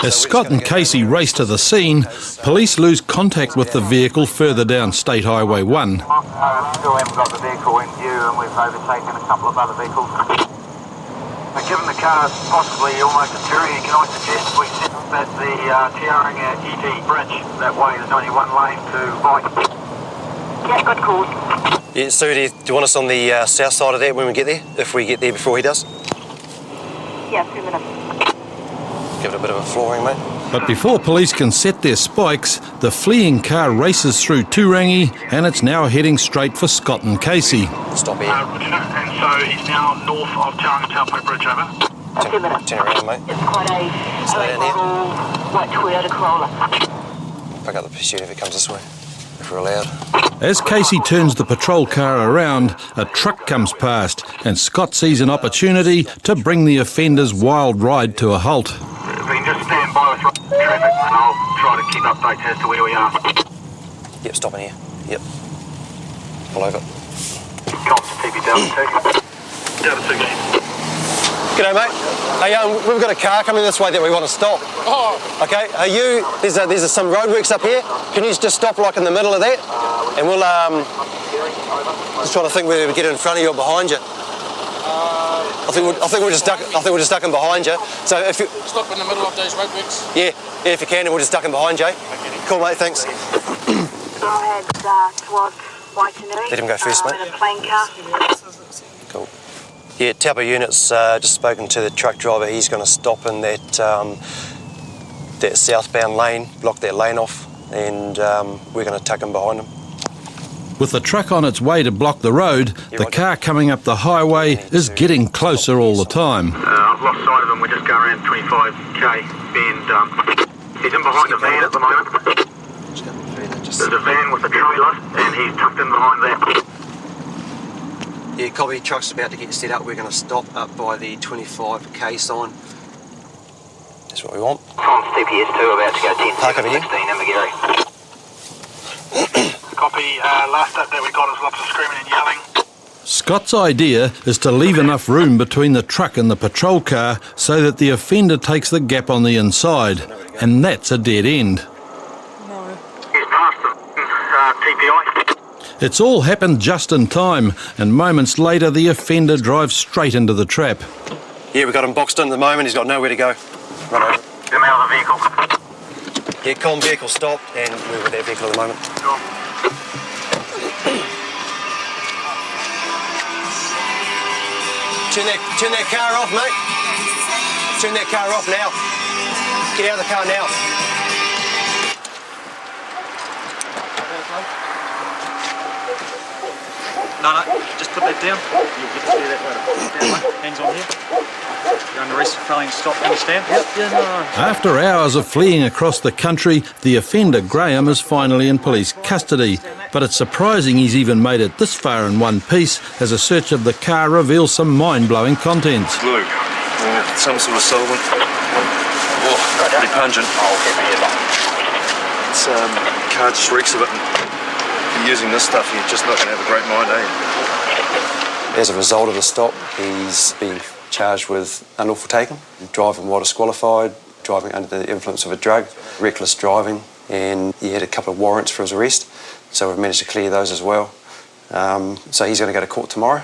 As Scott and Casey race to the scene, police lose contact with the vehicle further down State Highway 1. Still haven't got the vehicle in view, and we've overtaken a couple of other vehicles. Given the car is possibly almost a Turangi, can I suggest we sit at the Tiaringa ET bridge? That way there's only one lane to bike. Yeah, good call. Yeah, Sue, do you want us on the south side of that when we get there? If we get there before he does? Yeah, 2 minutes. Give it a bit of a flooring, mate. But before police can set their spikes, the fleeing car races through Turangi and it's now heading straight for Scott and Casey. Stop here. And so he's now north of Tauranga Taupo Bridge, over. 2 minutes. Turn around, mate. It's quite a late model white Toyota Corolla. Pick up the pursuit if it comes this way, if we're allowed. As Casey turns the patrol car around, a truck comes past and Scott sees an opportunity to bring the offender's wild ride to a halt. If we can just stand by with traffic, and I'll try to keep updates as to where we are. Yep, stopping here. Yep. Pull over. Cops TP down 2. Down to 2. G'day, mate. Hey, we've got a car coming this way that we want to stop. Oh. Okay, there's some roadworks up here. Can you just stop like in the middle of that? And we'll, just trying to think whether we get in front of you or behind you. I think we're just ducking behind you. So if you Stop in the middle of those roadworks. yeah, if you can, and we'll just duck in behind you. Cool, mate. Thanks. Go ahead towards Waitanui. Let him go first, mate. In a plane car. Cool. Yeah, Taupo unit's just spoken to the truck driver. He's going to stop in that that southbound lane, block that lane off, and we're going to tuck him behind him. With the truck on its way to block the road, the car coming up the highway is getting closer all the time. I've lost sight of him. We're just going around 25k bend. He's in behind the van at the moment. There's a van with a trailer, and he's tucked in behind that. Yeah, copy. Truck's about to get set up. We're going to stop up by the 25k sign. That's what we want. Times TPS2 about to go 10, Park over here. 16 in McGarry. Copy, last update we got is lots of screaming and yelling. Scott's idea is to leave enough room between the truck and the patrol car so that the offender takes the gap on the inside, and that's a dead end. He's past the TPI. It's all happened just in time, and moments later the offender drives straight into the trap. Yeah, we've got him boxed in at the moment. He's got nowhere to go. Run over. Get him out of the vehicle. Yeah, comm vehicle stopped, and we're with that vehicle at the moment. Turn that car off, mate. Turn that car off now. Get out of the car now. No, just put that down. You'll get to see that later. Down, mate. Hands on here. You're under arrest for failing to stop, understand? Yep, yeah, no. After hours of fleeing across the country, the offender, Graham, is finally in police custody. But it's surprising he's even made it this far in one piece, as a search of the car reveals some mind-blowing contents. Glue. Some sort of solvent. Oh, pretty pungent. It's, car just reeks of it. If you're using this stuff, you're just not going to have a great mind, eh? As a result of the stop, he's been charged with unlawful taking, driving while disqualified, driving under the influence of a drug, reckless driving, and he had a couple of warrants for his arrest. So we've managed to clear those as well. So he's going to go to court tomorrow,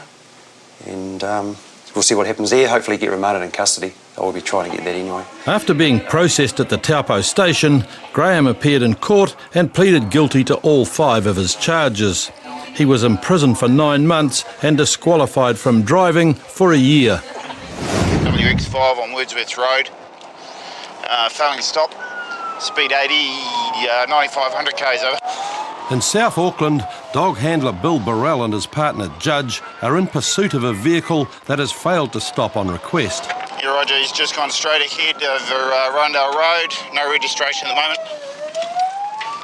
and we'll see what happens there. Hopefully get remanded in custody. I will be trying to get that anyway. After being processed at the Taupo station, Graham appeared in court and pleaded guilty to all 5 of his charges. He was imprisoned for 9 months and disqualified from driving for a year. WX5 on Wordsworth Road, failing stop, speed 80, 9500 k's over. In South Auckland, dog handler Bill Burrell and his partner Judge are in pursuit of a vehicle that has failed to stop on request. Yeah, Roger, he's just gone straight ahead over Rondale Road, no registration at the moment.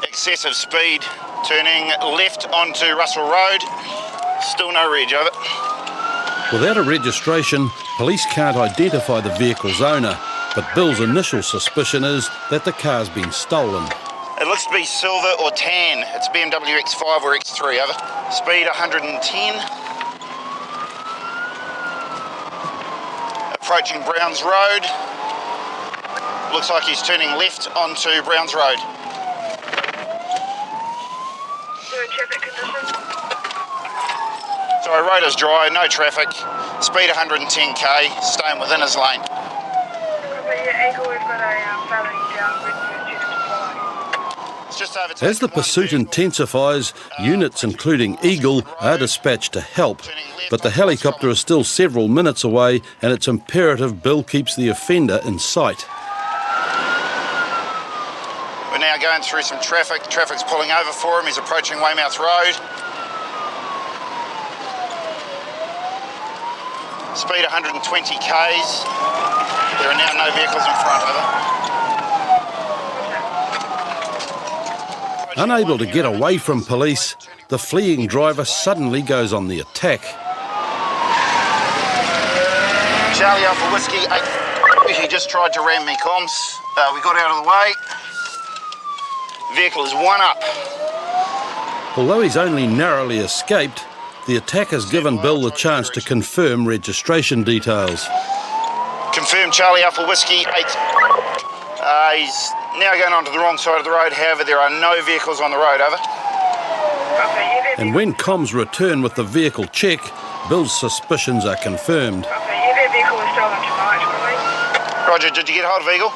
Excessive speed, turning left onto Russell Road, still no reg, over. Without a registration, police can't identify the vehicle's owner, but Bill's initial suspicion is that the car's been stolen. It looks to be silver or tan. It's BMW X5 or X3, over. Speed 110. Approaching Browns Road. Looks like he's turning left onto Browns Road. Sorry, road is dry, no traffic. Speed 110k, staying within his lane. As the pursuit intensifies, units including Eagle are dispatched to help. But the helicopter is still several minutes away, and it's imperative Bill keeps the offender in sight. We're now going through some traffic. Traffic's pulling over for him. He's approaching Weymouth Road. Speed 120 k's. There are now no vehicles in front, over. Unable to get away from police, the fleeing driver suddenly goes on the attack. Charlie Alpha Whiskey 8. He just tried to ram me comms. We got out of the way. Vehicle is 1 up. Although he's only narrowly escaped, the attack has given Bill the chance to confirm registration details. Confirmed Charlie Alpha Whiskey 8. He's now going onto the wrong side of the road, however there are no vehicles on the road, over. And when comms return with the vehicle check, Bill's suspicions are confirmed. Roger, did you get hold of Eagle?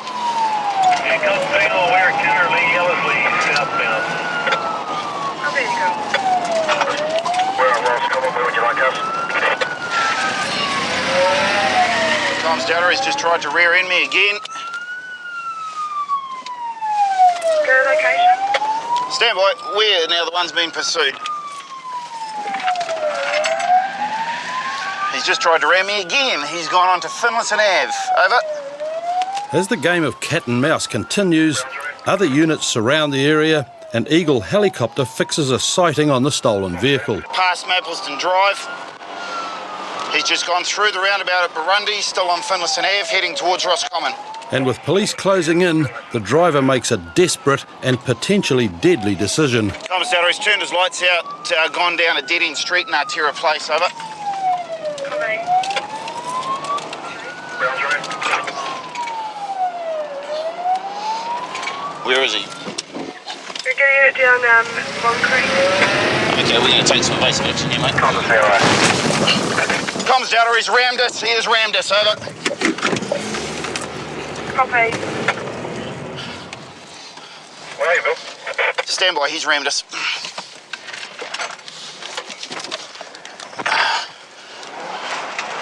Yeah, Constantino, we're currently Ellerslie southbound. Oh, there you go. Where are Ross? Come on, where would you like us? Tom's Dowder has just tried to rear end me again. Go location. Stand by, we're now the ones being pursued. He's just tried to ram me again. He's gone on to Finlayson Ave. Over. As the game of cat and mouse continues, other units surround the area and Eagle helicopter fixes a sighting on the stolen vehicle. Past Mapleston Drive. He's just gone through the roundabout at Burundi, still on Finlayson Ave, heading towards Roscommon. And with police closing in, the driver makes a desperate and potentially deadly decision. Thomas Dowder has turned his lights out, gone down a dead-end street in Artera Place. Over. Where is he? We're getting it down Long Creek. Okay, we're going to take some evasive action here, mate. Comms Dowder, he's rammed us. He has rammed us. Over. Copy. Where are you, Bill? Stand by, he's rammed us.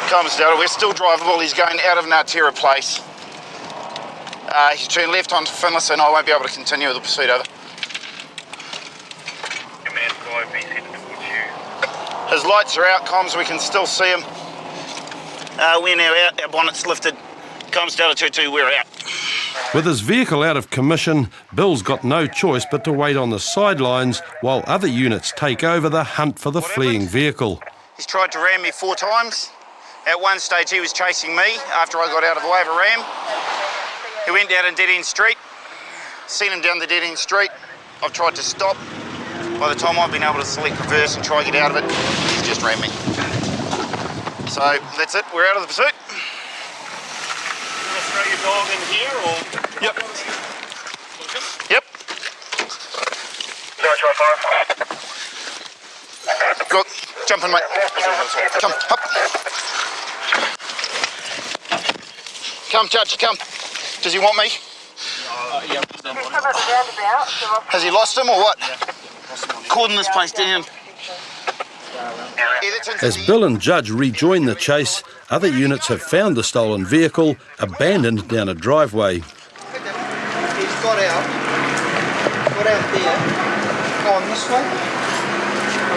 Comms Dowder, we're still drivable. He's going out of Artera Place. He's turned left onto Finlayson. I won't be able to continue with the pursuit. Over. Command 5, he's heading towards you. His lights are out, comms, we can still see him. We're now out, our bonnet's lifted. Comms Delta 22, we're out. With his vehicle out of commission, Bill's got no choice but to wait on the sidelines while other units take over the hunt for the fleeing vehicle. He's tried to ram me 4 times. At one stage he was chasing me after I got out of the way of a ram. He went down a dead-end street. Seen him down the dead-end street. I've tried to stop. By the time I've been able to select reverse and try to get out of it, he's just rammed me. So that's it, we're out of the pursuit. You want to throw your dog in here or? Yep. Yep. Try 5. Go, jump in, mate. Come, up. Come, Judge, come. Does he want me? Yeah. Has he lost him or what? Cordon this place down. As Bill and Judge rejoin the chase, other units have found the stolen vehicle abandoned down a driveway. He's got out there, gone this way,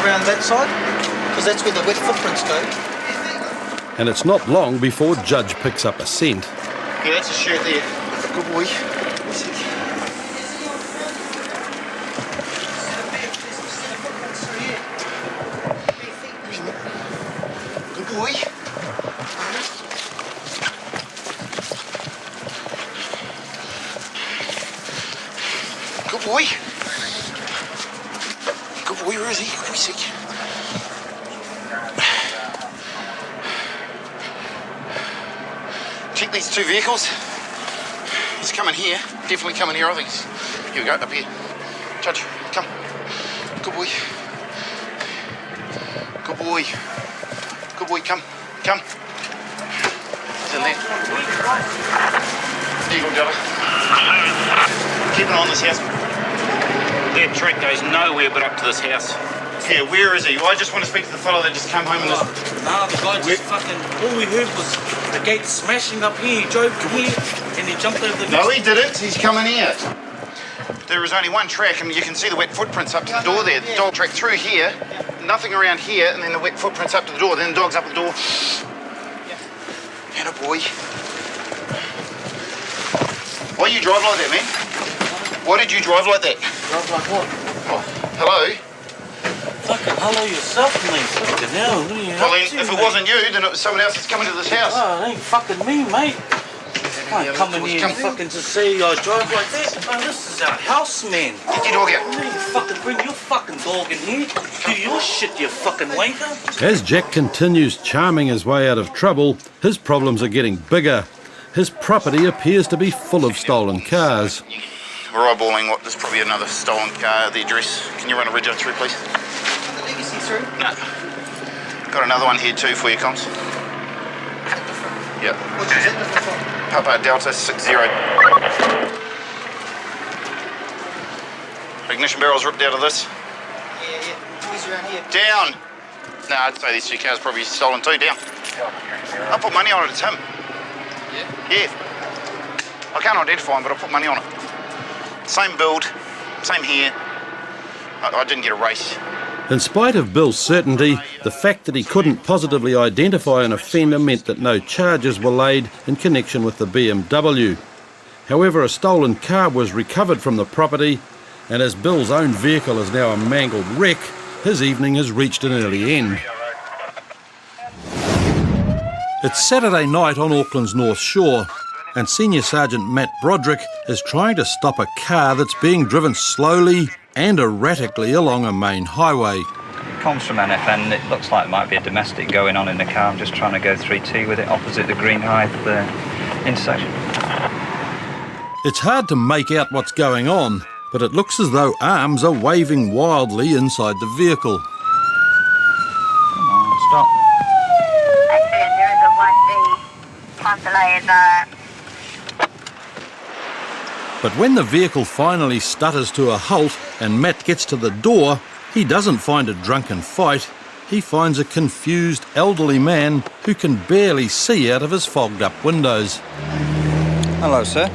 around that side, because that's where the wet footprints go. And it's not long before Judge picks up a scent. Yeah, that's a shirt there. Good boy. Good boy. Good boy. Good boy, where is he? Let me see. Check these 2 vehicles. He's coming here. Definitely coming here, I think. Here we go, up here. Judge, come. Good boy. Good boy. Good boy, come. Come. He's in there. There you go, Della. Keep an eye on this house. That track goes nowhere but up to this house. Yeah, where is he? I just want to speak to the fellow that just came home and this. Nah, the guy just fucking, all we heard was the gate smashing up here. He drove here and he jumped over the No, he didn't. He's coming here. There is only one track and you can see the wet footprints up to the door there. The dog track through here, nothing around here, and then the wet footprints up to the door. Then the dog's up the door. And a boy. Why you drive like that, man? Why did you drive like that? Drive like what? Oh, hello? Fucking hello yourself, mate. Fucking hell, what are you Well, up then, to, if it mate? wasn't you, then it was someone else that's coming to this house. Oh, it ain't fucking me, mate. Can't come in here and fucking to say I drive like that. Oh, this is our house, man. Get your dog out. You fucking bring your fucking dog in here. Do your shit, you fucking wanker. As Jack continues charming his way out of trouble, his problems are getting bigger. His property appears to be full of stolen cars. We're eyeballing what, there's probably another stolen car, the address. Can you run a Ridger through, please? The legacy through? No. Got another one here too for you, comms. Yep. What's that different from? Papa Delta 60. Ignition barrel's ripped out of this. Yeah. He's around here. Down! No, I'd say these two cars probably stolen too. Down. I'll put money on it, it's him. Yeah? Yeah. I can't identify him, but I'll put money on it. Same build, same hair. I didn't get a race. In spite of Bill's certainty, the fact that he couldn't positively identify an offender meant that no charges were laid in connection with the BMW. However, a stolen car was recovered from the property, and as Bill's own vehicle is now a mangled wreck, his evening has reached an early end. It's Saturday night on Auckland's North Shore, and Senior Sergeant Matt Broderick is trying to stop a car that's being driven slowly and erratically along a main highway. It comes from NFN. It looks like there might be a domestic going on in the car. I'm just trying to go 3T with it opposite the Green Hive intersection. It's hard to make out what's going on, but it looks as though arms are waving wildly inside the vehicle. Come on, stop. There is a 1B. Time delay is But when the vehicle finally stutters to a halt and Matt gets to the door, he doesn't find a drunken fight. He finds a confused elderly man who can barely see out of his fogged up windows. Hello, sir.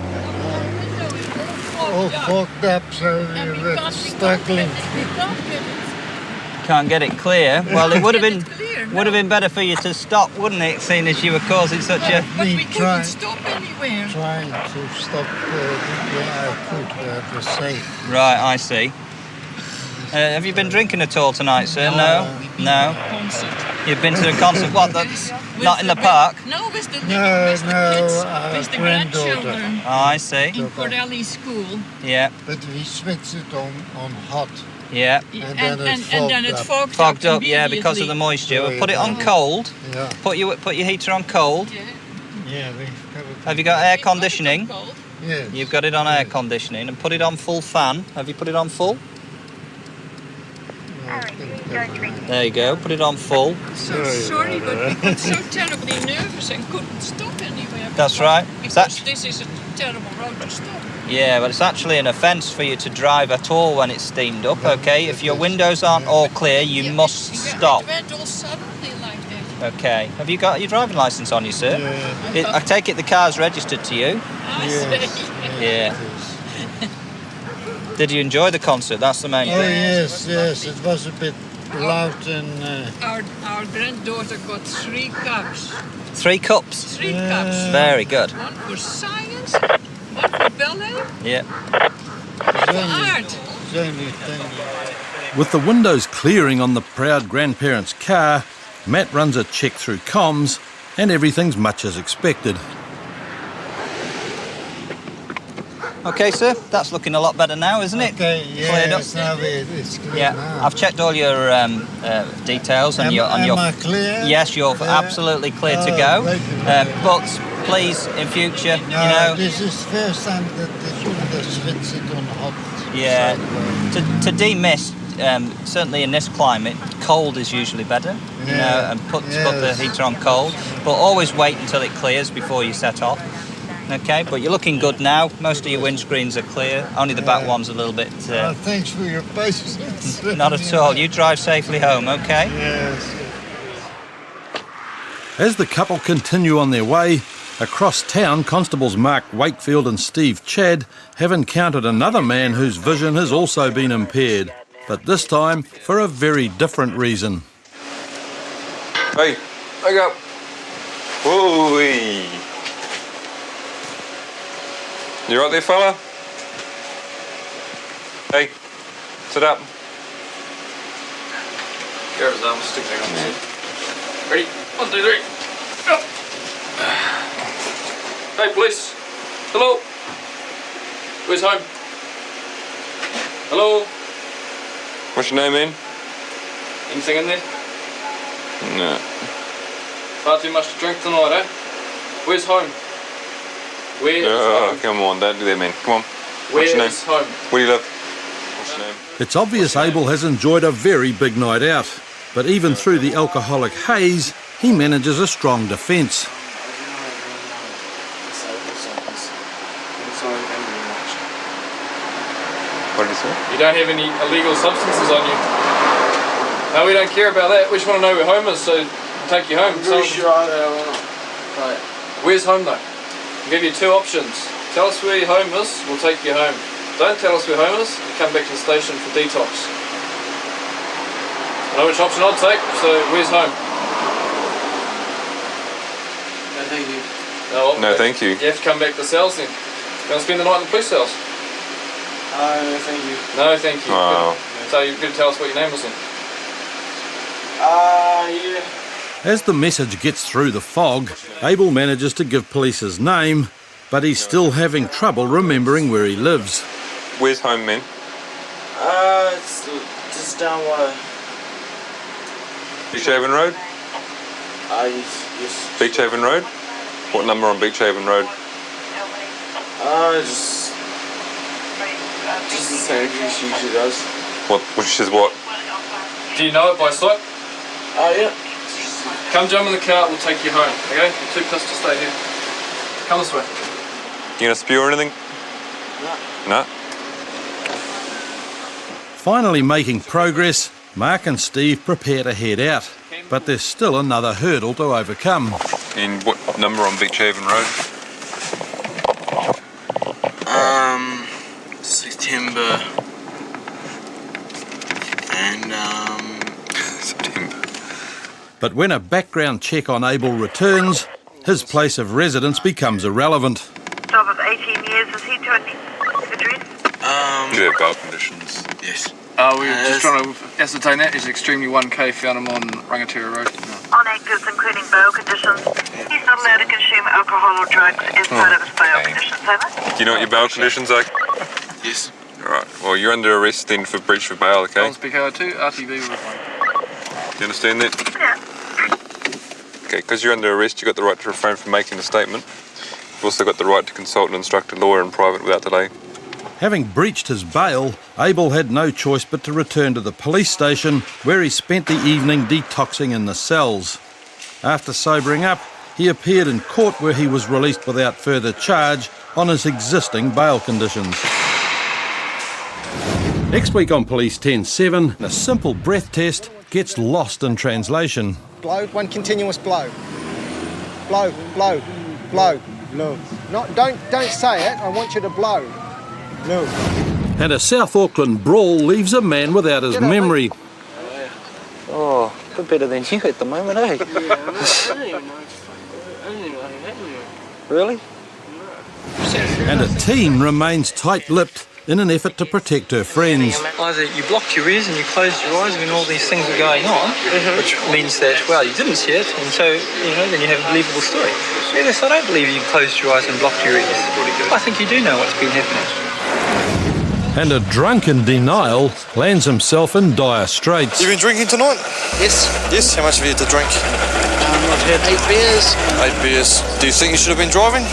All fogged up, so we're struggling. Can't get it clear. Well, it would have been better for you to stop, wouldn't it, seeing as you were causing such a... But we couldn't stop anywhere. Trying to stop where I could, where it was safe. Right, I see. Have you been drinking at all tonight, sir? No? You've been to the concert? What, not in the park? No, with the grandchildren. Oh, I see. In Corelli School. Yeah. But we switched it on hot. Yeah. And then it fogged up, yeah, because of the moisture. We'll put it on cold. Yeah. Put your heater on cold. Yeah. Have you got air conditioning? Yes. You've got it on air conditioning, and put it on full fan. Have you put it on full? There you go, put it on full. So sorry, but we got so terribly nervous and couldn't stop anywhere. That's right. Because this is a terrible road to stop. Yeah, but it's actually an offence for you to drive at all when it's steamed up, okay? If your windows aren't all clear, you must stop. It went all suddenly like that. Okay. Have you got your driving licence on you, sir? Yeah. I take it the car's registered to you? Yes. Yeah. Did you enjoy the concert? That's the main thing. Yes, it was a bit loud and... Our granddaughter got 3 cups. 3 cups? 3 cups. Very good. One for science, one for ballet, Yeah. for art. With the windows clearing on the proud grandparents' car, Matt runs a check through comms and everything's much as expected. Okay, sir, that's looking a lot better now, isn't it? Okay, yeah, Cleared up. it's clear Yeah, now. I've checked all your details and your. Am I clear? Yes, you're absolutely clear to go. But please, in future, This is the first time that the switch it on hot. Yeah, to demist. Certainly in this climate, cold is usually better. And put the heater on cold. But always wait until it clears before you set off. Okay, but you're looking good now. Most of your windscreens are clear. Only the back one's a little bit... thanks for your patience. Not at all. You drive safely home, okay? Yes. As the couple continue on their way, across town, Constables Mark Wakefield and Steve Chadd have encountered another man whose vision has also been impaired, but this time for a very different reason. Hey, wake up. Whoa-wee. You right there, fella? Hey, sit up. Here's the stick thing on the seat. Ready? 1, 2, 3. Go. Hey, police. Hello. Where's home? Hello. What's your name, man? Anything in there? No. Far too much to drink tonight, eh? Where's home? Where is home? Come on, don't do that, man. Come on. Where What's your name? is home? Where do you live? What's your name? It's obvious Abel has enjoyed a very big night out, but even through the alcoholic haze, he manages a strong defence. What did he say? You don't have any illegal substances on you. No, we don't care about that. We just want to know where home is, so we'll take you home. So, right. Where's home though? We'll give you two options. Tell us where your home is, we'll take you home. Don't tell us where home is, you come back to the station for detox. I know which option I'd take, so where's home? No, thank you. No, thank you. You have to come back to the cells then. You want to spend the night in the police cells? No, thank you. No, thank you. Wow. Good. So you're going to tell us what your name was then? Yeah. As the message gets through the fog, Abel manages to give police his name, but he's still having trouble remembering where he lives. Where's home, man? It's just down by... Beachhaven Road? Yes. Beachhaven Road? What number on Beachhaven Road? Just the same as she usually does. Which is what? Do you know it by sight? Yeah. Come jump in the car, we'll take you home, okay? You're too pissed to stay here. Come this way. You gonna spew or anything? No. Finally making progress, Mark and Steve prepare to head out, but there's still another hurdle to overcome. And what number on Beachhaven Road? September. And, September. But when a background check on Abel returns, his place of residence becomes irrelevant. Job of 18 years, is he to a address? Do you have bail conditions? Yes. We were just trying to ascertain that. He's extremely 1K, found him on Rangatira Road. On actives, including bail conditions. He's not allowed to consume alcohol or drugs as part of his bail conditions, over? Do you know what your bail conditions are? Yes. Alright, well you're under arrest then for breach of bail, okay? BKO2, RTV with one. Do you understand that? Yeah. Okay, because you're under arrest, you've got the right to refrain from making a statement. You've also got the right to consult and instruct a lawyer in private without delay. Having breached his bail, Abel had no choice but to return to the police station, where he spent the evening detoxing in the cells. After sobering up, he appeared in court where he was released without further charge on his existing bail conditions. Next week on Police 10-7, a simple breath test gets lost in translation. Blow, one continuous blow. Blow, blow, blow. Blow. Don't say it, I want you to blow. No. And a South Auckland brawl leaves a man without his memory. Oh, a bit better than you at the moment, eh? Really? And a teen remains tight-lipped in an effort to protect her friends. Either you blocked your ears and you closed your eyes when all these things were going on, which means that, well, you didn't see it, and so, then you have a believable story. Yes, I don't believe you closed your eyes and blocked your ears. I think you do know what's been happening. And a drunken denial lands himself in dire straits. You been drinking tonight? Yes. Yes, how much have you had to drink? I've had 8 beers. 8 beers. Do you think you should have been driving?